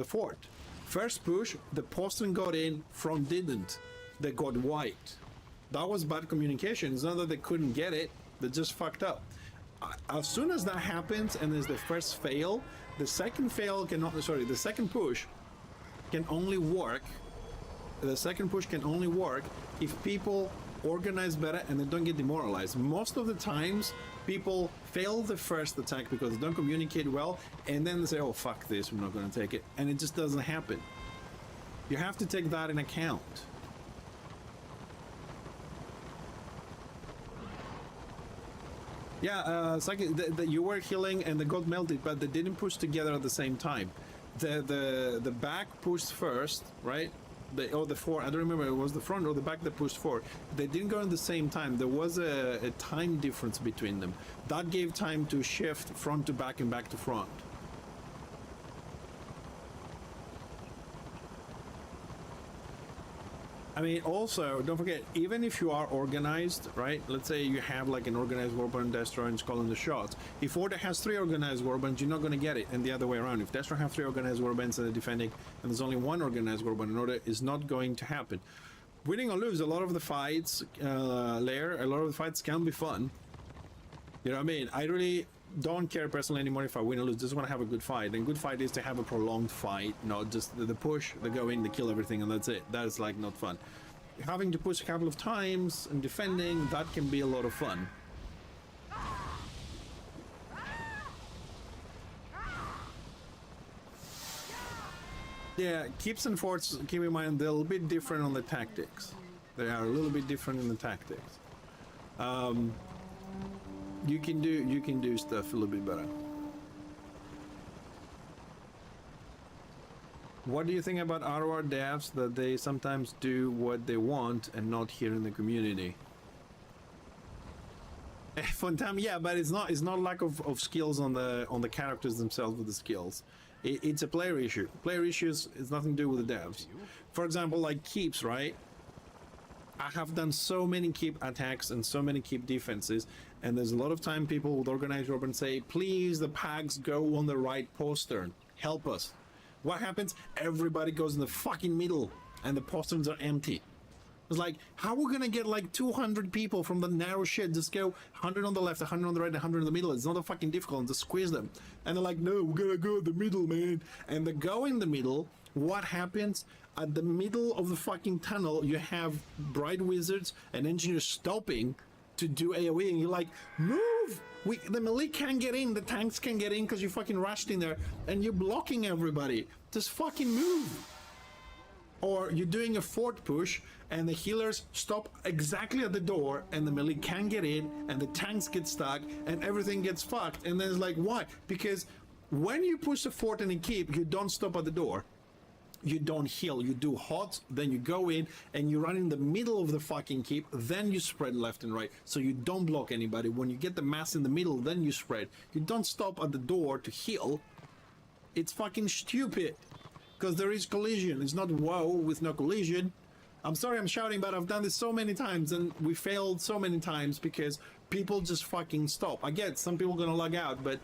fort. First push, the postman got in, front didn't. They got wiped. That was bad communication. It's not that they couldn't get it, they just fucked up. As soon as that happens and there's the first fail, the second fail cannot, sorry, the second push can only work. The second push can only work if people organize better and they don't get demoralized. Most of the times, people fail the first attack because they don't communicate well, and then they say, oh, fuck this, we're not going to take it. And it just doesn't happen. You have to take that in account. Yeah, it's like you were healing and they got melted, but they didn't push together at the same time. The back pushed first, right? Or the front, I don't remember, it was the front or the back that pushed forward. They didn't go at the same time. There was a time difference between them. That gave time to shift front to back and back to front. I mean, also, don't forget, even if you are organized, right? Let's say you have like an organized warband, Destro, and calling the shots. If Order has 3 organized warbands, you're not going to get it, and the other way around. If Destro have 3 organized warbands and they're defending, and there's only 1 organized warband in Order, is not going to happen. Winning or lose, a lot of the fights, a lot of the fights can be fun. You know what I mean? I really don't care personally anymore if I win or lose. Just want to have a good fight, and good fight is to have a prolonged fight, not just the push, they go in, they kill everything, and that's it. That is like not fun. Having to push a couple of times and defending, that can be a lot of fun. Yeah, keeps and forts, keep in mind, they're a little bit different on the tactics. They are a little bit different in the tactics. You can do stuff a little bit better. What do you think about ROR devs that they sometimes do what they want and not here in the community? Fun time, yeah, but it's not lack of skills on the characters themselves with the skills. It's a player issue. Player issues is nothing to do with the devs. For example, like keeps, right? I have done so many keep attacks and so many keep defenses, and there's a lot of time people would organize Rob and say, please, the packs go on the right postern. Help us. What happens? Everybody goes in the fucking middle, and the posterns are empty. It's like, how are we gonna get like 200 people from the narrow shit? Just go 100 on the left, 100 on the right, 100 in the middle. It's not a fucking difficult to squeeze them. And they're like, no, we're gonna go in the middle, man. And they go in the middle. What happens? At the middle of the fucking tunnel, you have bright wizards and engineers stopping to do AoE, and you're like, move! The melee can't get in, the tanks can get in because you fucking rushed in there, and you're blocking everybody. Just fucking move! Or you're doing a fort push, and the healers stop exactly at the door, and the melee can't get in, and the tanks get stuck, and everything gets fucked. And then it's like, why? Because when you push a fort and a keep, you don't stop at the door. You don't heal, you do hot, then you go in and you run in the middle of the fucking keep, then you spread left and right, so you don't block anybody. When you get the mass in the middle, then you spread. You don't stop at the door to heal. It's fucking stupid, because there is collision. It's not WoW with no collision. I'm sorry I'm shouting, but I've done this so many times, and we failed so many times because people just fucking stop. I get some people gonna log out, but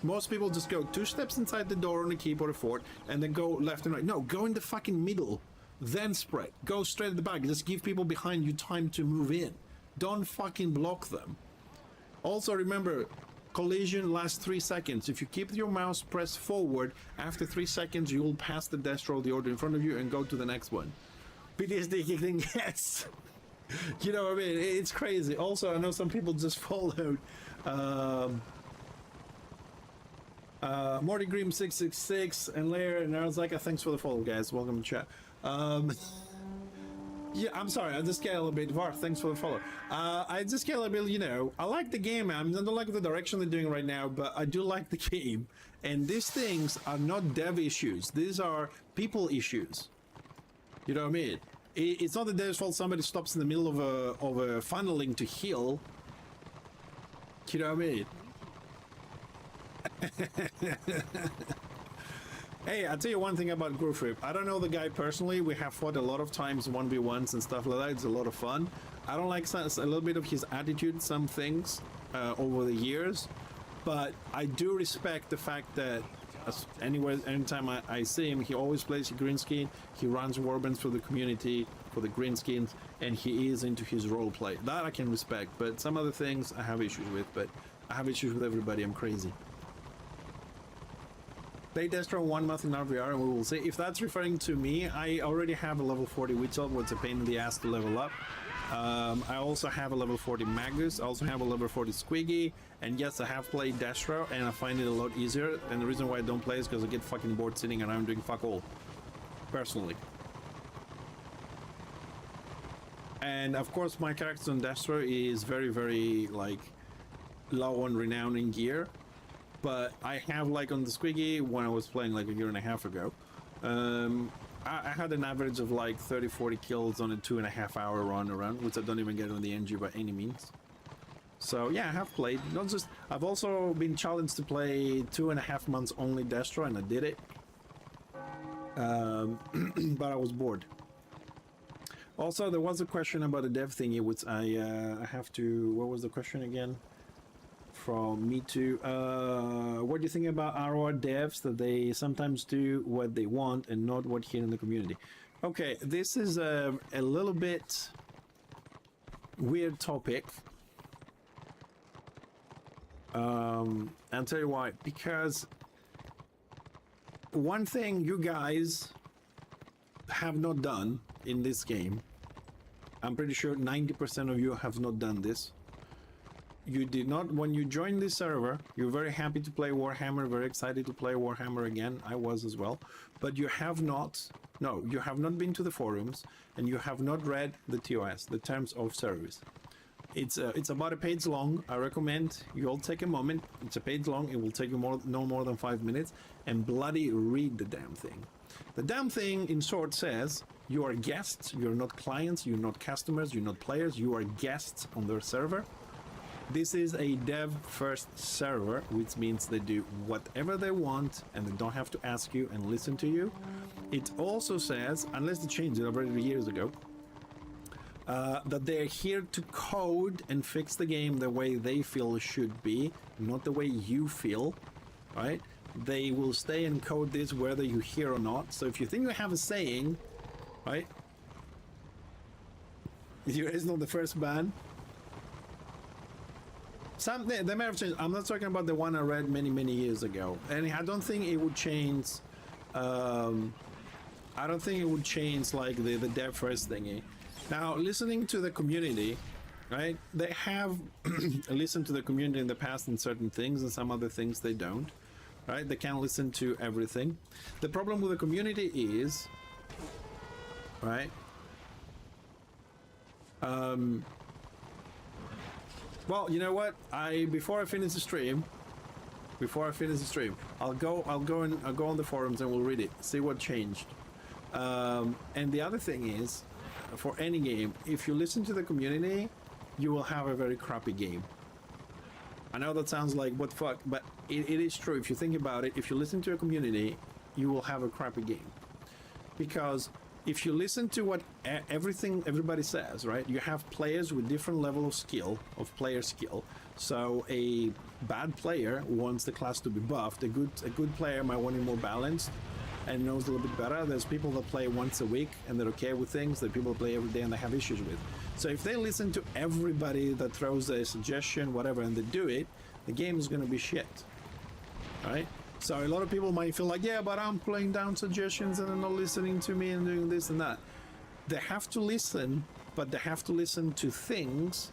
most people just go 2 steps inside the door on a keep or a fort, and then go left and right. No, go in the fucking middle, then spread. Go straight at the back. Just give people behind you time to move in. Don't fucking block them. Also remember, collision lasts 3 seconds. If you keep your mouse pressed forward, after 3 seconds you will pass the death roll, the order in front of you, and go to the next one. PTSD kicking, yes. You know what I mean? It's crazy. Also, I know some people just followed Morty Grimm 666 and Lair and Arzika, thanks for the follow, guys. Welcome to chat. Yeah, I'm sorry, I just get a little bit. Var, thanks for the follow. I just get a little bit, you know, I like the game. I don't like the direction they're doing right now, but I do like the game. And these things are not dev issues. These are people issues. You know what I mean? It's not the dev's fault somebody stops in the middle of a funneling to heal. You know what I mean? Hey, I'll tell you one thing about Groove. I don't know the guy personally. We have fought a lot of times 1v1s and stuff like that. It's a lot of fun. I don't like a little bit of his attitude, some things over the years, but I do respect the fact that anytime I see him, he always plays a green skin. He runs warbands for the community, for the green skins, and he is into his role play. That I can respect, but some other things I have issues with, but I have issues with everybody. I'm crazy. Play Destro 1 month in RVR and we will see. If that's referring to me, I already have a level 40 Witzel, what's a pain in the ass to level up. I also have a level 40 Magus, I also have a level 40 Squiggy, and yes, I have played Destro and I find it a lot easier, and the reason why I don't play is because I get fucking bored sitting around doing fuck all, personally. And of course my character on Destro is very, very like low on renown in gear. But I have, like on the Squiggy, when I was playing like a year and a half ago, I had an average of like 30-40 kills on a 2.5 hour run around, which I don't even get on the NG by any means. So yeah, I have played. Not just, I've also been challenged to play 2.5 months only Destro, and I did it. But I was bored. Also, there was a question about the dev thingy, which I have to. What was the question again? From me too. What do you think about ROR devs, that they sometimes do what they want and not what here in the community? Okay, this is a little bit weird topic. I'll tell you why. Because one thing you guys have not done in this game, I'm pretty sure 90% of you have not done this. You did not, when you joined this server, you're very happy to play Warhammer, very excited to play Warhammer again. I was as well. But you have not, no, you have not been to the forums, and you have not read the TOS, the Terms of Service. It's about a page long. I recommend you all take a moment. It's a page long. It will take you no more than 5 minutes, and bloody read the damn thing. The damn thing, in short, says you are guests, you're not clients, you're not customers, you're not players, you are guests on their server. This is a dev-first server, which means they do whatever they want and they don't have to ask you and listen to you. It also says, unless they changed it already years ago, that they're here to code and fix the game the way they feel it should be, not the way you feel, right? They will stay and code this whether you hear or not. So if you think you have a saying, right? Here is not the first ban. They may have changed. I'm not talking about the one I read many years ago, and I don't think it would change. I don't think it would change like the dev first thingy. Now, listening to the community, right? They have listened to the community in the past in certain things, and some other things they don't, right? They can't listen to everything. The problem with the community is, right? Well, you know what? Before I finish the stream, I'll go on the forums and we'll read it, see what changed. And the other thing is, for any game, if you listen to the community, you will have a very crappy game. I know that sounds like what the fuck, but it is true. If you think about it, if you listen to a community, you will have a crappy game. Because if you listen to what everybody says, right? You have players with different level of player skill. So a bad player wants the class to be buffed. A good player might want it more balanced and knows a little bit better. There's people that play once a week and they're okay with things. There are people that play every day and they have issues with. So if they listen to everybody that throws a suggestion, whatever, and they do it, the game is going to be shit, right? So a lot of people might feel like, yeah, but I'm playing down suggestions and they're not listening to me and doing this and that. They have to listen, but they have to listen to things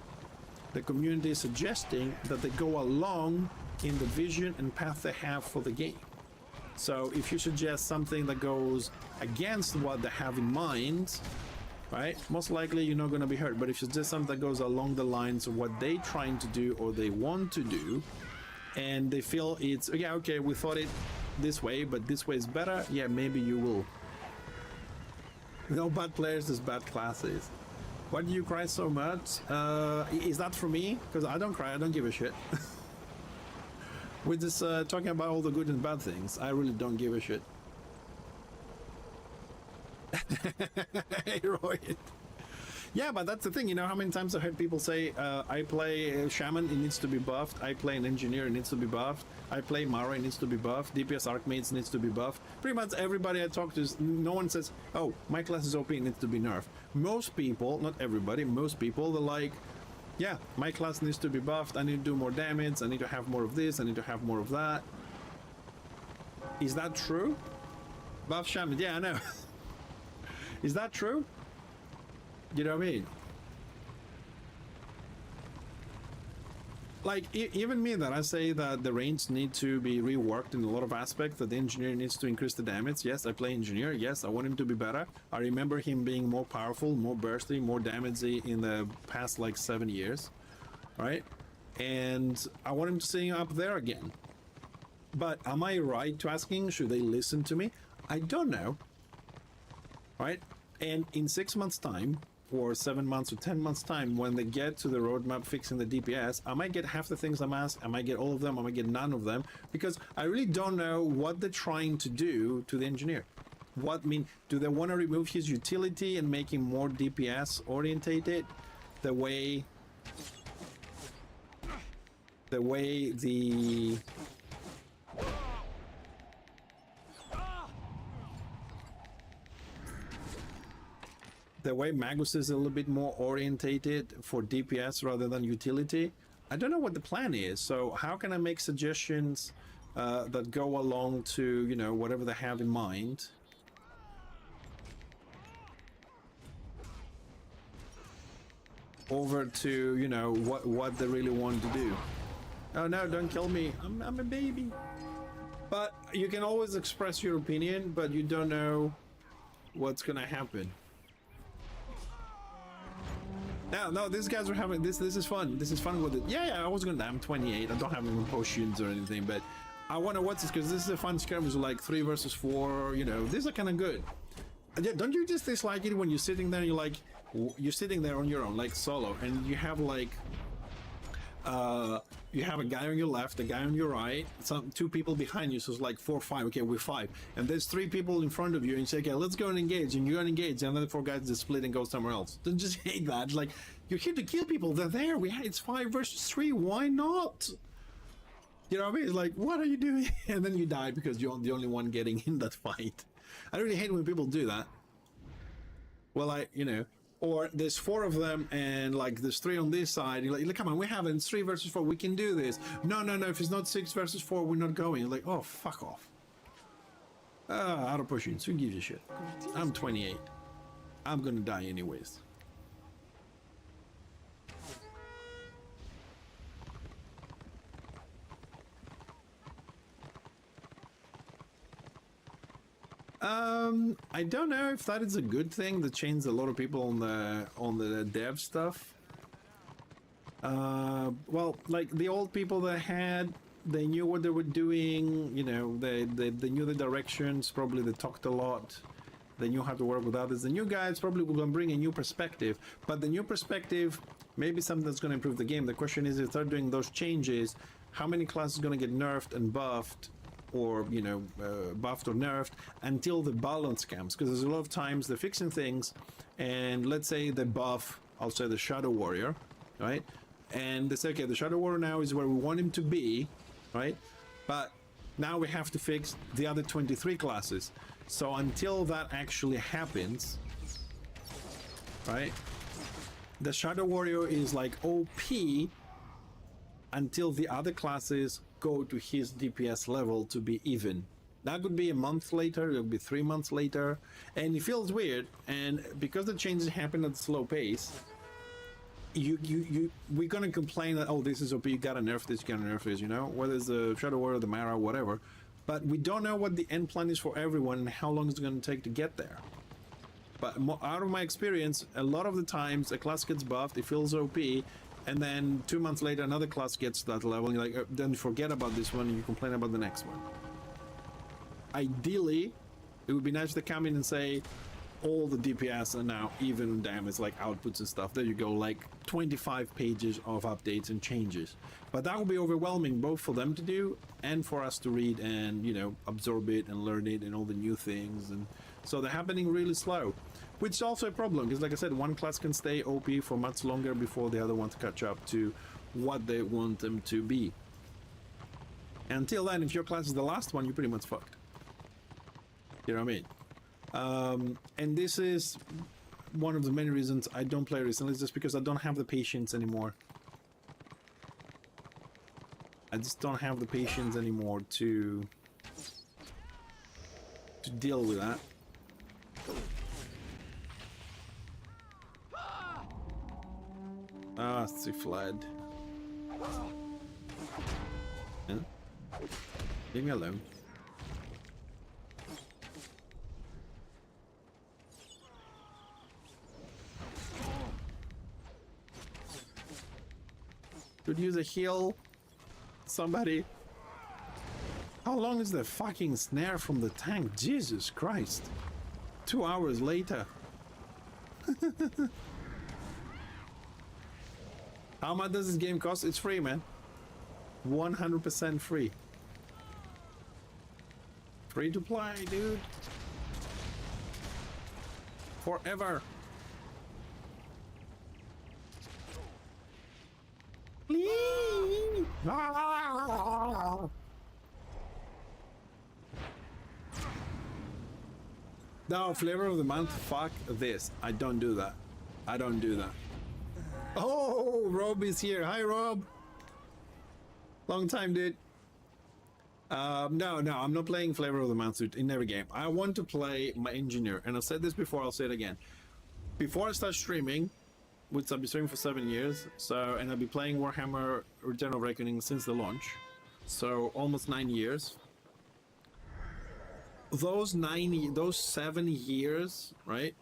the community is suggesting that they go along in the vision and path they have for the game. So if you suggest something that goes against what they have in mind, right, most likely you're not going to be hurt. But if you suggest something that goes along the lines of what they're trying to do or they want to do, and they feel it's, yeah, okay, we thought it this way, but this way is better, yeah, maybe you will. No bad players, there's bad classes. Why do you cry so much? Is that for me? Because I don't cry, I don't give a shit. We're just talking about all the good and bad things. I really don't give a shit. Right. Yeah, but that's the thing. You know how many times I heard people say, I play a shaman, it needs to be buffed. I play an engineer, it needs to be buffed. I play Mara, it needs to be buffed. DPS Archmates needs to be buffed. Pretty much everybody I talk to, no one says, oh, my class is OP, it needs to be nerfed. Most people, not everybody, most people, they're like, yeah, my class needs to be buffed. I need to do more damage. I need to have more of this. I need to have more of that. Is that true? Buff shaman. Yeah, I know. Is that true? You know what I mean? Like, even me, that I say that the range need to be reworked in a lot of aspects, that the engineer needs to increase the damage. Yes, I play engineer. Yes, I want him to be better. I remember him being more powerful, more bursty, more damagey in the past, like, 7 years. Right? And I want him to see up there again. But am I right to asking, should they listen to me? I don't know. Right? And in 6 months' time, or 7 months or 10 months time, when they get to the roadmap fixing the DPS, I might get half the things I'm asked, I might get all of them, I might get none of them, because I really don't know what they're trying to do to the engineer. Do they want to remove his utility and make him more DPS orientated, the way the way Magus is a little bit more orientated for DPS rather than utility? I don't know what the plan is, so how can I make suggestions that go along to, you know, whatever they have in mind? Over to, you know, what they really want to do. Oh no, don't kill me, I'm a baby. But you can always express your opinion, but you don't know what's gonna happen. No, these guys are having this is fun. This is fun with it. Yeah, I was gonna, I'm 28, I don't have any potions or anything, but I want to watch this because this is a fun skirmish, like 3 versus 4, you know, these are kind of good. Don't you just dislike it when you're sitting there and you're sitting there on your own, like solo, and you have like You have a guy on your left, a guy on your right, two people behind you, so it's like 4 or 5. Okay, we're 5, and there's 3 people in front of you, and you say, okay, let's go and engage, and you go and engage, and then the 4 guys just split and go somewhere else. Don't just hate that. Like, you're here to kill people. They're there. It's 5 versus 3. Why not? You know what I mean? It's like, what are you doing? And then you die because you're the only one getting in that fight. I really hate when people do that. Well, you know, or there's 4 of them and like there's 3 on this side. You're like, come on, we have it. It's 3 versus 4. We can do this. No. If it's not 6 versus 4, we're not going. You're like, oh, fuck off. Out of pushing. So who gives a shit? I'm 28. I'm gonna die anyways. I don't know if that is a good thing that changed a lot of people on the dev stuff. Well, like the old people they knew what they were doing, you know, they knew the directions, probably they talked a lot, they knew how to work with others. The new guys probably will bring a new perspective, but the new perspective may be something that's going to improve the game. The question is, if they're doing those changes, how many classes are going to get nerfed and buffed, or, you know, buffed or nerfed until the balance comes? Because there's a lot of times they're fixing things, and let's say they buff, I'll say the Shadow Warrior, right? And they say, okay, the Shadow Warrior now is where we want him to be, right? But now we have to fix the other 23 classes. So until that actually happens, right, the Shadow Warrior is like OP until the other classes go to his DPS level to be even. That could be a month later, it could be 3 months later, and it feels weird. And because the changes happen at a slow pace, we're gonna complain that, oh, this is OP, you gotta nerf this, you gotta nerf this, you know, whether it's the Shadow Warrior, the Mara, whatever. But we don't know what the end plan is for everyone and how long it's gonna take to get there. But out of my experience, a lot of the times a class gets buffed, it feels OP, and then 2 months later another class gets to that level, and you're like, then you forget about this one and you complain about the next one. Ideally, it would be nice to come in and say all the DPS are now even damage, like outputs and stuff. There you go, like 25 pages of updates and changes. But that would be overwhelming, both for them to do and for us to read and, you know, absorb it and learn it and all the new things. And so they're happening really slow, which is also a problem, because like I said, one class can stay OP for much longer before the other ones catch up to what they want them to be. Until then, if your class is the last one, you're pretty much fucked. You know what I mean? And this is one of the many reasons I don't play recently, is just because I don't have the patience anymore. I just don't have the patience anymore to deal with that. Ah, she fled. Huh? Leave me alone. Could use a heal. Somebody. How long is the fucking snare from the tank? Jesus Christ. 2 hours later. How much does this game cost? It's free, man. 100% free. Free to play, dude. Forever. No, flavor of the month, fuck this. I don't do that. I don't do that. Oh, Rob is here. Hi, Rob. Long time, dude. No, I'm not playing flavor of the month in every game. I want to play my engineer, and I've said this before, I'll say it again. Before I start streaming, which I've been streaming for 7 years, so, and I've been playing Warhammer Return of Reckoning since the launch, so almost 9 years. Those 7 years, right?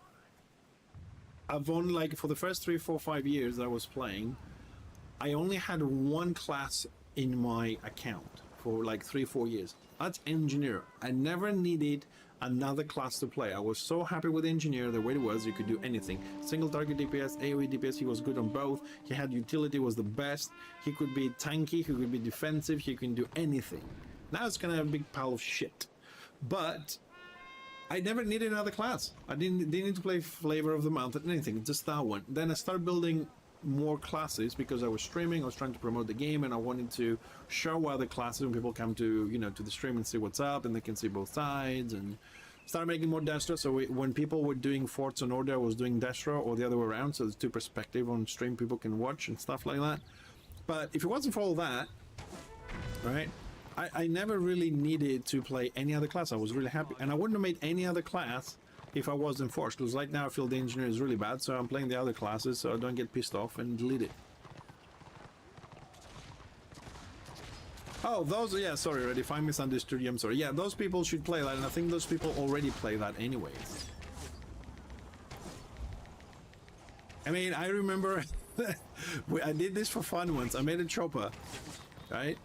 I've only, like, for the first 3, 4, 5 years I was playing, I only had one class in my account for like 3, 4 years. That's engineer. I never needed another class to play. I was so happy with Engineer, the way it was, you could do anything. Single target DPS, AoE DPS, he was good on both. He had utility, was the best. He could be tanky, he could be defensive, he can do anything. Now it's kind of a big pile of shit. But I never needed another class. I didn't need to play Flavor of the Month or anything, just that one. Then I started building more classes because I was streaming, I was trying to promote the game, and I wanted to show other classes when people come to, you know, to the stream and see what's up, and they can see both sides, and start making more Destro. So when people were doing Forts on Order, I was doing Destro, or the other way around, so there's two perspectives on stream people can watch and stuff like that. But if it wasn't for all that, right, I never really needed to play any other class. I was really happy, and I wouldn't have made any other class if I wasn't forced, because right now I feel the Engineer is really bad, so I'm playing the other classes so I don't get pissed off and delete it. Oh, those, yeah, sorry, Red, if I misunderstood you, I'm sorry. Yeah, those people should play that, and I think those people already play that anyways. I mean, I remember I did this for fun once. I made a chopper, right?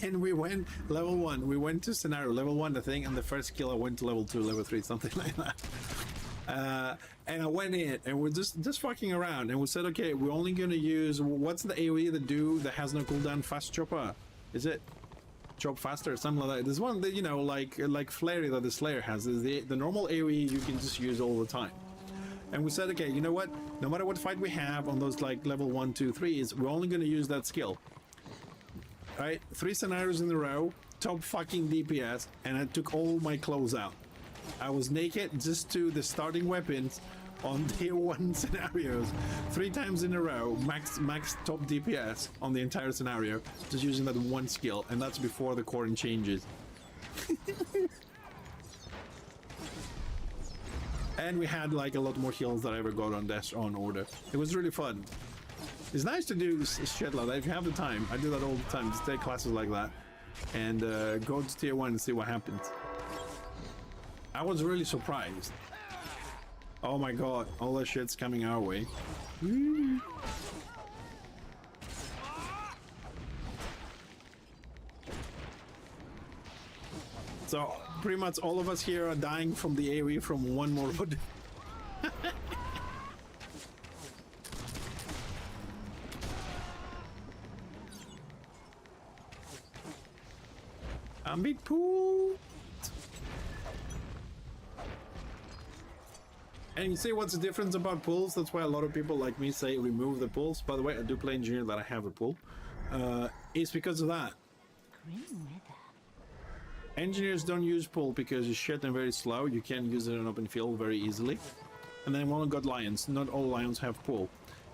And we went level 1. We went to scenario level 1, I think, and the first kill I went to level 2, level 3, something like that. And I went in, and we're just fucking around, and we said, okay, we're only gonna use, what's the AoE that has no cooldown? Fast chopper, is it? Chop faster, something like that. There's one that, you know, like Flary that the Slayer has. Is the normal AoE you can just use all the time. And we said, okay, you know what? No matter what fight we have on those like level 1, 2, 3s, we're only gonna use that skill. Right, 3 scenarios in a row, top fucking DPS, and I took all my clothes out. I was naked just to the starting weapons on tier 1 scenarios, 3 times in a row, max top DPS on the entire scenario, just using that one skill, and that's before the core changes. And we had like a lot more heals that I ever got on Order. It was really fun. It's nice to do shit like that if you have the time. I do that all the time, just take classes like that and go to tier 1 and see what happens. I was really surprised. Oh my god, all that shit's coming our way. Woo. So pretty much all of us here are dying from the AoE from one more wood. I'm big pool. And you see what's the difference about pools? That's why a lot of people like me say remove the pools. By the way, I do play Engineer that I have a pool. It's because of that. Engineers don't use pool because it's shit and very slow. You can't use it in open field very easily. And then one got lions. Not all lions have pool.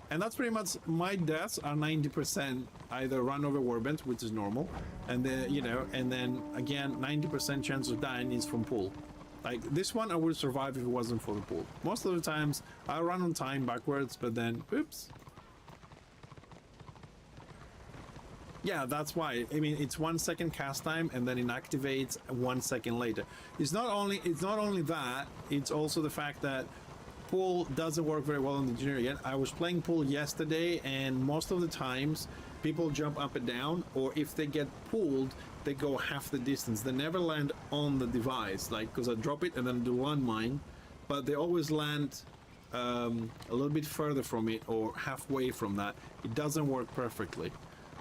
And that's pretty much my deaths are 90% either run over warband, which is normal, and then, you know, and then again 90% chance of dying is from pool. Like this one I would survive if it wasn't for the pool. Most of the times I run on time backwards, but then oops. Yeah, that's why. I mean, it's 1 second cast time and then it activates 1 second later. It's not only that, it's also the fact that pool doesn't work very well in the Engineer yet. I was playing pool yesterday, and most of the times people jump up and down, or if they get pulled, they go half the distance. They never land on the device, like, because I drop it and then do landmine, but they always land a little bit further from it or halfway from that. It doesn't work perfectly,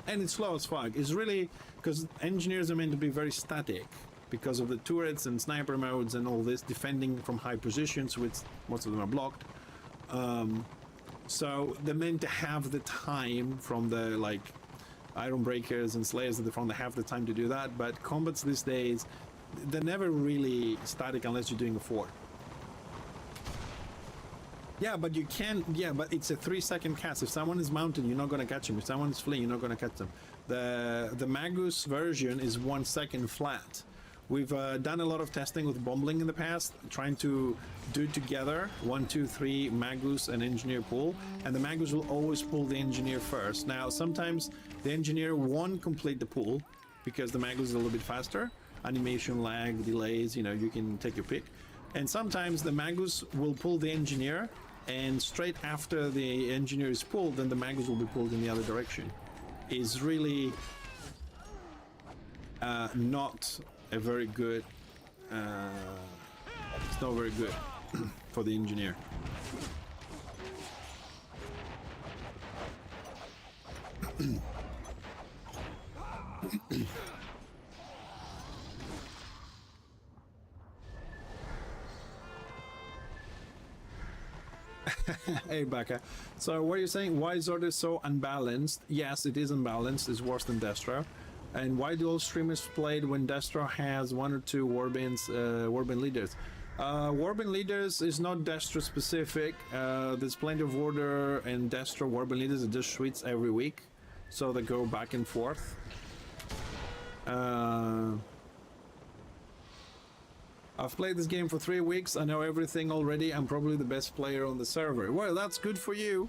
and it's slow as fuck. It's really because Engineers are meant to be very static, because of the turrets and sniper modes and all this, defending from high positions, which most of them are blocked. So they're meant to have the time from the like Iron Breakers and Slayers at the front. They have the time to do that, but combats these days, they're never really static unless you're doing a fort. Yeah, but you can. Yeah, but it's a 3 second cast. If someone is mounted, you're not gonna catch him. If someone is fleeing, you're not gonna catch them. The Magus version is 1 second flat. We've done a lot of testing with Bombling in the past, trying to do together 1, 2, 3 Magus and Engineer pool, and the Magus will always pull the Engineer first. Now, sometimes the Engineer won't complete the pool because the Magus is a little bit faster. Animation lag, delays, you know, you can take your pick. And sometimes the Magus will pull the Engineer, and straight after the Engineer is pulled, then the Magus will be pulled in the other direction. It's really not a very good it's not very good for the engineer. Hey Becca, so what are you saying? Why is Order so unbalanced? Yes, it is unbalanced. It's worse than Destro. And why do all streamers play when Destro has one or two Warband leaders? Warband leaders is not Destro specific. There's plenty of Order and Destro Warband leaders that just switch every week, so they go back and forth. I've played this game for 3 weeks. I know everything already. I'm probably the best player on the server. Well, that's good for you.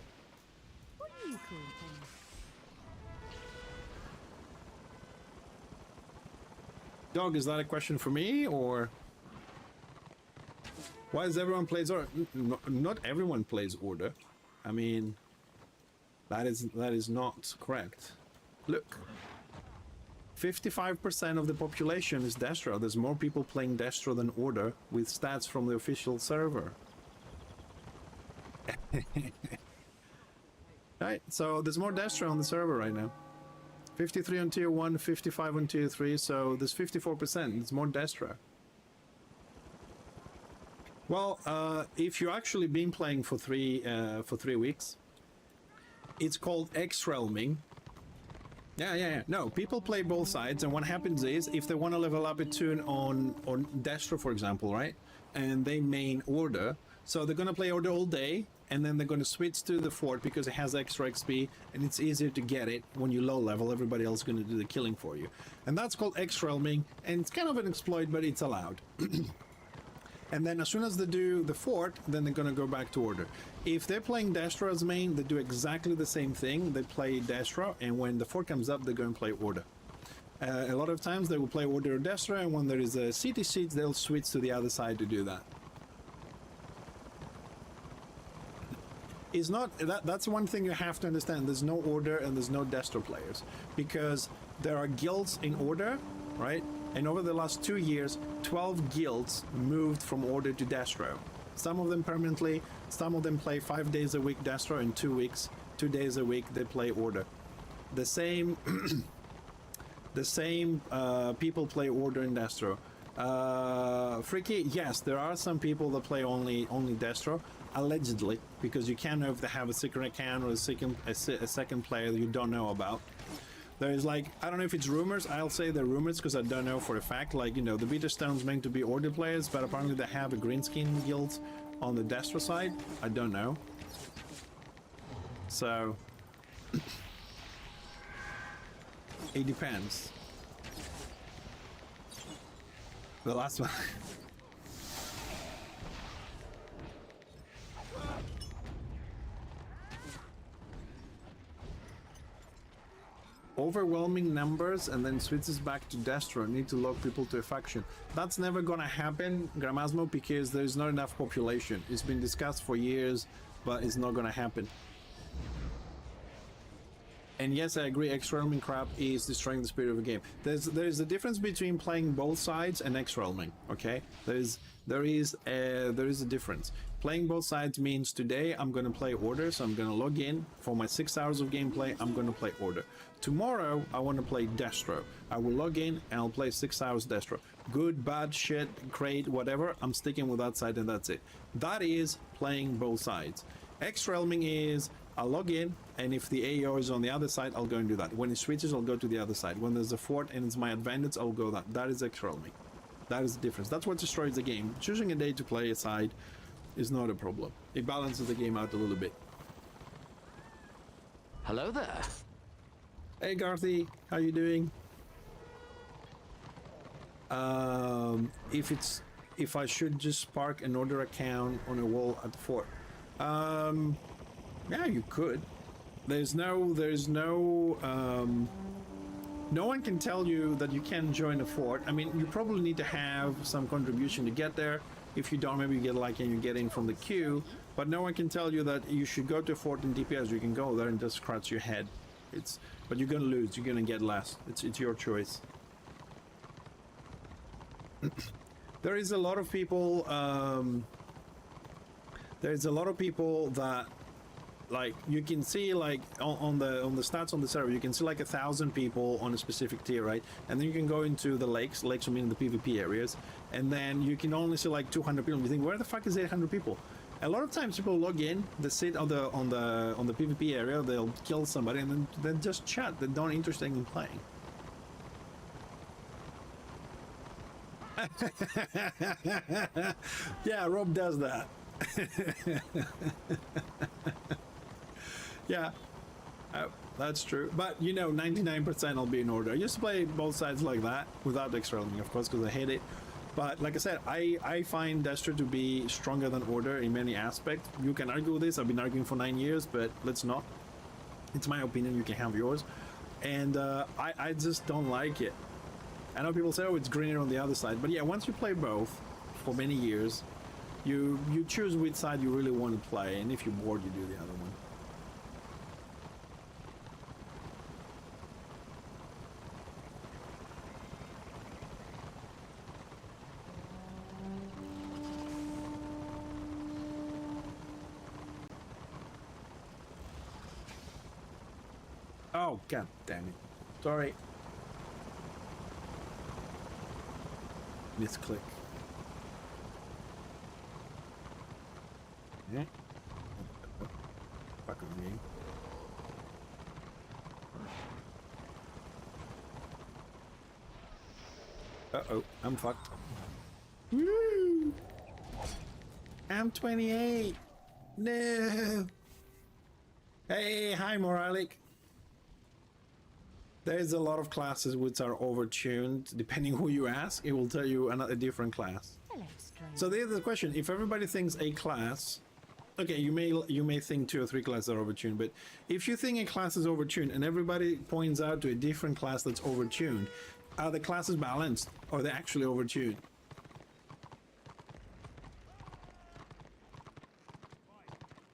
What are you calling things? Dog, is that a question for me, or why does everyone plays Order? Not everyone plays Order. I mean, that is not correct. Look, 55% of the population is Destro. There's more people playing Destro than Order with stats from the official server. Right, so there's more Destro on the server right now. 53 on tier 1, 55 on tier 3, so there's 54%. It's more Destro. Well, if you actually been playing for 3 weeks, it's called X-Realming. Yeah. No, people play both sides, and what happens is, if they want to level up a tune on Destro, for example, right? And they main Order, so they're going to play Order all day, and then they're going to switch to the Fort because it has extra XP, and it's easier to get it when you low level. Everybody else is going to do the killing for you. And that's called X-Realming, and it's kind of an exploit, but it's allowed. And then as soon as they do the Fort, then they're going to go back to Order. If they're playing Destro as main, they do exactly the same thing. They play Destro, and when the Fort comes up, they're going to play Order. A lot of times they will play Order or Destro, and when there is a city siege, they'll switch to the other side to do that. It's not that's one thing you have to understand. There's no Order and there's no Destro players, because there are guilds in Order, right? And over the last 2 years, 12 guilds moved from Order to Destro. Some of them permanently, some of them play 5 days a week Destro, and 2 weeks, 2 days a week they play Order. The same people play Order and Destro. Freaky, yes, there are some people that play only Destro, allegedly, because you can't know if they have a secret account or a second player that you don't know about. There's like, I don't know if it's rumors. I'll say they're rumors because I don't know for a fact. Like, you know, the Beta Stone's meant to be Order players, but apparently they have a green skin guild on the Destro side. I don't know. So it depends. The last one. Overwhelming numbers and then switches back to Destro. Need to lock people to a faction. That's never gonna happen, Gramasmo, because there's not enough population. It's been discussed for years, but it's not gonna happen. And yes, I agree, X-Realming crap is destroying the spirit of the game. There's a difference between playing both sides and X-Realming, okay? There is a difference. Playing both sides means today I'm going to play Order, so I'm going to log in for my 6 hours of gameplay. I'm going to play Order. Tomorrow I want to play Destro. I will log in and I'll play 6 hours Destro. Good, bad, shit, great, whatever. I'm sticking with that side and that's it. That is playing both sides. X-Realming is I'll log in, and if the AO is on the other side, I'll go and do that. When it switches, I'll go to the other side. When there's a fort and it's my advantage, I'll go that. That is X-Realming. That is the difference. That's what destroys the game. Choosing a day to play a side is not a problem. It balances the game out a little bit. Hello there. Hey Garthy, how you doing? If I should just park an Order account on a wall at the fort. Yeah, you could. No one can tell you that you can join a fort. I mean, you probably need to have some contribution to get there. If you don't, maybe you get lucky and you get in from the queue. But no one can tell you that you should go to a fort in DPS. You can go there and just scratch your head. But you're gonna lose. You're gonna get less. It's your choice. There is a lot of people. There's a lot of people that, like, you can see, like, on the stats on the server, you can see like 1,000 people on a specific tier, right? And then you can go into the lakes. Lakes, I mean the PvP areas, and then you can only see like 200 people. You think, where the fuck is 800 people? A lot of times people log in, they sit on the PvP area, they'll kill somebody, and then just chat. They don't interested in playing. Yeah, Rob does that. Yeah, that's true. But you know, 99% will be in order. I used to play both sides like that without extra learning, of course, because I hate it. But like I said, I find Destro to be stronger than Order in many aspects. You can argue with this. I've been arguing for 9 years, but let's not. It's my opinion. You can have yours. And I just don't like it. I know people say, oh, it's greener on the other side. But yeah, once you play both for many years, you choose which side you really want to play. And if you're bored, you do the other one. Oh, god damn it. Sorry. Misclick. Yeah. Fucking me. Uh-oh, I'm fucked. Woo! I'm 28. No. Hey, hi, Moralic. There's a lot of classes which are overtuned. Depending who you ask, it will tell you a different class. Hello, stranger. So there's the question: if everybody thinks a class, okay, you may think 2 or 3 classes are overtuned, but if you think a class is overtuned and everybody points out to a different class that's overtuned, are the classes balanced or are they actually overtuned?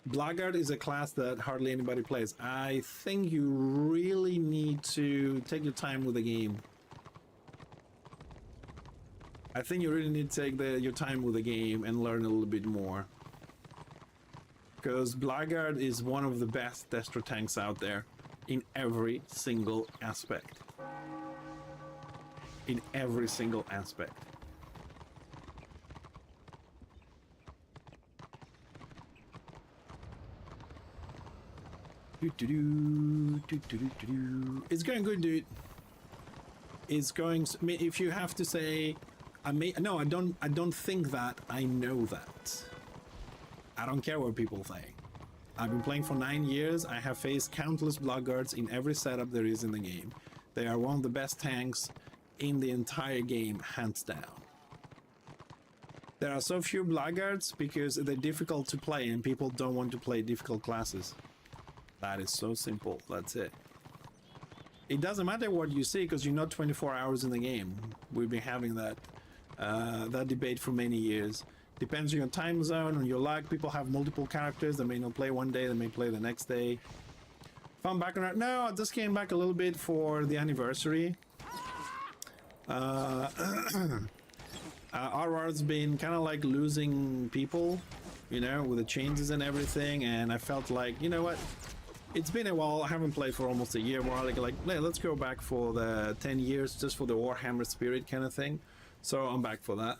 Blackguard is a class that hardly anybody plays. I think you really need to take your time with the game. I think you really need to take your time with the game and learn a little bit more. Because Blackguard is one of the best Destro tanks out there in every single aspect. In every single aspect. It's going good, dude. It's going. I mean, if you have to say, no, I don't think that. I know that. I don't care what people think. I've been playing for 9 years. I have faced countless Blackguards in every setup there is in the game. They are one of the best tanks in the entire game, hands down. There are so few Blackguards because they're difficult to play and people don't want to play difficult classes. That is so simple. That's it. It doesn't matter what you see because you're not 24 hours in the game. We've been having that debate for many years. Depends on your time zone, on your luck. People have multiple characters. They may not play one day. They may play the next day. If I'm back on that, no, I just came back a little bit for the anniversary. RR's been kind of like losing people, you know, with the changes and everything. And I felt like, you know what? It's been a while. I haven't played for almost a year. More like let's go back for the 10 years just for the Warhammer spirit kind of thing. So I'm back for that.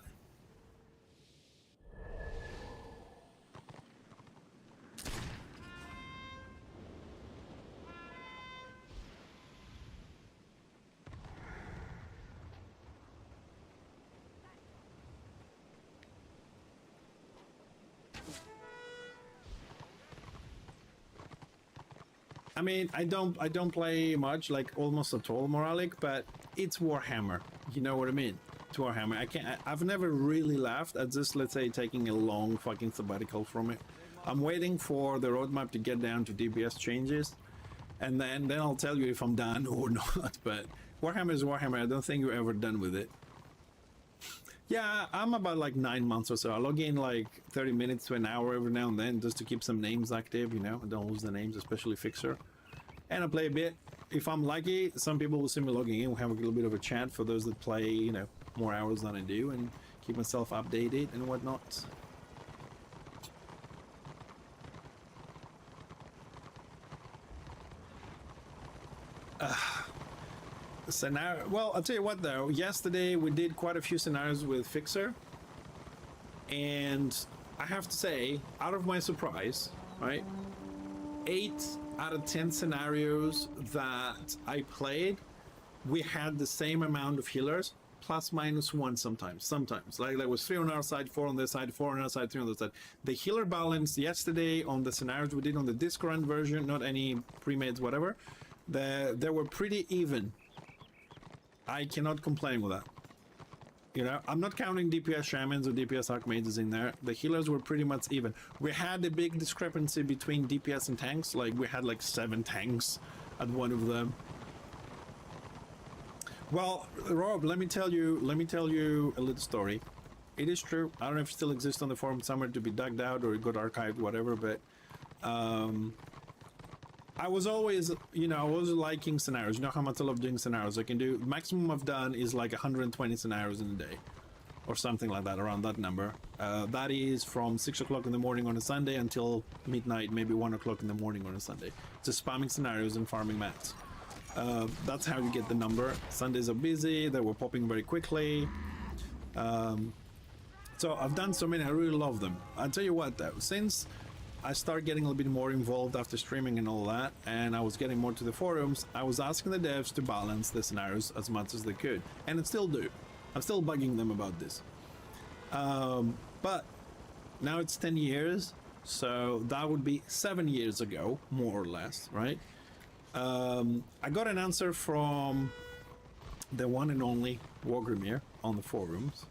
I mean, I don't play much, like almost at all, Moralic, but it's Warhammer. You know what I mean? It's Warhammer. I've never really laughed at just, let's say, taking a long fucking sabbatical from it. I'm waiting for the roadmap to get down to DPS changes, and then I'll tell you if I'm done or not. But Warhammer is Warhammer. I don't think you're ever done with it. Yeah, I'm about like 9 months or so. I log in like 30 minutes to an hour every now and then just to keep some names active, you know. I don't lose the names, especially Fixer. And I play a bit. If I'm lucky, some people will see me logging in. We'll have a little bit of a chat for those that play, you know, more hours than I do. And keep myself updated and whatnot. Scenario. Well, I'll tell you what though. Yesterday we did quite a few scenarios with Fixer, and I have to say, out of my surprise, right, 8 out of 10 scenarios that I played, we had the same amount of healers, plus minus 1 sometimes. Like there was 3 on our side, 4 on their side, 4 on our side, 3 on the side. The healer balance yesterday on the scenarios we did on the Discord version, not any pre-mades, whatever, they were pretty even. I cannot complain with that. You know, I'm not counting DPS shamans or DPS archmages in there. The healers were pretty much even. We had a big discrepancy between DPS and tanks. Like we had like 7 tanks at one of them. Well, Rob, let me tell you a little story. It is true. I don't know if it still exists on the forum somewhere to be dug out or it got archived, whatever, but I was always, you know, I was liking scenarios. You know how much I love doing scenarios. I can do, maximum I've done is like 120 scenarios in a day or something like that, around that number. That is from 6 o'clock in the morning on a Sunday until midnight, maybe 1 o'clock in the morning on a Sunday. Just spamming scenarios and farming mats. That's how you get the number. Sundays are busy, they were popping very quickly. So I've done so many, I really love them. I'll tell you what though, since I started getting a little bit more involved after streaming and all that, and I was getting more to the forums, I was asking the devs to balance the scenarios as much as they could, and I still do. I'm still bugging them about this. But now it's 10 years, so that would be 7 years ago, more or less, right? I got an answer from the one and only Warhammer on the forums.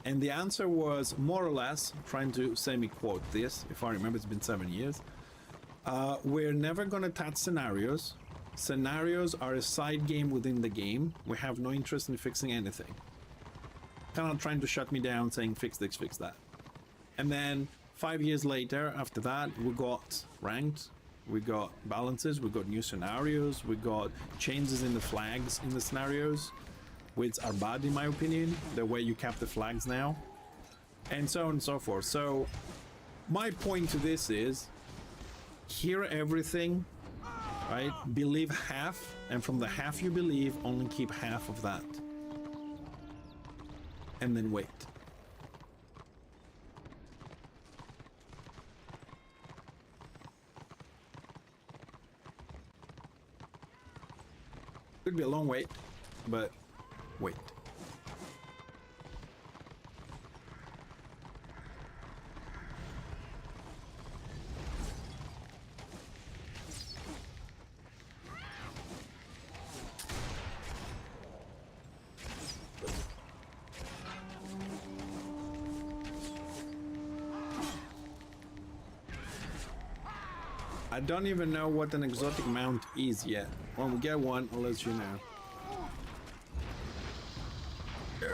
And the answer was more or less, trying to semi-quote this, if I remember, it's been 7 years. We're never gonna touch scenarios. Scenarios are a side game within the game. We have no interest in fixing anything. Kind of trying to shut me down, saying fix this, fix that. And then 5 years later, after that, we got ranked, we got balances, we got new scenarios, we got changes in the flags in the scenarios, which are bad in my opinion, the way you cap the flags now, and so on and so forth. So my point to this is, hear everything, right? Believe half, and from the half you believe, only keep half of that. And then wait. Could be a long wait, but wait. I don't even know what an exotic mount is yet. When we get one, I'll let you know. No.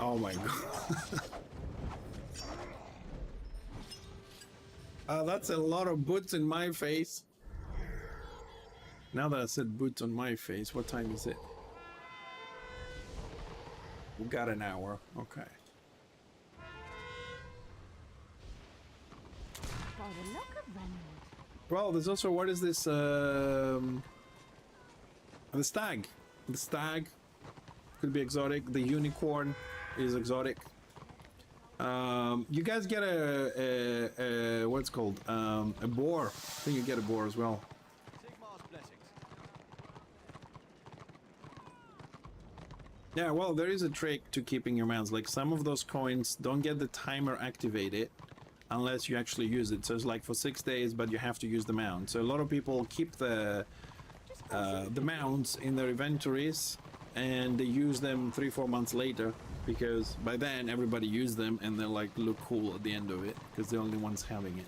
Oh my god. That's a lot of boots in my face. Now that I said boots on my face, what time is it? We got an hour. Okay. Well, there's also, what is this? The stag. The stag could be exotic. The unicorn is exotic. You guys get a what's called a boar. I think you get a boar as well. Yeah, well, there is a trick to keeping your mounts. Like some of those coins don't get the timer activated unless you actually use it. So it's like for 6 days, but you have to use the mount. So a lot of people keep the mounts in their inventories and they use them 3-4 months later, because by then everybody used them and they like look cool at the end of it because they're the only ones having it.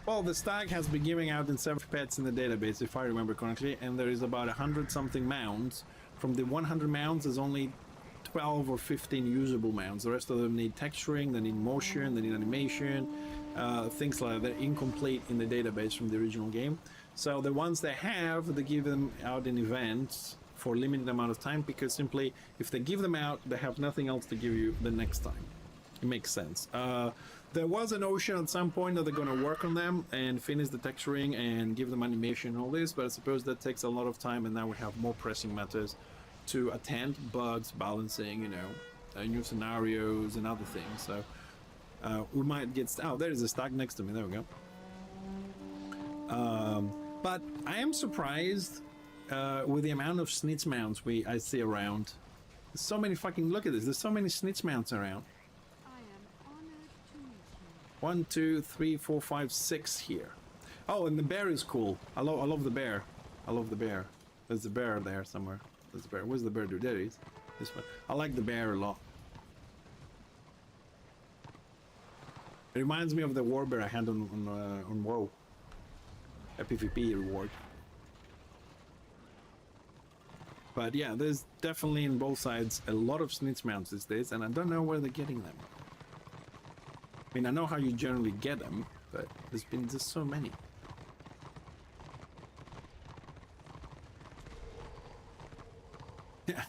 Well, the stag has been giving out in 7 pets in the database, if I remember correctly, and there is about 100 something mounts. From the 100 mounts, there's only 12 or 15 usable mounts. The rest of them need texturing, they need motion, they need animation, things like that. They're incomplete in the database from the original game. So the ones they have, they give them out in events for limited amount of time, because simply if they give them out, they have nothing else to give you the next time. It makes sense. There was a notion at some point that they're going to work on them and finish the texturing and give them animation and all this, but I suppose that takes a lot of time, and now we have more pressing matters to attend: bugs, balancing, you know, new scenarios and other things. So we might get... Oh, there is a stack next to me. There we go. But I am surprised with the amount of snitch mounts I see around. There's so many fucking... Look at this. There's so many snitch mounts around. I am honored to meet you. 1, 2, 3, 4, 5, 6 here. Oh, and the bear is cool. I love the bear. I love the bear. There's a bear there somewhere. There's the bear. Where's the bear? There he is. This one. I like the bear a lot. It reminds me of the war bear I had on WoW. A PvP reward. But yeah, there's definitely in both sides a lot of snitch mounts these days, and I don't know where they're getting them. I mean, I know how you generally get them, but there's been just so many. Yeah.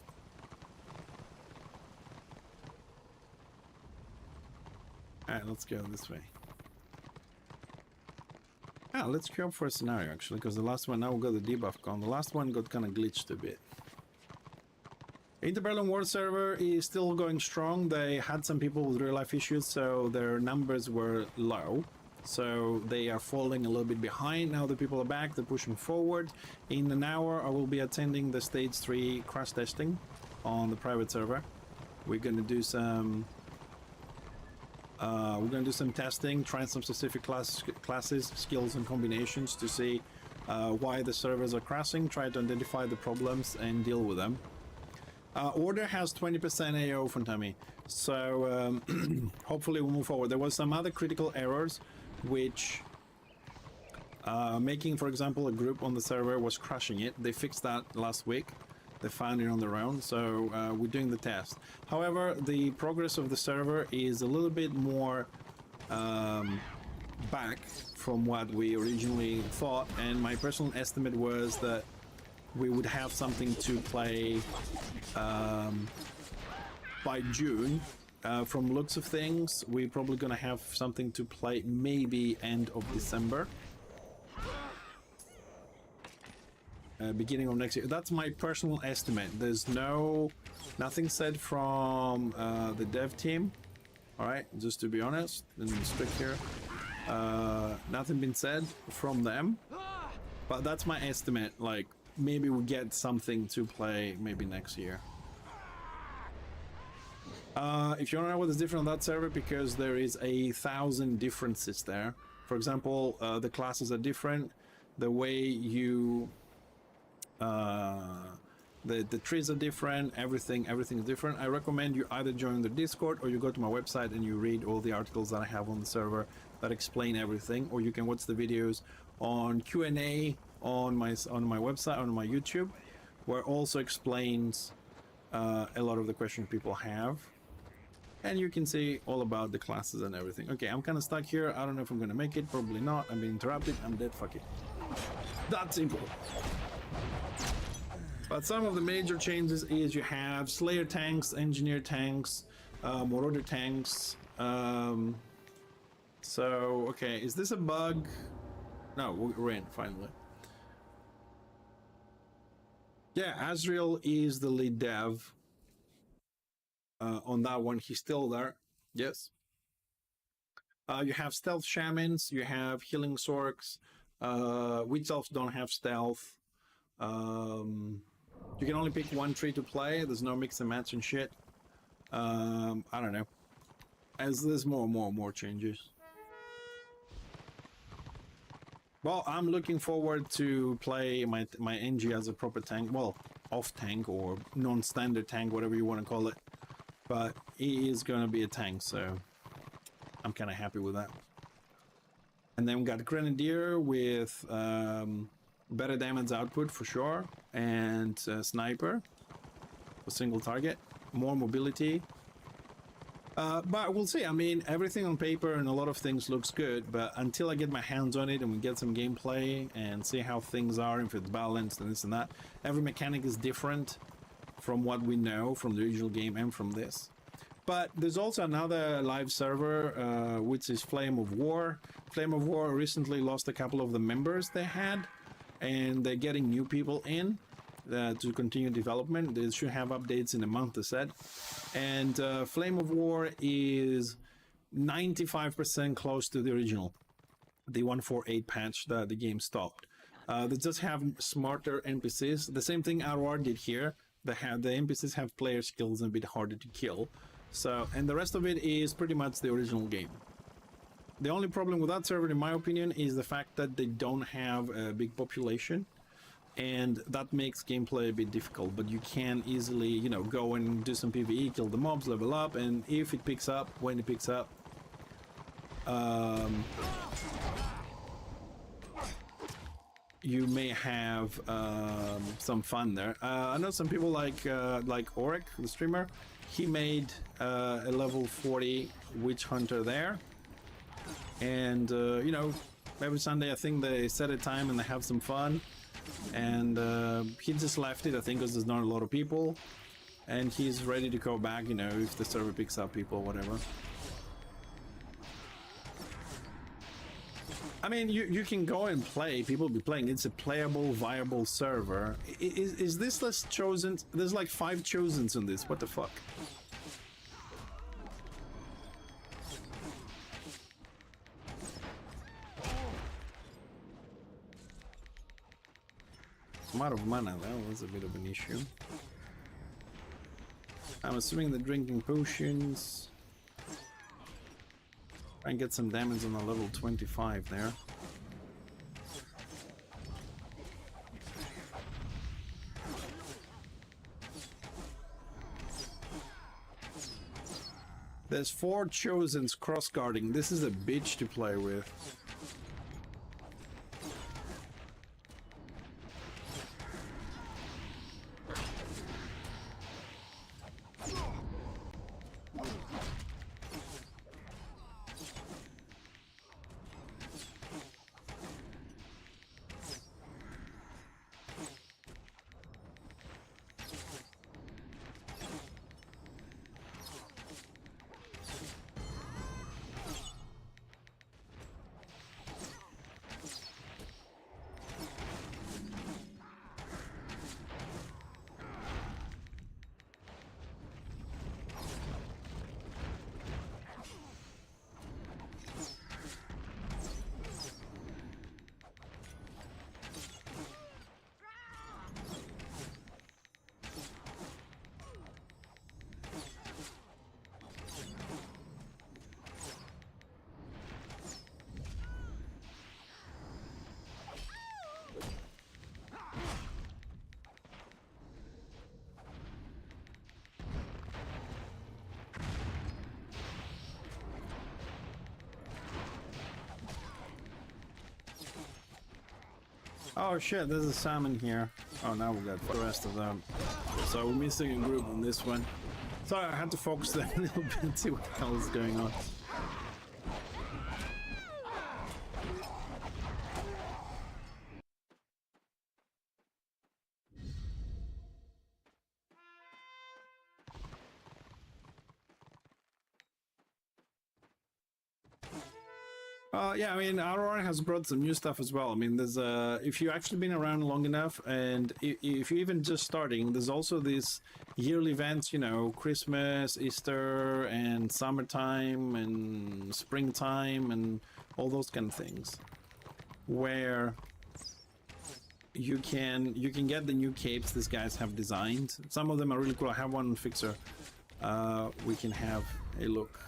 Alright, let's go this way. Ah, let's queue up for a scenario actually, because the last one, now we got the debuff gone. The last one got kind of glitched a bit. Interberlin War server is still going strong. They had some people with real life issues, so their numbers were low. So they are falling a little bit behind. Now the people are back, they're pushing forward. In an hour, I will be attending the stage 3 crash testing on the private server. We're going to do some... testing, trying some specific classes, skills and combinations to see why the servers are crashing, try to identify the problems and deal with them. Order has 20% AO from Tommy, so hopefully we'll move forward. There was some other critical errors, which making, for example, a group on the server was crashing it. They fixed that last week. They found it on their own, so we're doing the test. However, the progress of the server is a little bit more back from what we originally thought, and my personal estimate was that we would have something to play by June. From looks of things, we're probably gonna have something to play maybe end of December. Beginning of next year. That's my personal estimate. There's nothing said from the dev team. All right, just to be honest and strict here, nothing been said from them. But that's my estimate. Like maybe we get something to play maybe next year. If you want to know what is different on that server, because there is 1,000 differences there. For example, the classes are different. The way you the trees are different, everything is different. I recommend you either join the Discord or you go to my website and you read all the articles that I have on the server that explain everything, or you can watch the videos on Q&A on my website, on my YouTube, where also explains a lot of the questions people have, and you can see all about the classes and everything. Okay, I'm kind of stuck here. I don't know if I'm gonna make it. Probably not. I'm being interrupted. I'm dead. Fuck it. That simple. But some of the major changes is you have Slayer tanks, Engineer tanks, Marauder tanks. So, okay, is this a bug? No, we're in, finally. Yeah, Azrael is the lead dev on that one. He's still there. Yes. You have stealth shamans, you have healing sorks. Witch elves don't have stealth. You can only pick one tree to play. There's no mix and match and shit. I don't know. As there's more changes. Well, I'm looking forward to play my NG as a proper tank. Well, off tank or non-standard tank, whatever you want to call it. But he is going to be a tank, so I'm kind of happy with that. And then we got Grenadier with better damage output for sure, and Sniper for single target, more mobility. But we'll see. I mean, everything on paper and a lot of things looks good, but until I get my hands on it and we get some gameplay and see how things are, if it's balanced and this and that, every mechanic is different from what we know from the original game and from this. But there's also another live server, which is Flame of War. Flame of War recently lost a couple of the members they had, and they're getting new people in to continue development. They should have updates in a month, they said. And Flame of War is 95% close to the original, the 1.48 patch that the game stopped. They just have smarter NPCs. The same thing ROR did here. The NPCs have player skills and a bit harder to kill. So, and the rest of it is pretty much the original game. The only problem with that server, in my opinion, is the fact that they don't have a big population, and that makes gameplay a bit difficult. But you can easily, you know, go and do some PvE, kill the mobs, level up, and if it picks up, when it picks up, you may have some fun there. I know some people like Oric, the streamer. He made a level 40 witch hunter there, and you know, every Sunday I think they set a time and they have some fun. And he just left it, I think, because there's not a lot of people, and he's ready to go back, you know, if the server picks up people or whatever. I mean, you can go and play, people be playing. It's a playable, viable server. Is this less chosen? There's like 5 chosens in this. What the fuck? I'm out of mana, that was a bit of an issue. I'm assuming they're drinking potions. Try and get some damage on a level 25 there. There's 4 Chosens cross-guarding. This is a bitch to play with. Oh shit, there's a salmon here. Oh, now we got the rest of them. So we're missing a group on this one. Sorry, I had to focus there a little bit and see what the hell is going on. Yeah, I mean, Aurora has brought some new stuff as well. I mean, there's if you've actually been around long enough, and if you're even just starting, there's also these yearly events, you know, Christmas, Easter, and summertime, and springtime, and all those kind of things, where you can get the new capes these guys have designed. Some of them are really cool. I have one on Fixer. We can have a look.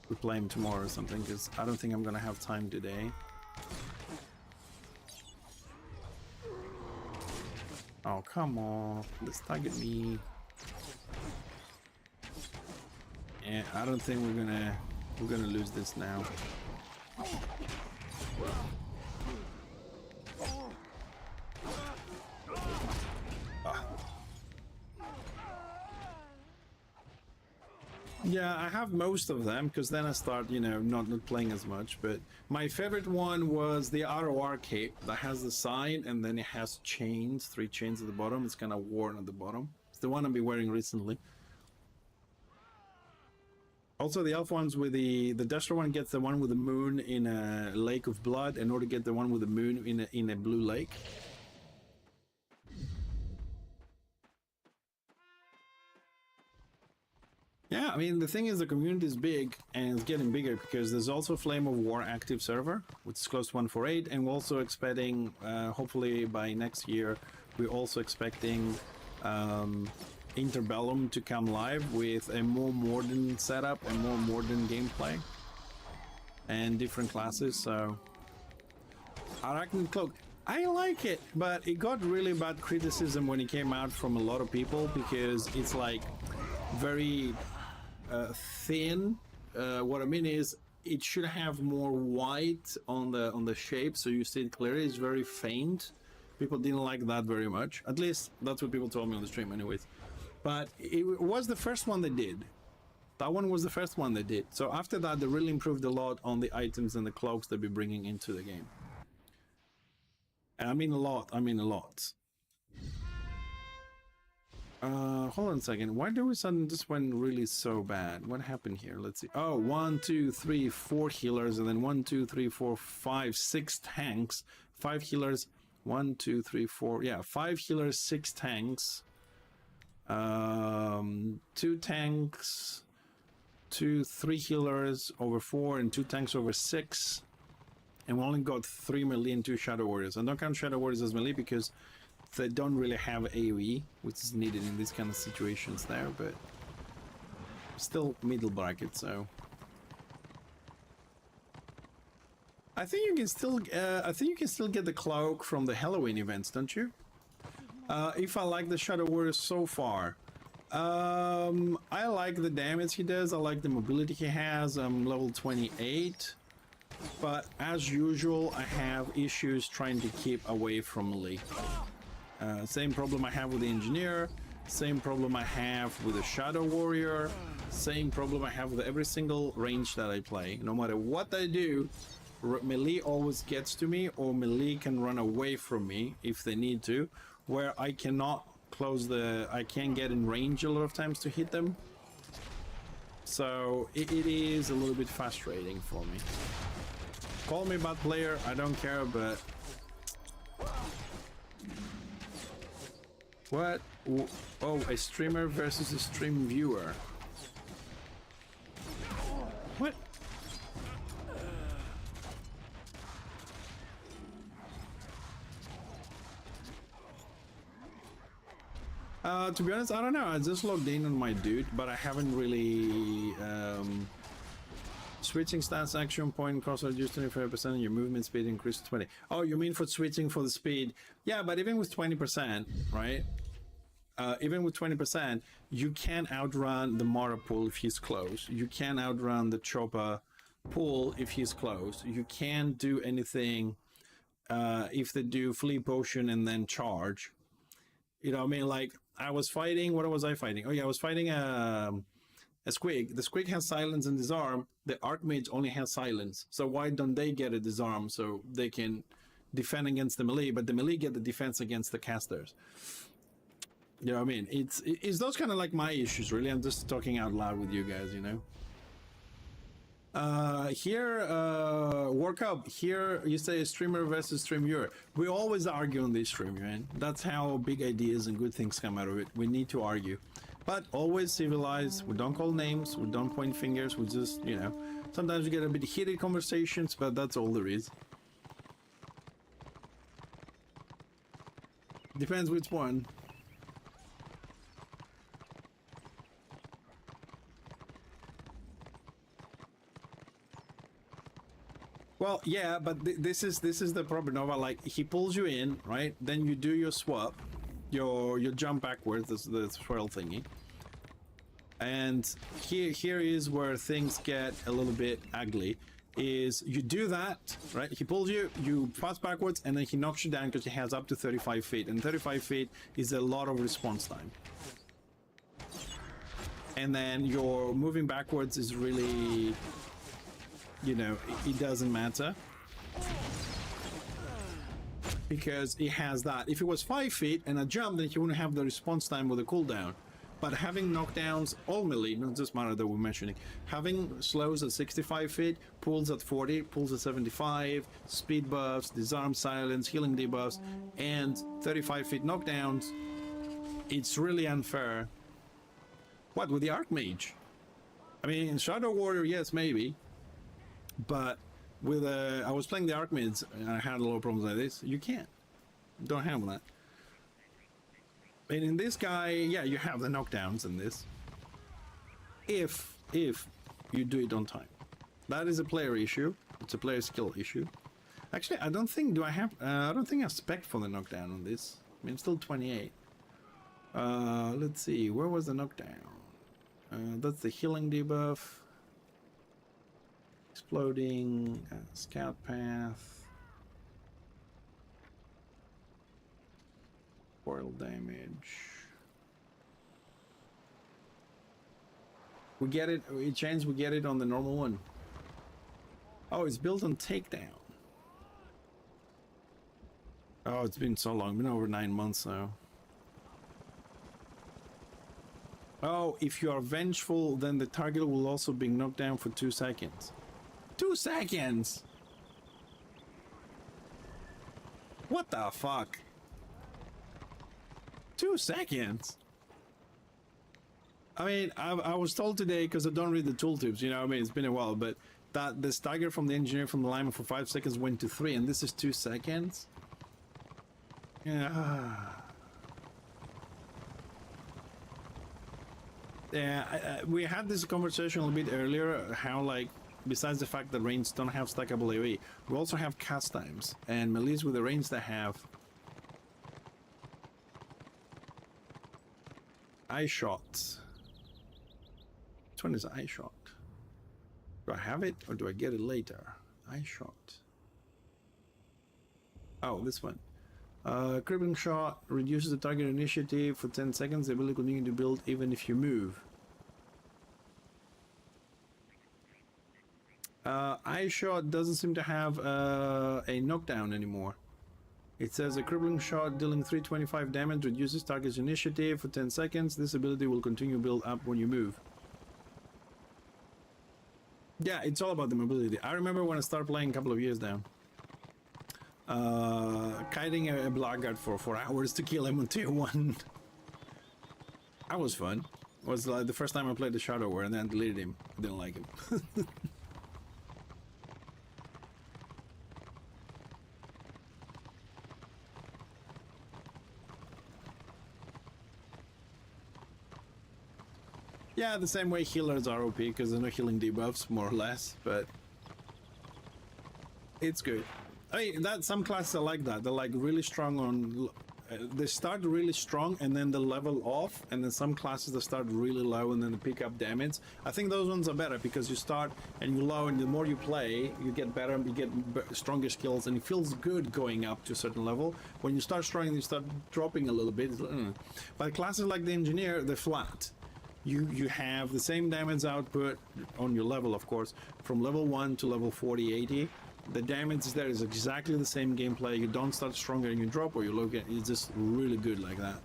We play him tomorrow or something, because I don't think I'm gonna have time today. Oh, come on, let's target me. Yeah, I don't think we're gonna lose this now. Yeah, I have most of them because then I start, you know, not playing as much. But my favorite one was the ROR cape that has the sign and then it has chains, 3 chains at the bottom. It's kind of worn at the bottom. It's the one I've been wearing recently. Also, the elf ones with the Duster one gets the one with the moon in a lake of blood in order to get the one with the moon in a blue lake. Yeah, I mean, the thing is the community is big and it's getting bigger because there's also Flame of War active server, which is close to 148, and we're also expecting, hopefully by next year, we're also expecting Interbellum to come live with a more modern setup and more modern gameplay and different classes. So Arachnid Cloak, I like it, but it got really bad criticism when it came out from a lot of people because it's like very thin. What I mean is it should have more white on the shape so you see it clearly. It's very faint. People didn't like that very much. At least that's what people told me on the stream anyways. But it was the first one they did. That one was the first one they did. So after that, they really improved a lot on the items and the cloaks they'll be bringing into the game. And I mean a lot. I mean a lot. Hold on a second. Why do we suddenly this went really so bad? What happened here? Let's see. Oh, 1, 2, 3, 4 healers, and then 1, 2, 3, 4, 5, 6 tanks. 5 healers. 1, 2, 3, 4. Yeah, 5 healers, 6 tanks. 2 tanks, 3 healers over 4, and 2 tanks over 6. And we only got 3 melee and 2 Shadow Warriors. I don't count Shadow Warriors as melee because they don't really have AoE, which is needed in these kind of situations there, but still middle bracket, so I think you can still get the cloak from the Halloween events, don't you? If I like the Shadow Warrior so far, I like the damage he does. I like the mobility he has. I'm level 28, but as usual, I have issues trying to keep away from melee. Same problem I have with the Engineer, same problem I have with the Shadow Warrior, same problem I have with every single range that I play. No matter what I do, melee always gets to me, or melee can run away from me if they need to, where I cannot I can't get in range a lot of times to hit them. So it is a little bit frustrating for me. Call me bad player, I don't care, but what? Oh, a streamer versus a stream viewer. What? To be honest, I don't know. I just logged in on my dude, but I haven't really switching stats action point cost reduced 25% and your movement speed increased to 20. Oh, you mean for switching for the speed? Yeah, but even with 20%, right? Even with 20%, you can outrun the Mara pool if he's close. You can outrun the Chopper pool if he's close. You can't do anything if they do Flee Potion and then charge. You know what I mean? Like, I was fighting, what was I fighting? Oh yeah, I was fighting a Squig. The Squig has silence and disarm. The Archmage only has silence. So why don't they get a disarm so they can defend against the melee, but the melee get the defense against the casters? You know what I mean? It's those kind of like my issues, really. I'm just talking out loud with you guys, you know? Here, Workup, here you say streamer versus stream viewer. We always argue on this stream, man. That's how big ideas and good things come out of it. We need to argue. But always civilized. We don't call names. We don't point fingers. We just, you know, sometimes we get a bit heated conversations, but that's all there is. Depends which one. Well, yeah, but this is the problem, Nova. Like, he pulls you in, right? Then you do your swap, your jump backwards, the swirl thingy. And here is where things get a little bit ugly. Is you do that, right? He pulls you, you pass backwards, and then he knocks you down because he has up to 35 feet, and 35 feet is a lot of response time. and then your moving backwards is really, you know, it doesn't matter. Because it has that. If it was 5 feet and a jump, then you wouldn't have the response time with a cooldown. But having knockdowns, all melee, not just mana that we're mentioning, having slows at 65 feet, pulls at 40, pulls at 75, speed buffs, disarm, silence, healing debuffs, and 35 feet knockdowns, it's really unfair. What, with the Archmage? I mean, Shadow Warrior, yes, maybe. But with I was playing the Archmage and I had a lot of problems like this. You can't. Don't have that. And in this guy, yeah, you have the knockdowns in this. If you do it on time. That is a player issue. It's a player skill issue. Actually, I don't think I have spec for the knockdown on this. I mean, I'm still 28. Let's see, where was the knockdown? That's the healing debuff. Exploding, scout path. Foil damage. We get it, we get it on the normal one. Oh, it's built on takedown. Oh, it's been so long, been over 9 months now. Oh, if you are vengeful, then the target will also be knocked down for 2 seconds. 2 seconds! What the fuck? 2 seconds? I mean, I was told today, because I don't read the tooltips, you know what I mean, it's been a while, but that the stagger from the engineer from the lineman for 5 seconds went to 3, and this is 2 seconds? Yeah. Yeah, we had this conversation a little bit earlier, how like, besides the fact that range don't have stackable AoE, we also have cast times, and melees with the range they have. Eye shot. Which one is eye shot? Do I have it or do I get it later? Eye shot. Oh, this one. Crippling shot reduces the target initiative for 10 seconds. The ability continue to build even if you move. Eye shot doesn't seem to have a knockdown anymore. It says a crippling shot dealing 325 damage reduces target's initiative for 10 seconds. This ability will continue to build up when you move. Yeah, it's all about the mobility. I remember when I started playing a couple of years down. Kiting a blackguard for 4 hours to kill him on tier 1. That was fun. It was like the first time I played the Shadow War and then deleted him. I didn't like him. Yeah, the same way healers are OP because there's no healing debuffs, more or less, but it's good. I mean, that some classes are like that. They're like really strong on. They start really strong and then they level off, and then some classes that start really low and then they pick up damage. I think those ones are better because you start and you low, and the more you play, you get better and you get stronger skills, and it feels good going up to a certain level. When you start strong, you start dropping a little bit. But classes like the engineer, they're flat. You have the same damage output on your level, of course, from level 1 to level 40, 80. The damage there is exactly the same gameplay. You don't start stronger and you drop, or you look at it's just really good like that.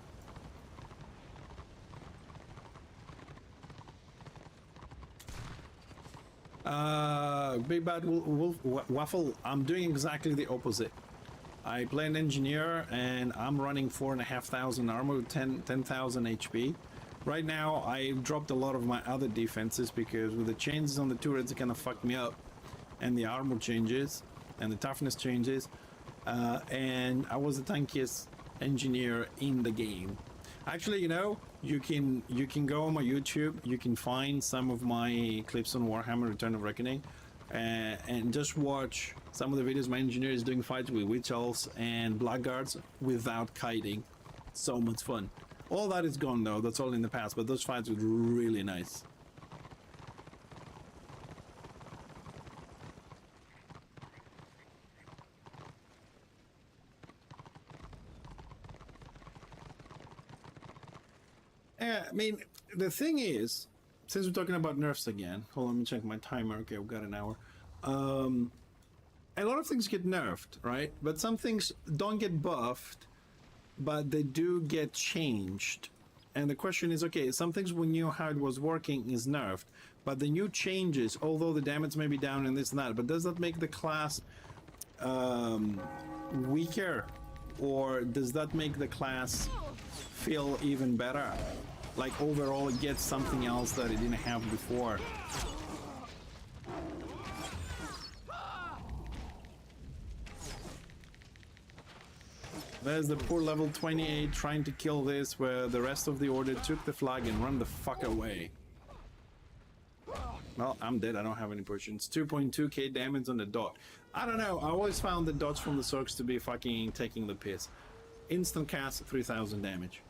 Big Bad Wolf Waffle, I'm doing exactly the opposite. I play an engineer and I'm running 4,500 armor with 10,000 HP. Right now, I dropped a lot of my other defenses because with the changes on the turrets, it kind of fucked me up. And the armor changes, and the toughness changes. And I was the tankiest engineer in the game. Actually, you know, you can go on my YouTube, you can find some of my clips on Warhammer Return of Reckoning, and just watch some of the videos my engineer is doing fights with witch elves and blackguards without kiting. So much fun. All that is gone though, that's all in the past, but those fights were really nice. I mean, the thing is, since we're talking about nerfs again, hold on, let me check my timer. Okay, we've got an hour. A lot of things get nerfed, right? But some things don't get buffed, but they do get changed. And the question is, okay, some things we knew how it was working is nerfed, but the new changes, although the damage may be down and this and that, but does that make the class weaker? Or does that make the class feel even better? Like overall it gets something else that it didn't have before. There's the poor level 28 trying to kill this, where the rest of the order took the flag and run the fuck away. Well, I'm dead, I don't have any potions. 2.2k damage on the dot. I don't know, I always found the dots from the Zergs to be fucking taking the piss. Instant cast, 3000 damage.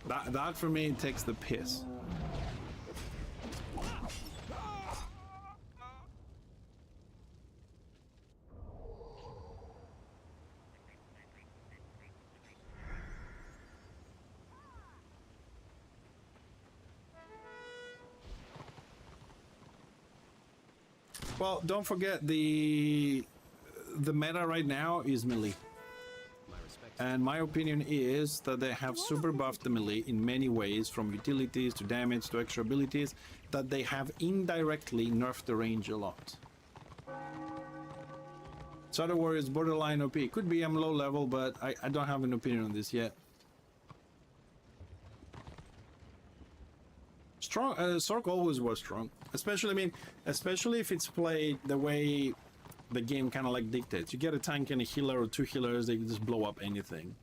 That for me takes the piss. Well, don't forget the meta right now is melee. And my opinion is that they have super buffed the melee in many ways, from utilities to damage to extra abilities, that they have indirectly nerfed the range a lot. Shadow Warrior is borderline OP. Could be I'm low level, but I don't have an opinion on this yet. Strong, Sork always was strong. Especially, I mean, especially if it's played the way the game kind of like dictates. You get a tank and a healer or two healers, they can just blow up anything.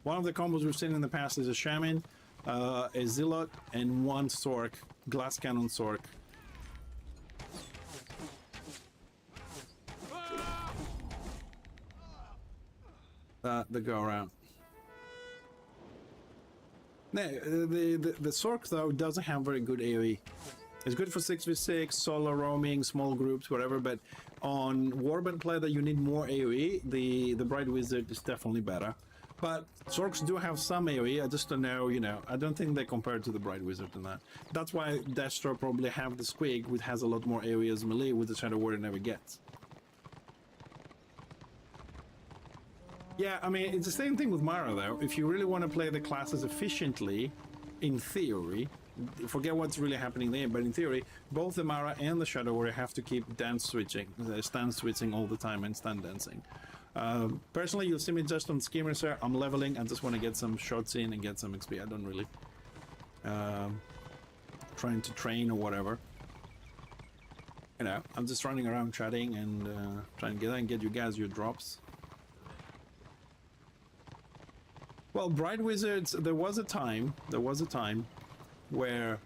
One of the combos we've seen in the past is a Shaman, a Zealot, and one Sork, Glass Cannon Sork. The go around. No, the Sork though doesn't have very good AoE. It's good for 6v6, solo roaming, small groups, whatever, but on Warband play that you need more AoE, the Bright Wizard is definitely better. But Sorks do have some AoE, I just don't know, you know, I don't think they compare to the Bright Wizard in that. That's why Destro probably have the Squig, which has a lot more AoE as melee, with the Shadow Warrior never gets. Yeah, I mean, it's the same thing with Mara though. If you really want to play the classes efficiently, in theory, forget what's really happening there, but in theory, both the Mara and the Shadow Warrior have to keep stance switching all the time and stand dancing. Personally, you'll see me just on Schemer, sir. I'm leveling, I just want to get some shots in and get some XP. I don't really trying to train or whatever. You know, I'm just running around chatting and trying to get you guys your drops. Well, Bright Wizards, there was a time where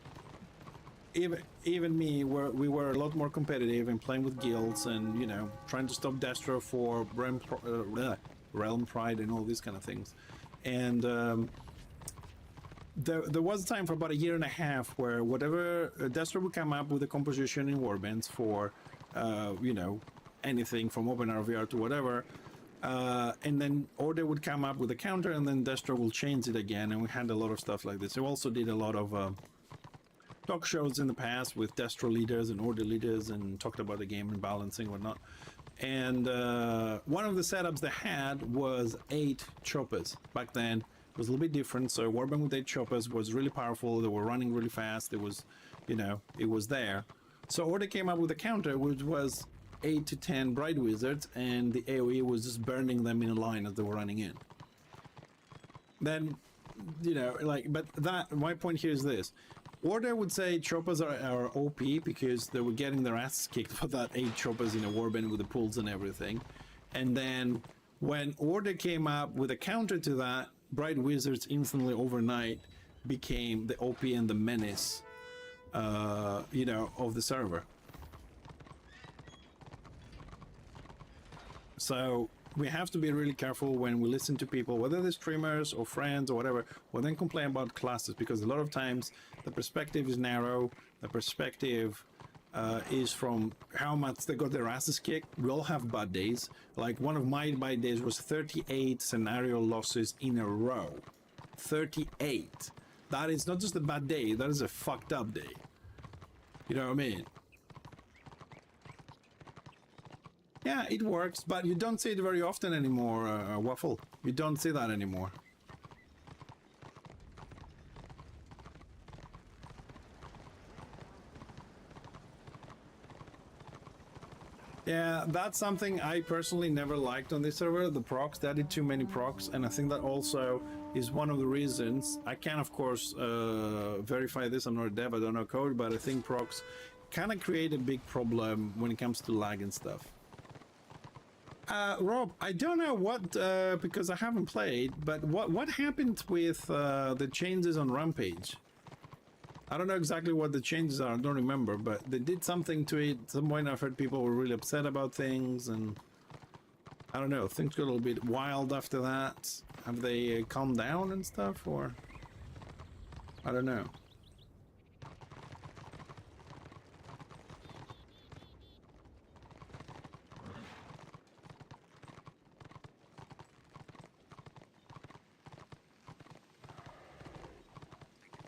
even me, we were a lot more competitive and playing with guilds and, you know, trying to stop Destro for Realm Pride and all these kind of things. And there was a time for about a year and a half where whatever Destro would come up with a composition in Warbands for, you know, anything from Open RVR to whatever. And then Order would come up with a counter, and then Destro will change it again, and we had a lot of stuff like this. We also did a lot of talk shows in the past with Destro leaders and Order leaders, and talked about the game and balancing and whatnot. And one of the setups they had was 8 choppers. Back then it was a little bit different, so Warband with 8 choppers was really powerful. They were running really fast. It was, you know, it was there. So Order came up with a counter, which was 8 to 10 Bright Wizards, and the AoE was just burning them in a line as they were running in. Then, you know, like, but that, my point here is this. Order would say choppers are OP because they were getting their asses kicked for that 8 choppers in a warband with the pulls and everything. And then when Order came up with a counter to that, Bright Wizards instantly overnight became the OP and the menace, you know, of the server. So we have to be really careful when we listen to people, whether they're streamers or friends or whatever, when they complain about classes, because a lot of times the perspective is narrow. The perspective is from how much they got their asses kicked. We all have bad days. Like one of my bad days was 38 scenario losses in a row. 38. That is not just a bad day, that is a fucked up day. You know what I mean? Yeah, it works, but you don't see it very often anymore, Waffle. You don't see that anymore. Yeah, that's something I personally never liked on this server, the procs. They added too many procs, and I think that also is one of the reasons. I can, of course, verify this. I'm not a dev, I don't know code, but I think procs kind of create a big problem when it comes to lag and stuff. Rob, I don't know what, because I haven't played, but what happened with the changes on Rampage? I don't know exactly what the changes are, I don't remember, but they did something to it. At some point I've heard people were really upset about things, and I don't know, things got a little bit wild after that. Have they calmed down and stuff, or? I don't know.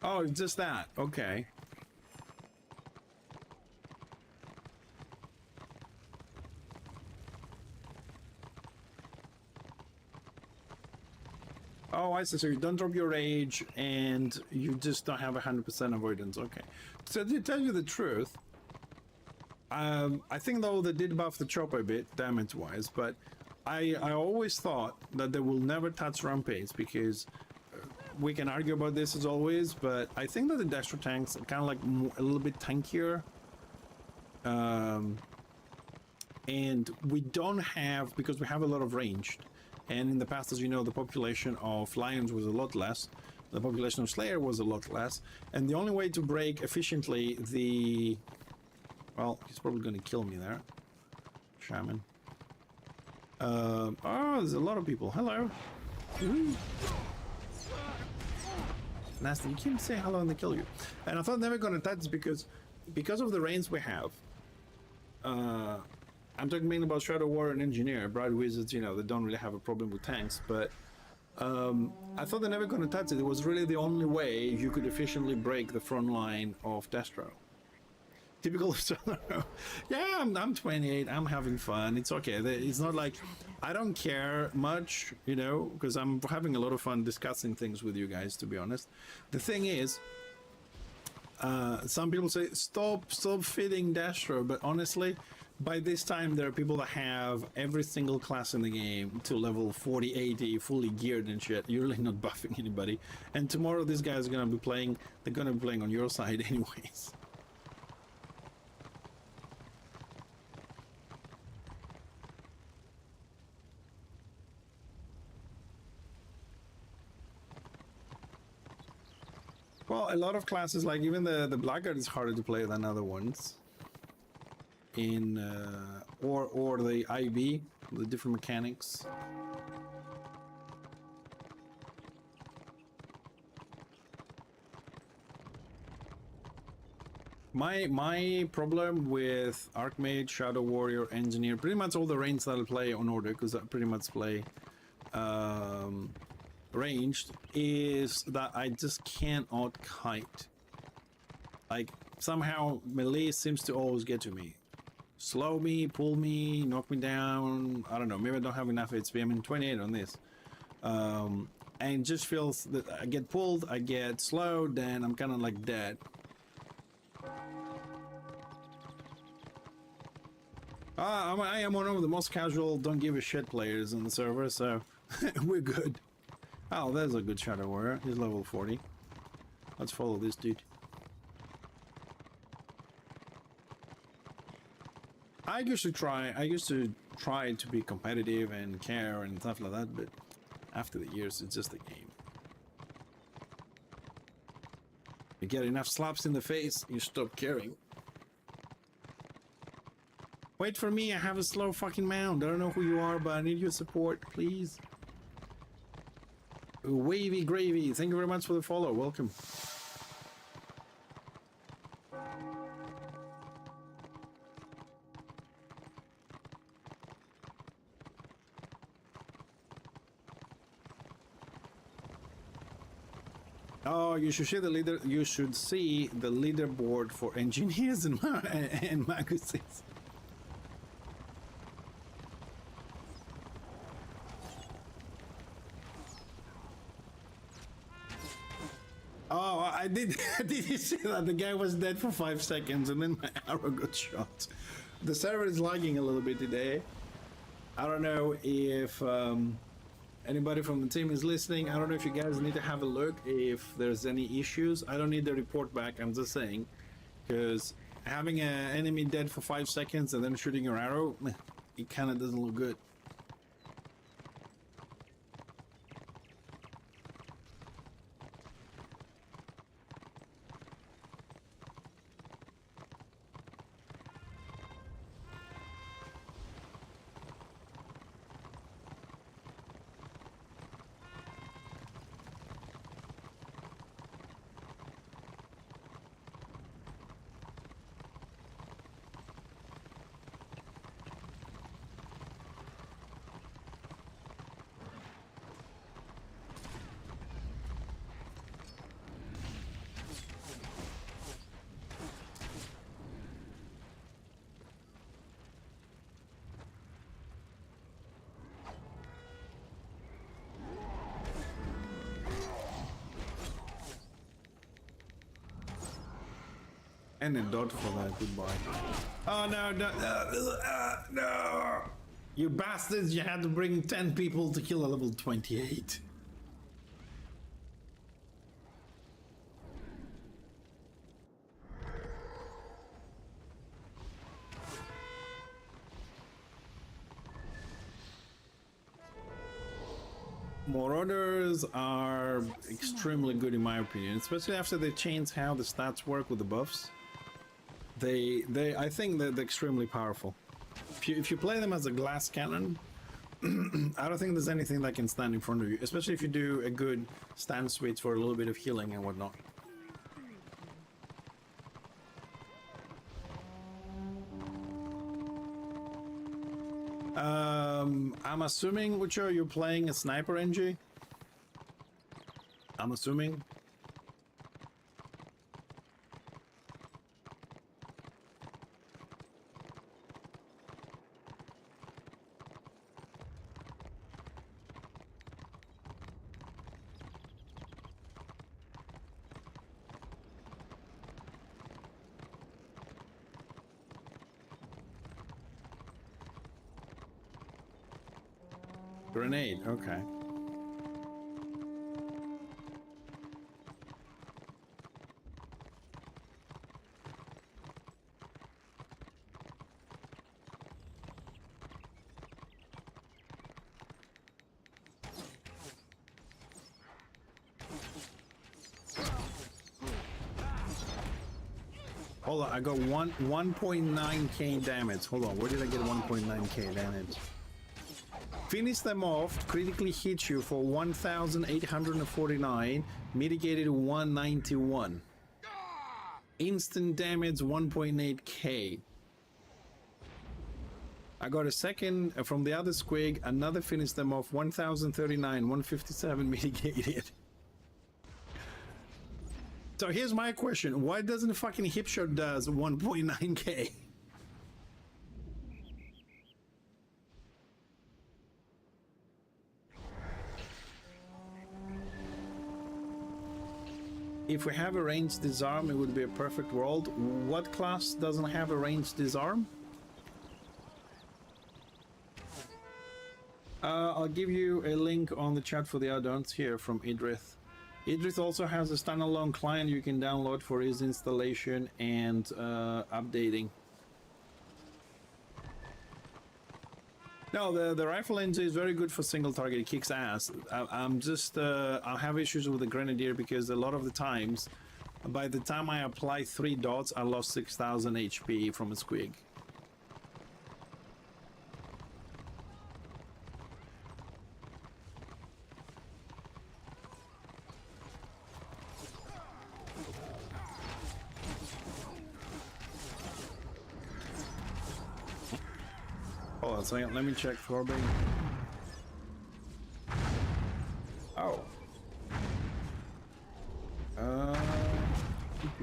Oh, it's just that. Okay. Oh, I see. So you don't drop your rage and you just don't have 100% avoidance. Okay. So to tell you the truth, I think though they did buff the chopper a bit damage-wise, but I always thought that they will never touch Rampage because we can argue about this as always, but I think that the Destro tanks are kind of like a little bit tankier. And we don't have, because we have a lot of ranged. And in the past, as you know, the population of Lions was a lot less. The population of Slayer was a lot less. And the only way to break efficiently the... Well, he's probably going to kill me there. Shaman. Oh, there's a lot of people. Hello. Ooh. Nasty, you can't say hello and they kill you. And I thought they were going to touch because of the range we have. I'm talking mainly about Shadow Warrior and Engineer. Bright Wizards, you know, they don't really have a problem with tanks, but I thought they're never going to touch it. It was really the only way you could efficiently break the front line of Destro. Typical of Southern. Yeah, I'm 28. I'm having fun. It's okay. It's not like I don't care much, you know, because I'm having a lot of fun discussing things with you guys, to be honest. The thing is, some people say, stop feeding Destro, but honestly, by this time, there are people that have every single class in the game to level 40, 80, fully geared and shit. You're really not buffing anybody. And tomorrow, these guys are going to be playing, they're going to be playing on your side anyways. Well, a lot of classes, like even the Blackguard is harder to play than other ones. In or the IB, the different mechanics. My problem with Archmage, Shadow Warrior, Engineer, pretty much all the range that I play on order, because I pretty much play ranged, is that I just cannot kite. Like somehow melee seems to always get to me. Slow me, pull me, knock me down. I don't know, maybe I don't have enough HP. I'm in 28 on this. And it just feels that I get pulled, I get slowed, then I'm kind of like dead. I am one of the most casual, don't give a shit players in the server, so we're good. Oh, there's a good Shadow Warrior. He's level 40. Let's follow this dude. I used to try to be competitive and care and stuff like that, but after the years, it's just a game. You get enough slaps in the face, you stop caring. Wait for me, I have a slow fucking mount. I don't know who you are, but I need your support, please. Wavy Gravy, thank you very much for the follow. Welcome. Oh, you should see the leader. You should see the leaderboard for engineers and magazines. Oh, I did. Did you see that the guy was dead for 5 seconds and then my arrow got shot? The server is lagging a little bit today. I don't know if anybody from the team is listening. I don't know if you guys need to have a look if there's any issues. I don't need the report back. I'm just saying, because having an enemy dead for 5 seconds and then shooting your arrow, it kind of doesn't look good. And a dot for that, goodbye. Oh no, no, no! You bastards, you had to bring 10 people to kill a level 28. Marauders are extremely good in my opinion, especially after they changed how the stats work with the buffs. I think they're extremely powerful. If you play them as a glass cannon, I don't think there's anything that can stand in front of you, especially if you do a good stand switch for a little bit of healing and whatnot. I'm assuming, Ucho, you're playing a sniper NG? I'm assuming. Grenade, okay. Hold on, I got 1.9k damage. Hold on, where did I get 1.9k damage? Finish them off, critically hit you for 1,849, mitigated 191. Instant damage 1.8k. I got a second from the other squig, another finish them off, 1,039, 157 mitigated. So here's my question, why doesn't fucking hip shot does 1.9k? If we have a ranged disarm, it would be a perfect world. What class doesn't have a ranged disarm? I'll give you a link on the chat for the add-ons here from Idrith. Idrith also has a standalone client you can download for his installation and updating. No, the rifle engine is very good for single target. It kicks ass. I'll have issues with the grenadier because a lot of the times, by the time I apply 3 dots, I lost 6,000 HP from a squig. Hold on a second, let me check Thorby. Oh.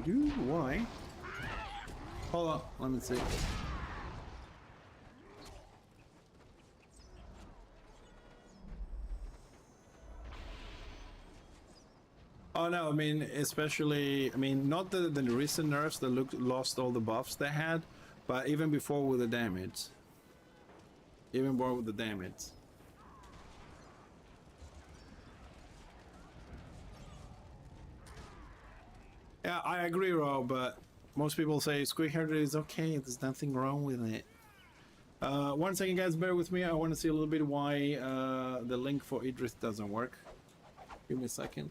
Why? Hold on, let me see. Oh no, I mean, especially, I mean, not the recent nerfs that lost all the buffs they had, but even before with the damage. Even more with the damage. Yeah, I agree, Rob, but most people say Squeakheart is okay, there's nothing wrong with it. 1 second, guys, bear with me. I want to see a little bit why the link for Idris doesn't work. Give me a second.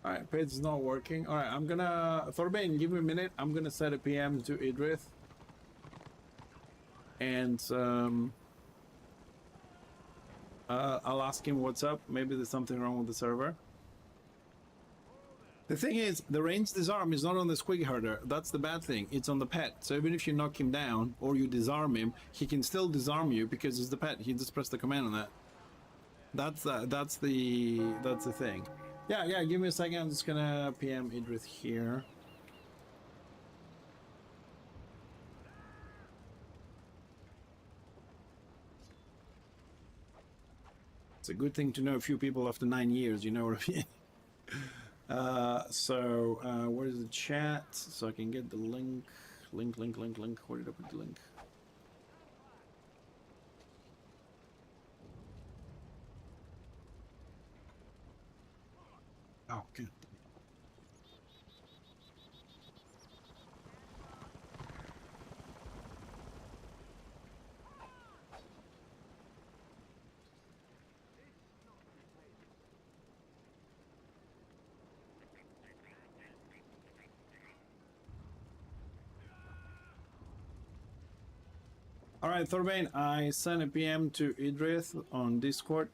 Alright, page is not working. Alright, I'm gonna... Thorbane, give me a minute. I'm gonna set a PM to Idris. And, I'll ask him what's up. Maybe there's something wrong with the server. The thing is, the ranged disarm is not on the squig herder. That's the bad thing. It's on the pet. So even if you knock him down or you disarm him, he can still disarm you because it's the pet. He just press the command on that. That's the thing. Yeah, give me a second. I'm just gonna PM Idris here. It's a good thing to know a few people after 9 years, you know what I mean? Where is the chat? So I can get the link. Link. Where did I put the link? Oh, good. All right, Thorbane, I sent a PM to Idris on Discord.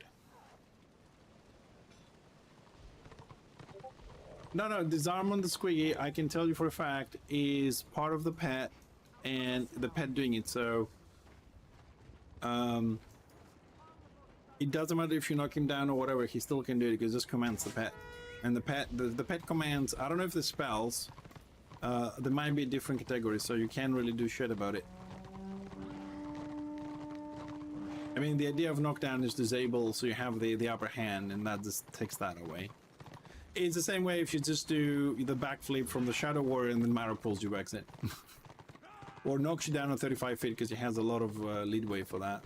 No, disarm on the squiggy, I can tell you for a fact, is part of the pet and the pet doing it, so it doesn't matter if you knock him down or whatever, he still can do it because it just commands the pet. And the pet commands, I don't know if the spells, there might be a different category, so you can't really do shit about it. I mean, the idea of knockdown is disable, so you have the upper hand, and that just takes that away. It's the same way if you just do the backflip from the Shadow Warrior and then Mara pulls you back in. Or knocks you down on 35 feet because he has a lot of leadway for that.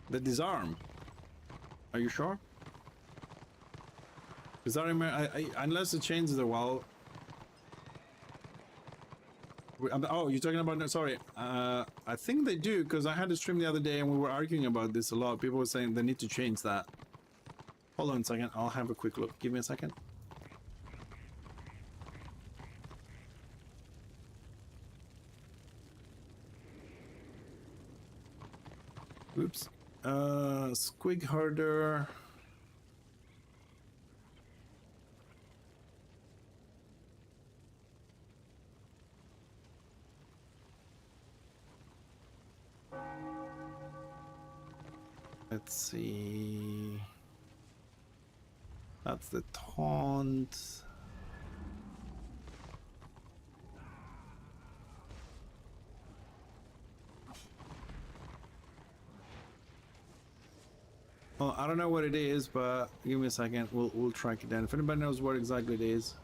The disarm. Are you sure? Because I remember, unless it changes a while. Oh, you're talking about... Sorry. I think they do, because I had a stream the other day and we were arguing about this a lot. People were saying they need to change that. Hold on a second. I'll have a quick look. Give me a second. Oops. Squig herder. Let's see. That's the taunt. Well, I don't know what it is, but give me a second. We'll track it down. If anybody knows what exactly it is.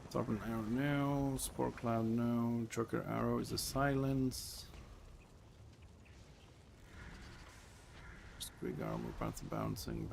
Serpent arrow, no. Spore cloud, no. Choker arrow is a silence. Squig armor, bouncing.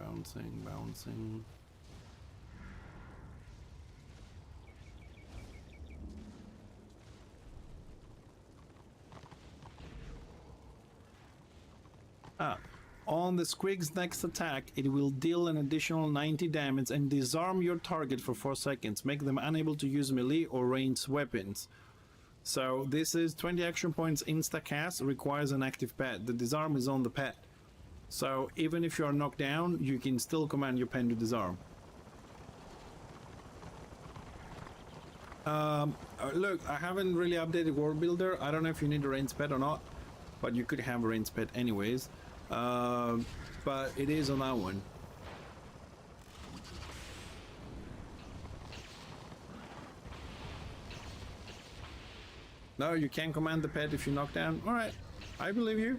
On the Squig's next attack, it will deal an additional 90 damage and disarm your target for 4 seconds. Make them unable to use melee or ranged weapons. So this is 20 action points insta-cast, requires an active pet. The disarm is on the pet. So even if you are knocked down, you can still command your pen to disarm. Look, I haven't really updated World Builder. I don't know if you need a range pet or not, but you could have a range pet anyways. But it is on that one. No, you can command the pet if you knock down. All right, I believe you.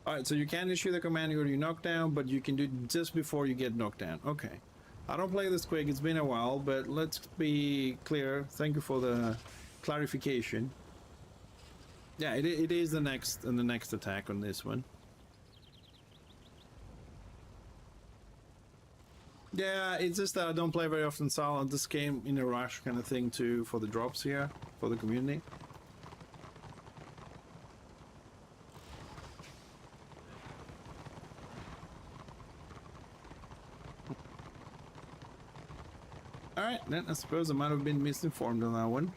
All right, so you can issue the command or you knock down, but you can do it just before you get knocked down. Okay. I don't play this quick, it's been a while, but let's be clear. Thank you for the clarification. Yeah, it is the next attack on this one. Yeah, it's just that I don't play very often Silent. This came in a rush kind of thing too for the drops here, for the community. Alright, then I suppose I might have been misinformed on that one.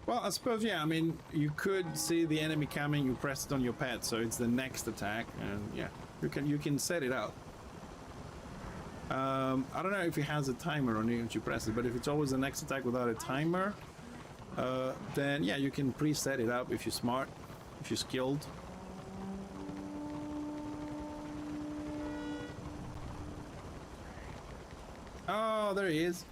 Well, I suppose, yeah, I mean, you could see the enemy coming, you press it on your pad, so it's the next attack, and yeah, you can set it out. I don't know if it has a timer on it once you press it, but if it's always the next attack without a timer, then yeah, you can preset it up if you're smart, if you're skilled. Oh, there he is.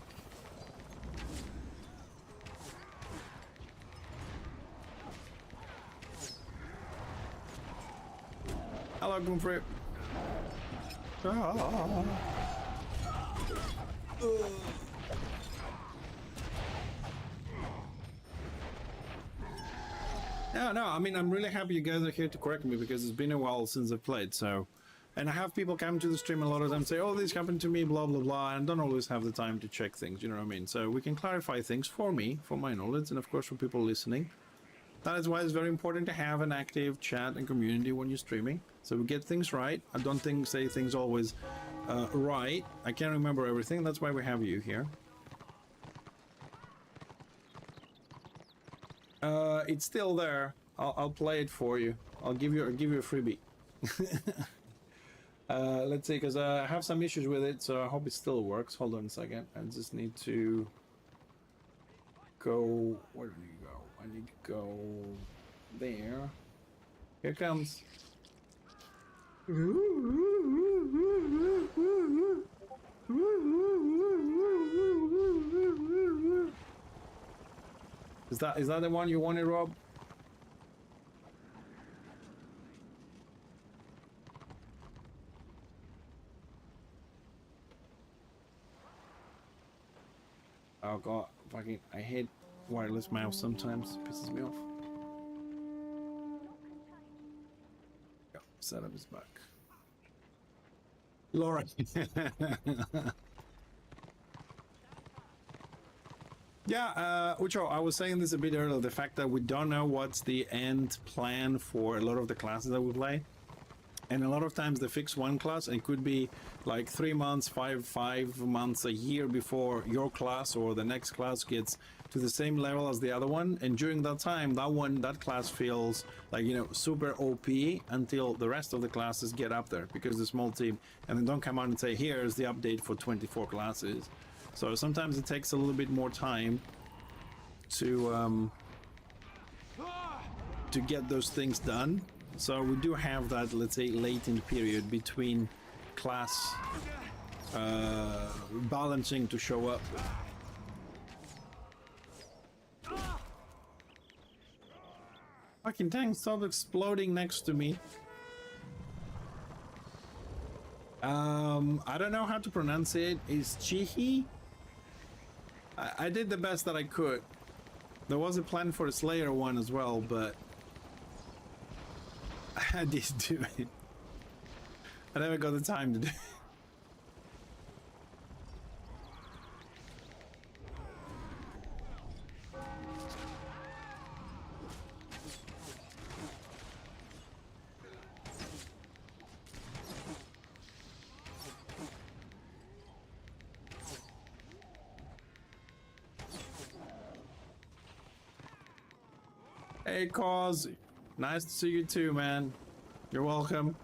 Hello, Goomfrey. Oh. No, I mean, I'm really happy you guys are here to correct me because it's been a while since I've played, so... And I have people come to the stream, a lot of them say, oh, this happened to me, blah, blah, blah, and I don't always have the time to check things, you know what I mean? So we can clarify things for me, for my knowledge, and of course for people listening. That is why it's very important to have an active chat and community when you're streaming, so we get things right. I don't say things always right. I can't remember everything, that's why we have you here. It's still there. I'll play it for you. I'll give you a freebie. Let's see, because I have some issues with it, so I hope it still works. Hold on a second. I just need to go. Where do you go? I need to go there. Here it comes. Is that the one you wanted, Rob? Oh god, fucking, I hate wireless mouse sometimes, it pisses me off. Yep, setup is back. Laura. Yeah, Ucho, I was saying this a bit earlier, the fact that we don't know what's the end plan for a lot of the classes that we play. And a lot of times the fix one class, it could be like 3 months, five months, a year before your class or the next class gets to the same level as the other one. And during that time, that class feels like, you know, super OP until the rest of the classes get up there because the small team, and then don't come out and say, here's the update for 24 classes. So sometimes it takes a little bit more time to get those things done. So we do have that, let's say, latent period between class balancing to show up. Fucking tank, stop exploding next to me. I don't know how to pronounce it. Is Chihi? I did the best that I could. There was a plan for a Slayer one as well, but I didn't do it. I never got the time to do it. Hey, Cause. Nice to see you too, man. You're welcome.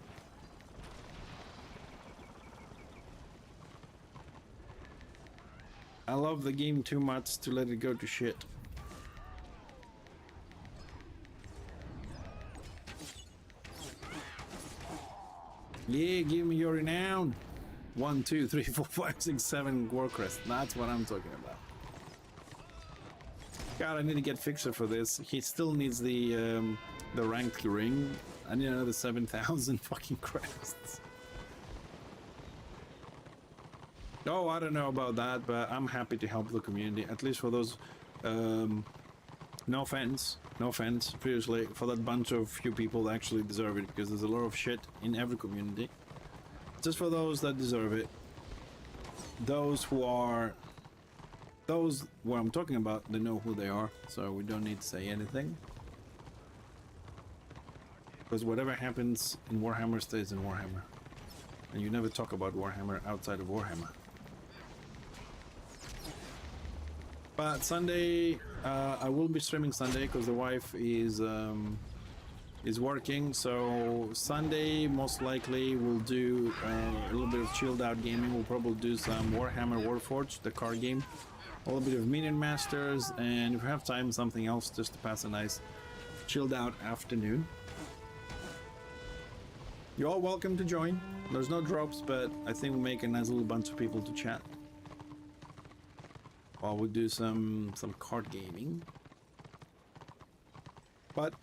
I love the game too much to let it go to shit. Yeah, give me your renown. 1, 2, 3, 4, 5, 6, 7 Warcrest. That's what I'm talking about. God, I need to get Fixer for this. He still needs the ranked ring. I need another 7,000 fucking crests. Oh, I don't know about that, but I'm happy to help the community. At least for those, no offense, seriously, for that bunch of few people that actually deserve it, because there's a lot of shit in every community. Just for those that deserve it. Those what I'm talking about, they know who they are, so we don't need to say anything. Because whatever happens in Warhammer stays in Warhammer. And you never talk about Warhammer outside of Warhammer. But Sunday, I will be streaming Sunday because the wife is working. So Sunday, most likely, we'll do a little bit of chilled out gaming. We'll probably do some Warhammer Warforged, the card game. A little bit of Minion Masters, and if we have time, something else just to pass a nice chilled out afternoon. You're all welcome to join. There's no drops, but I think we'll make a nice little bunch of people to chat while we do some card gaming. But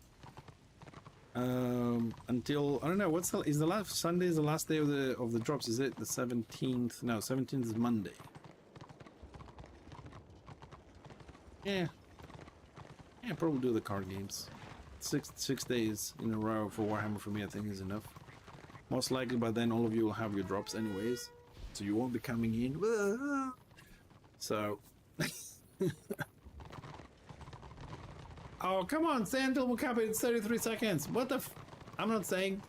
until I don't know is the last Sunday is the last day of the drops, is it the 17th? No, 17th is Monday. Yeah, probably do the card games. Six days in a row for Warhammer for me, I think, is enough. Most likely by then all of you will have your drops anyways, so you won't be coming in. So oh, come on, stay until we cap it. It's 33 seconds. What the I'm not saying.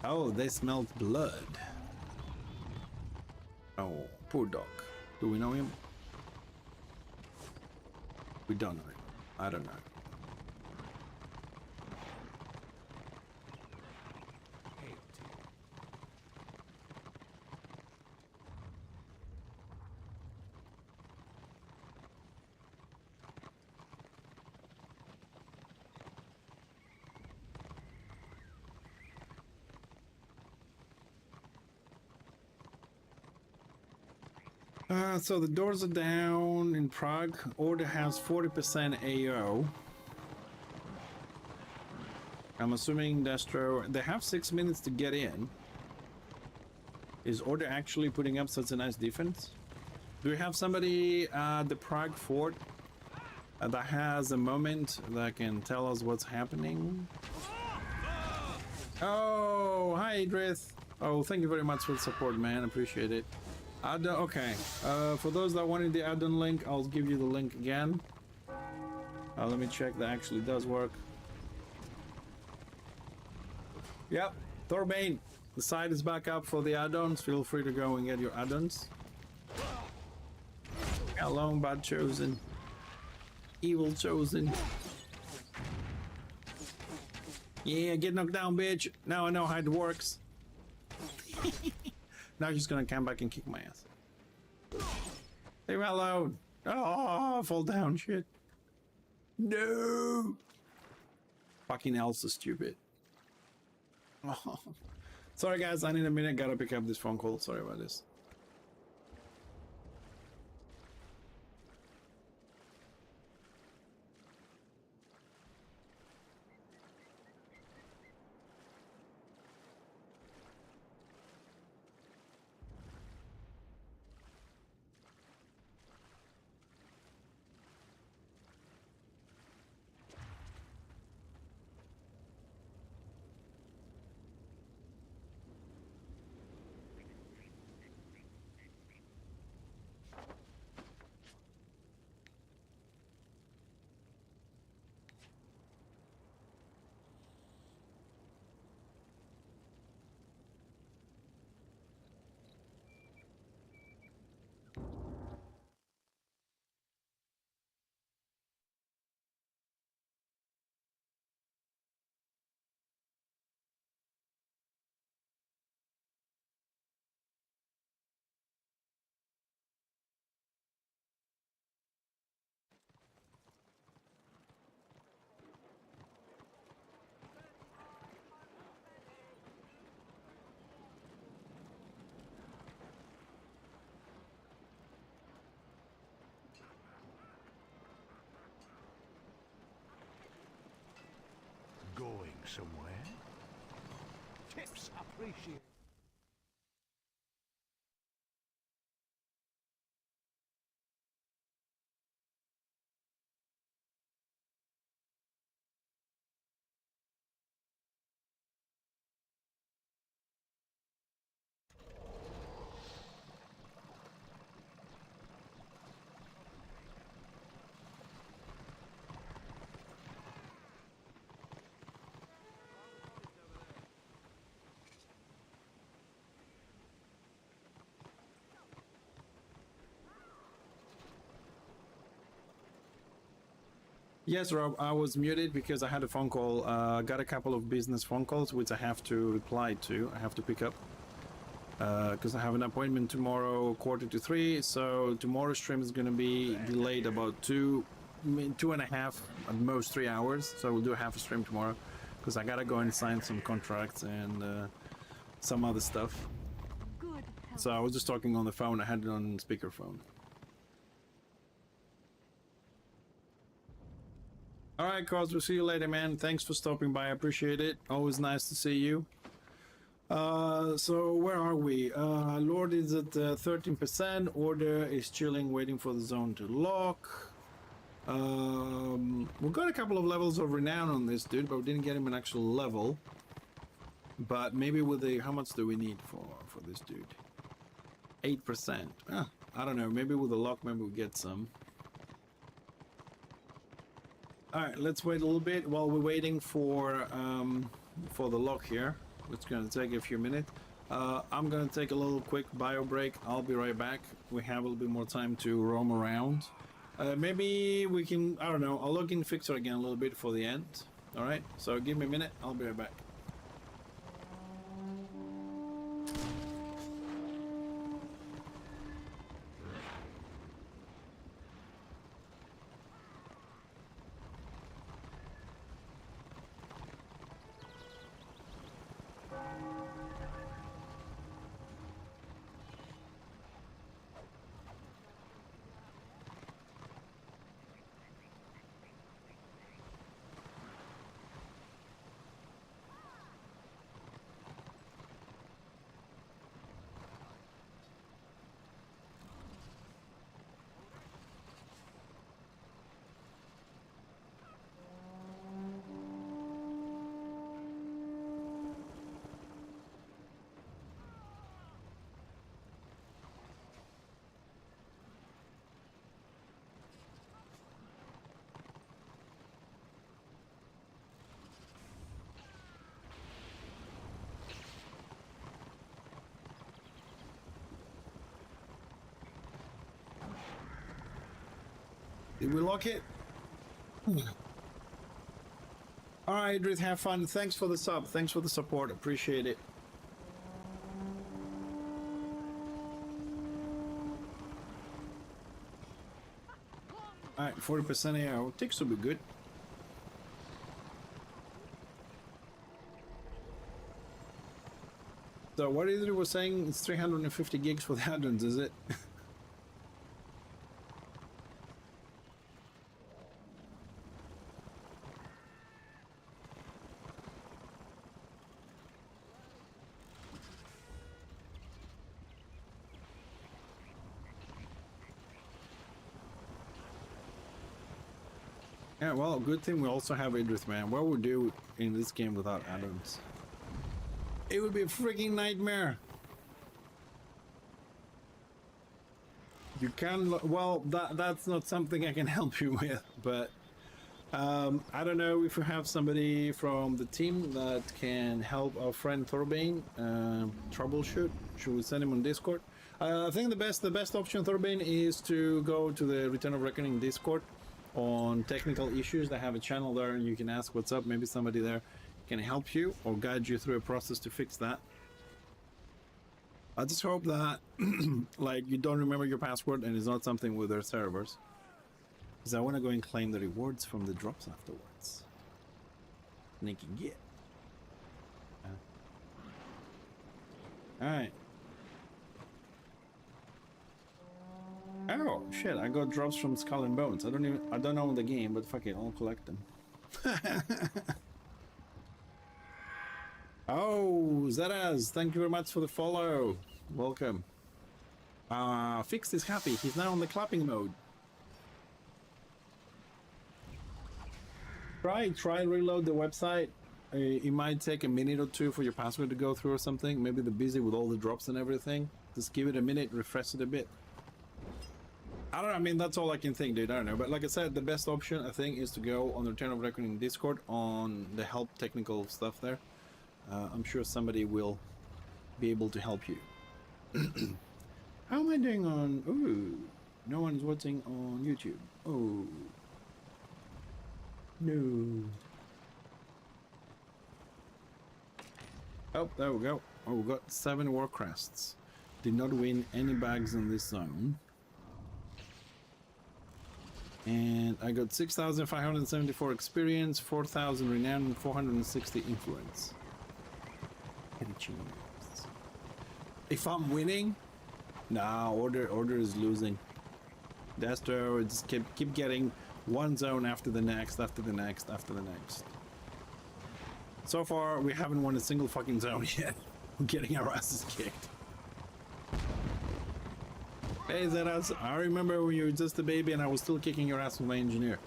Oh, they smelled blood. Oh, poor dog. Do we know him? We don't know him. I don't know. So the doors are down in Prague. Order has 40% AO. I'm assuming Destro, they have 6 minutes to get in. Is Order actually putting up such a nice defense? Do we have somebody at the Prague fort that has a moment that can tell us what's happening? Oh, hi Idris. Oh, thank you very much for the support, man. Appreciate it. Okay, for those that wanted the add-on link, I'll give you the link again. Let me check that actually does work. Yep, Thorbane, the site is back up for the add-ons. Feel free to go and get your add-ons. Hello, bad chosen. Evil chosen. Yeah, get knocked down, bitch. Now I know how it works. Now she's gonna come back and kick my ass. Leave me alone. Oh, fall down, shit. No. Fucking Elsa, stupid. Oh. Sorry, guys. I need a minute. Gotta pick up this phone call. Sorry about this. somewhere. Tips appreciated. Yes, Rob, I was muted because I had a phone call. Got a couple of business phone calls which I have to reply to. I have to pick up because I have an appointment tomorrow, 2:45. So tomorrow's stream is going to be delayed about 2.5, at most 3 hours. So we'll do a half a stream tomorrow because I gotta go and sign some contracts and some other stuff. Good health. So I was just talking on the phone. I had it on speakerphone. All right, Cos, we'll see you later, man. Thanks for stopping by. I appreciate it. Always nice to see you. So where are we? Lord is at 13%. Order is chilling, waiting for the zone to lock. We've got a couple of levels of renown on this dude, but we didn't get him an actual level. But maybe with the... How much do we need for this dude? 8%. I don't know. Maybe with the lock, maybe we'll get some. Alright, let's wait a little bit while we're waiting for the lock here. It's gonna take a few minutes. I'm gonna take a little quick bio break. I'll be right back. We have a little bit more time to roam around. Maybe we can, I don't know, I'll log in Fixer again a little bit for the end. Alright, so give me a minute, I'll be right back. Did we lock it? Alright, Idris, have fun. Thanks for the sub. Thanks for the support. Appreciate it. Alright, 40% AR. Ticks will be good. So what is it was saying? It's 350 gigs for the add-ons, is it? Yeah, well, good thing we also have Idris, man. What would we do in this game without add-ons? It would be a freaking nightmare. You can, well, that's not something I can help you with, but I don't know if you have somebody from the team that can help our friend Thorbane troubleshoot. Should we send him on Discord? I think the best option, Thorbane, is to go to the Return of Reckoning Discord on technical issues. They have a channel there and you can ask what's up. Maybe somebody there can help you or guide you through a process to fix that. I just hope that like you don't remember your password and it's not something with their servers, because I want to go and claim the rewards from the drops afterwards. Sneaky get. Alright. Oh shit, I got drops from Skull and Bones. I don't own the game, but fuck it, I'll collect them. Oh, Zeraz, thank you very much for the follow. Welcome. Fixed is happy. He's now on the clapping mode. Try reload the website. It might take a minute or two for your password to go through or something. Maybe they're busy with all the drops and everything. Just give it a minute, refresh it a bit. I don't know, I mean, that's all I can think, dude. I don't know. But like I said, the best option, I think, is to go on the Return of Reckoning Discord on the help technical stuff there. I'm sure somebody will be able to help you. How am I doing on... Ooh, no one's watching on YouTube. Oh. No. Oh, there we go. Oh, we got 7 war crests. Did not win any bags in this zone. And I got 6,574 experience, 4,000 renown, and 460 influence. If I'm winning, nah, order is losing. Destro, just keep getting one zone after the next, after the next, after the next. So far, we haven't won a single fucking zone yet. We're getting our asses kicked. Hey Zeras, I remember when you were just a baby and I was still kicking your ass with my engineer.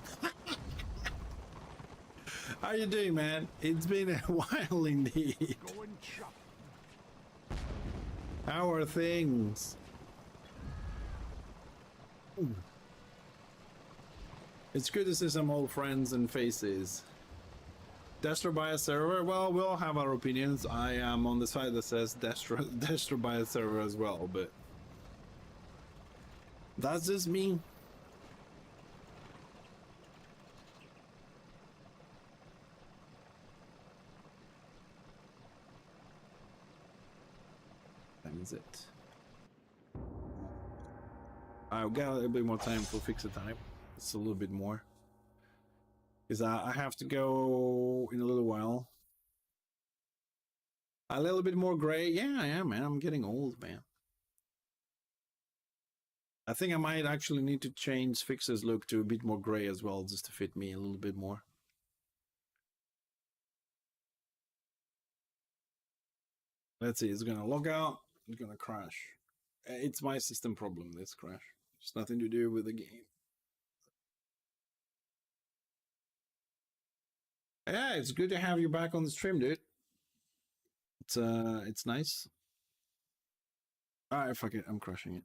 How you doing, man? It's been a while indeed. Go and chop. How are things? Ooh. It's good to see some old friends and faces. Destro by a server? Well, we all have our opinions. I am on the side that says Destro by a server as well, but that's just me. That is it. I've got a little bit more time for Fixxer time. It's a little bit more. Because I have to go in a little while. A little bit more gray. Yeah, I am, man. I'm getting old, man. I think I might actually need to change Fixxer's look to a bit more gray as well, just to fit me a little bit more. Let's see. It's going to log out. It's going to crash. It's my system problem, this crash. It's nothing to do with the game. Yeah, it's good to have you back on the stream, dude. It's nice. Alright, fuck it, I'm crushing it.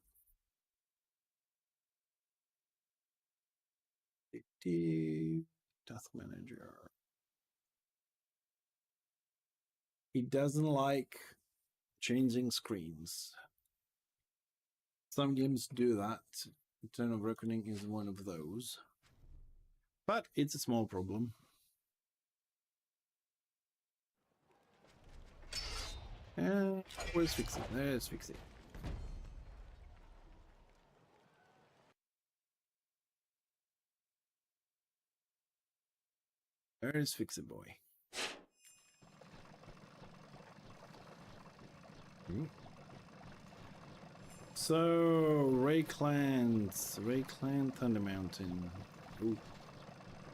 Task manager. He doesn't like changing screens. Some games do that. Return of Reckoning is one of those. But it's a small problem. Where's Fixxer? There's Fixxer. Where's Fixxer boy? So, Ray Clan Thunder Mountain. Ooh.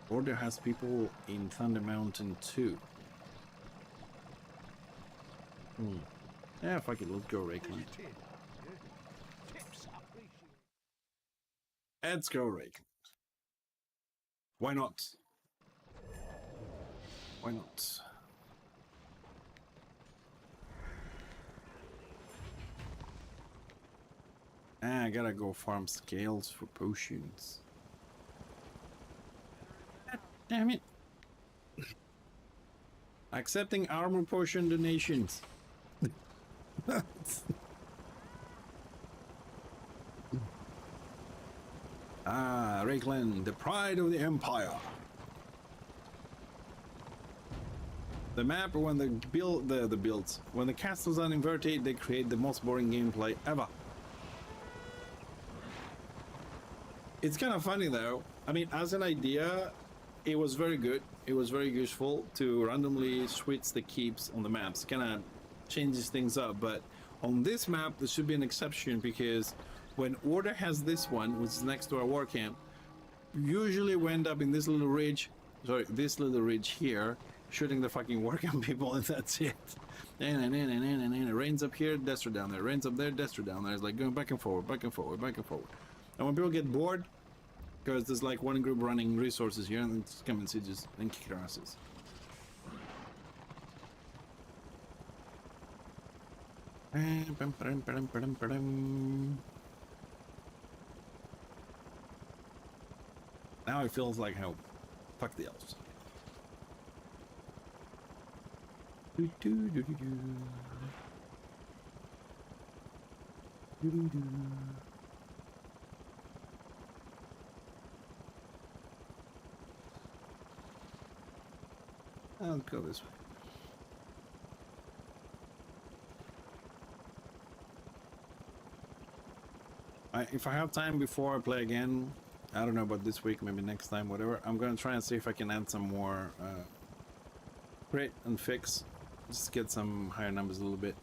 Order has people in Thunder Mountain too. Yeah, fuck it, let's go Ray Clan. Let's go Ray Clan. Why not? Why not? I gotta go farm scales for potions. God damn it. Accepting armor potion donations. Reikland, the pride of the empire. The map, when the builds, when the castles are inverted, they create the most boring gameplay ever. It's kind of funny though. I mean, as an idea, it was very good. It was very useful to randomly switch the keeps on the maps. Kind of changes things up, but on this map there should be an exception, because when Order has this one, which is next to our war camp, usually we end up in this little ridge, this little ridge here, shooting the fucking Warhammer people, and that's it. And it rains up here, Destro down there. Rains up there, Destro down there. It's like going back and forward, back and forward, back and forward. And when people get bored, because there's like one group running resources here, and then just come and see just and kick their asses. Now it feels like home. Fuck the elves. I'll go this way. If I have time before I play again, I don't know about this week, maybe next time, whatever, I'm gonna try and see if I can add some more crit and fix, just get some higher numbers a little bit.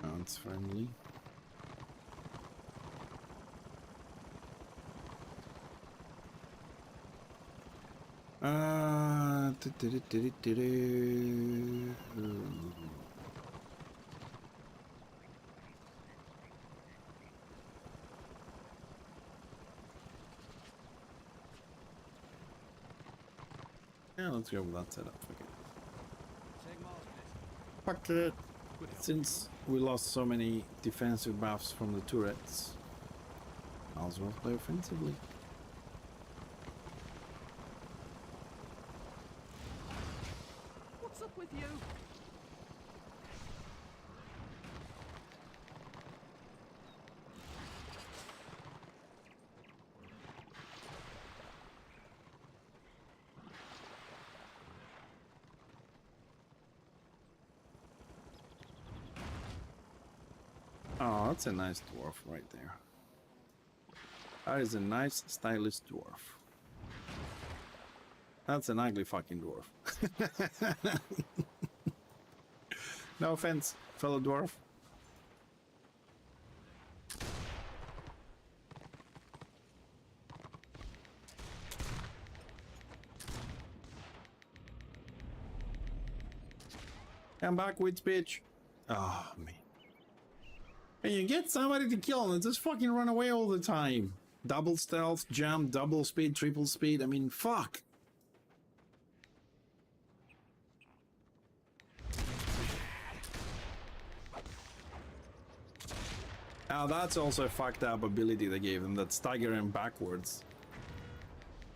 Oh, it's friendly. Yeah, let's go with that setup. Fuck it. Since we lost so many defensive buffs from the turrets, I'll as well play offensively. What's up with you? Oh, that's a nice dwarf right there. That is a nice, stylish dwarf. That's an ugly fucking dwarf. No offense, fellow dwarf. Come back, witch bitch. Oh, man. And you get somebody to kill and just fucking run away all the time. Double stealth, jump, double speed, triple speed. I mean, fuck. Now that's also a fucked up ability they gave them, that staggering backwards.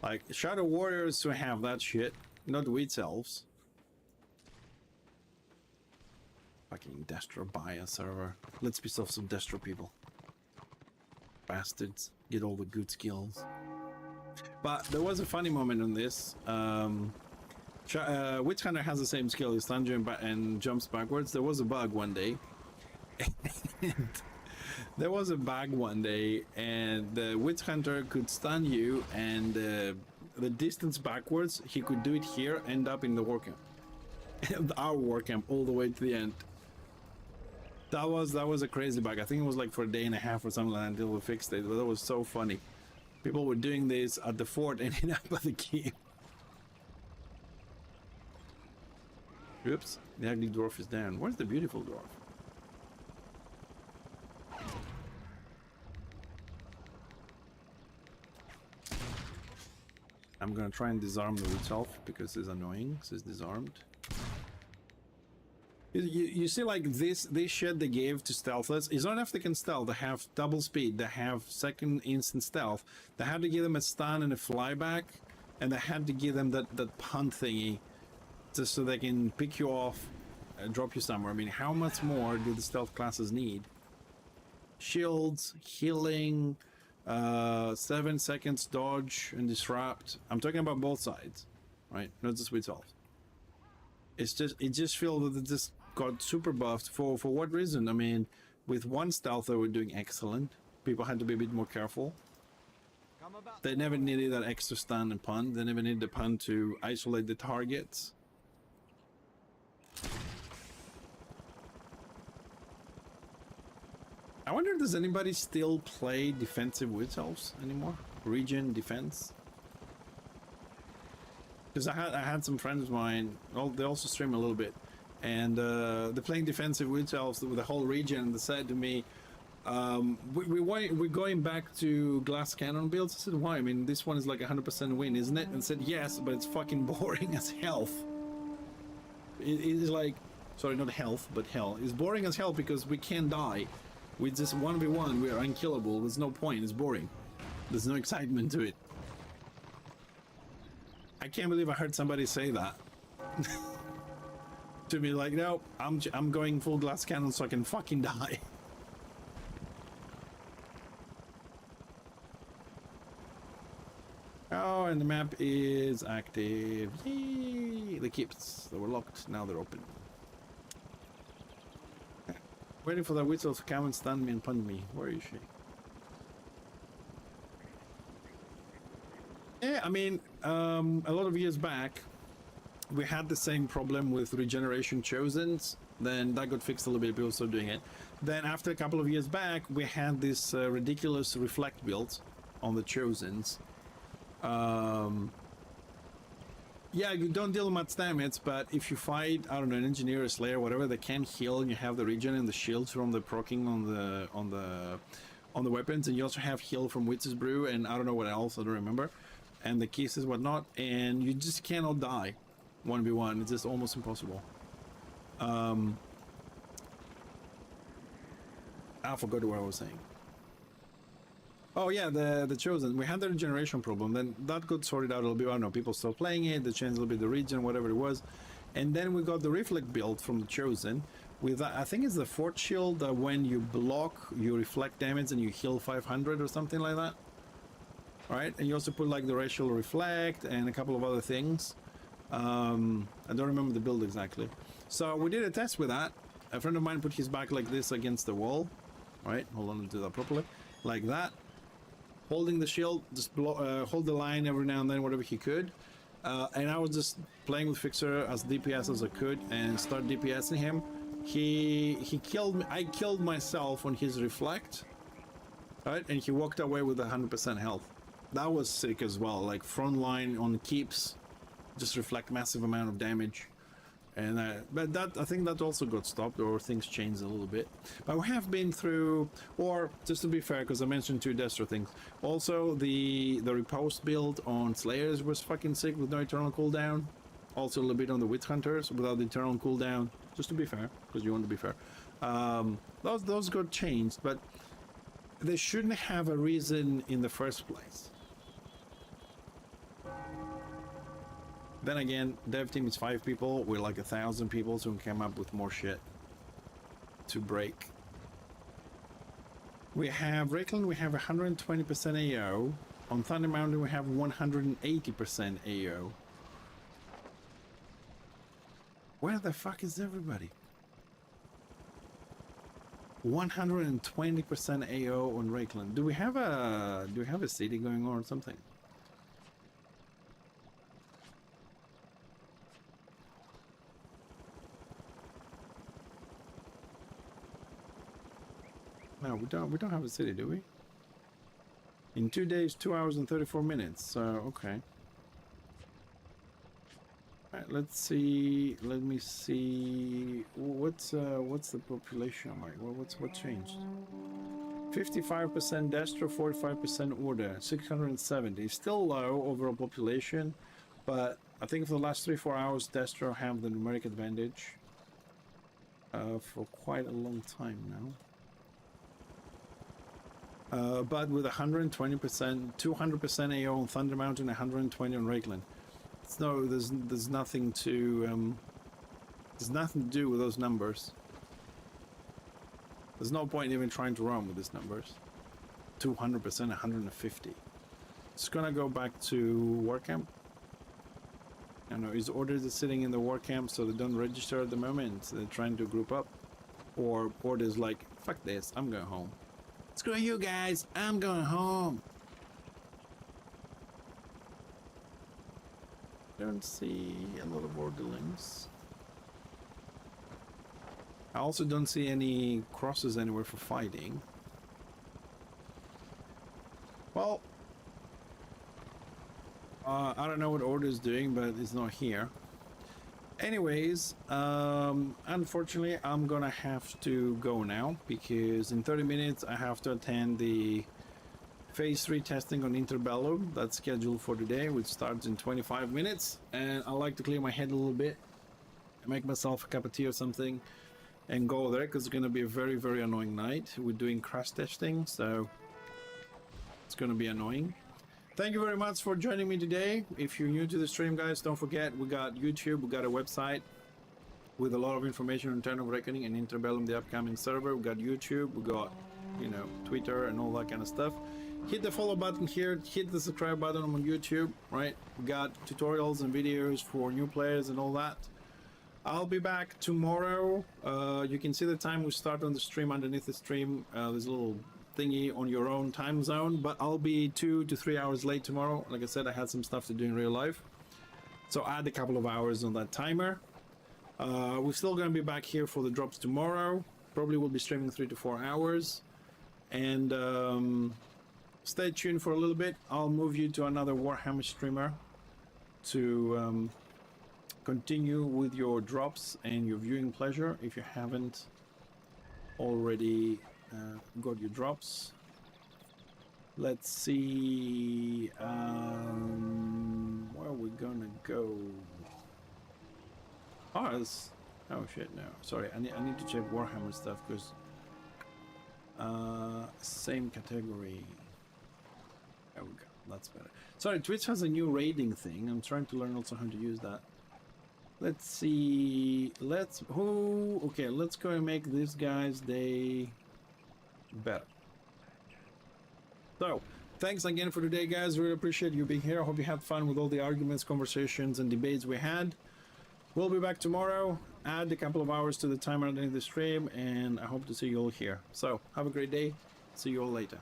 Like, Shadow Warriors to have that shit, not Witch Elves. Fucking Destro buy a server. Let's piss off some Destro people. Bastards. Get all the good skills. But there was a funny moment in this. Witch Hunter has the same skill, he stuns you and jumps backwards. There was a bug one day. There was a bug one day, and the Witch Hunter could stun you, and the distance backwards, he could do it here, end up in the war camp. Our war camp, all the way to the end. That was a crazy bug. I think it was like for a day and a half or something like that until we fixed it. But that was so funny. People were doing this at the fort, ending up at the keep. Oops, the ugly dwarf is down. Where's the beautiful dwarf? I'm gonna try and disarm the witch elf because it's annoying. So it's disarmed. You see, like this shit they gave to stealthers. It's not enough they can stealth. They have double speed. They have second instant stealth. They had to give them a stun and a flyback, and they had to give them that punt thingy, just so they can pick you off, drop you somewhere. I mean, how much more do the stealth classes need? Shields, healing, 7 seconds dodge and disrupt. I'm talking about both sides, right? Not just with elves. It just feels that it just got super buffed. For what reason? I mean, with one stealth they were doing excellent. People had to be a bit more careful. They never needed that extra stun and punt. They never needed the punt to isolate the targets. I wonder, does anybody still play defensive witch elves anymore? Region defense? Because I had some friends of mine, they also stream a little bit, and they're playing defensive witch elves with the whole region, and they said to me, we're going back to glass cannon builds. I said, why? I mean, this one is like 100% win, isn't it? And said, yes, but it's fucking boring as hell. It is like, sorry, not health, but hell. It's boring as hell because we can't die. We just 1v1, we are unkillable. There's no point, it's boring. There's no excitement to it. I can't believe I heard somebody say that. To me, like, no, I'm going full glass cannon so I can fucking die. Oh, and the map is active. Yay! The keeps, they were locked, now they're open. Waiting for the whistle to come and stun me and punch me. Where is she? Yeah, I mean, a lot of years back, we had the same problem with regeneration chosens. Then that got fixed a little bit, people started doing it. Then after a couple of years back, we had this ridiculous reflect build on the chosens. Yeah, you don't deal much damage, but if you fight, I don't know, an engineer, a slayer, whatever, they can heal, and you have the regen and the shields from the proccing on the weapons, and you also have heal from Witch's Brew, and I don't know what else, I don't remember, and the kisses, whatnot, and you just cannot die 1v1. It's just almost impossible. I forgot what I was saying. Oh yeah, the Chosen. We had the regeneration problem, then that got sorted out a little bit. I don't know, people stopped playing it, they changed a little bit the region, whatever it was. And then we got the Reflect build from the Chosen with, I think it's the Fort Shield, that when you block, you reflect damage and you heal 500 or something like that. Right? And you also put like the Racial Reflect and a couple of other things. I don't remember the build exactly. So we did a test with that. A friend of mine put his back like this against the wall. Right? Hold on, to do that properly. Like that. Holding the shield, just hold the line every now and then, whatever he could. And I was just playing with Fixer as DPS as I could and start DPSing him. He killed me. I killed myself on his reflect, right? And he walked away with 100% health. That was sick as well. Like front line on keeps, just reflect massive amount of damage. And but that, I think that also got stopped, or things changed a little bit. But we have been through, or just to be fair, because I mentioned two Destro things. Also, the riposte build on Slayers was fucking sick with no eternal cooldown. Also a little bit on the Witch Hunters without the eternal cooldown. Just to be fair, because you want to be fair. Those got changed, but they shouldn't have a reason in the first place. Then again, dev team is 5 people. We're like 1,000 people, so we can come up with more shit to break. We have Rakeland, we have 120% AO. On Thunder Mountain, we have 180% AO. Where the fuck is everybody? 120% AO on Rakeland. Do we have a city going on or something? No, we don't have a city, do we? In 2 days, 2 hours and 34 minutes. So okay. All right, let's see. Let me see. What's the population like? What changed? 55% Destro, 45% Order, 670. Still low overall population, but I think for the last 3-4 hours, Destro have the numeric advantage for quite a long time now. But with 120%, 200% AO on Thunder Mountain, 120 on Rakeland. No, there's nothing to do with those numbers. There's no point even trying to run with these numbers. 200%, 150. Just gonna go back to war camp. I know his orders are sitting in the war camp, so they don't register at the moment. They're trying to group up, or orders like, fuck this, I'm going home. Screw you guys, I'm going home. Don't see a lot of orderlings. I also don't see any crosses anywhere for fighting. Well, I don't know what Order is doing, but it's not here. Anyways, unfortunately, I'm gonna have to go now because in 30 minutes I have to attend the Phase 3 testing on Interbellum that's scheduled for today, which starts in 25 minutes. And I like to clear my head a little bit and make myself a cup of tea or something and go there because it's going to be a very, very annoying night. We're doing crash testing, so it's going to be annoying. Thank you very much for joining me today. If you're new to the stream, guys, don't forget we got YouTube, we got a website with a lot of information on Turn of Reckoning and Interbellum, the upcoming server. We got YouTube, we got, you know, Twitter and all that kind of stuff. Hit the follow button here, hit the subscribe button on YouTube, right? We got tutorials and videos for new players and all that. I'll be back tomorrow. You can see the time we start on the stream underneath the stream. There's a little thingy on your own time zone, but I'll be 2 to 3 hours late tomorrow. Like I said, I had some stuff to do in real life, so add a couple of hours on that timer. We're still going to be back here for the drops tomorrow. Probably will be streaming 3 to 4 hours, and stay tuned for a little bit. I'll move you to another Warhammer streamer to continue with your drops and your viewing pleasure if you haven't already got your drops. Let's see where we're gonna go. Oh shit, no, sorry, I need to check Warhammer stuff because same category. There we go, that's better. Sorry, Twitch has a new raiding thing. I'm trying to learn also how to use that. Let's see, let's go and make this guy's day better. So thanks again for today, guys. Really appreciate you being here. I hope you had fun with all the arguments, conversations and debates we had. We'll be back tomorrow. Add a couple of hours to the timer underneath the stream, and I hope to see you all here. So have a great day. See you all later.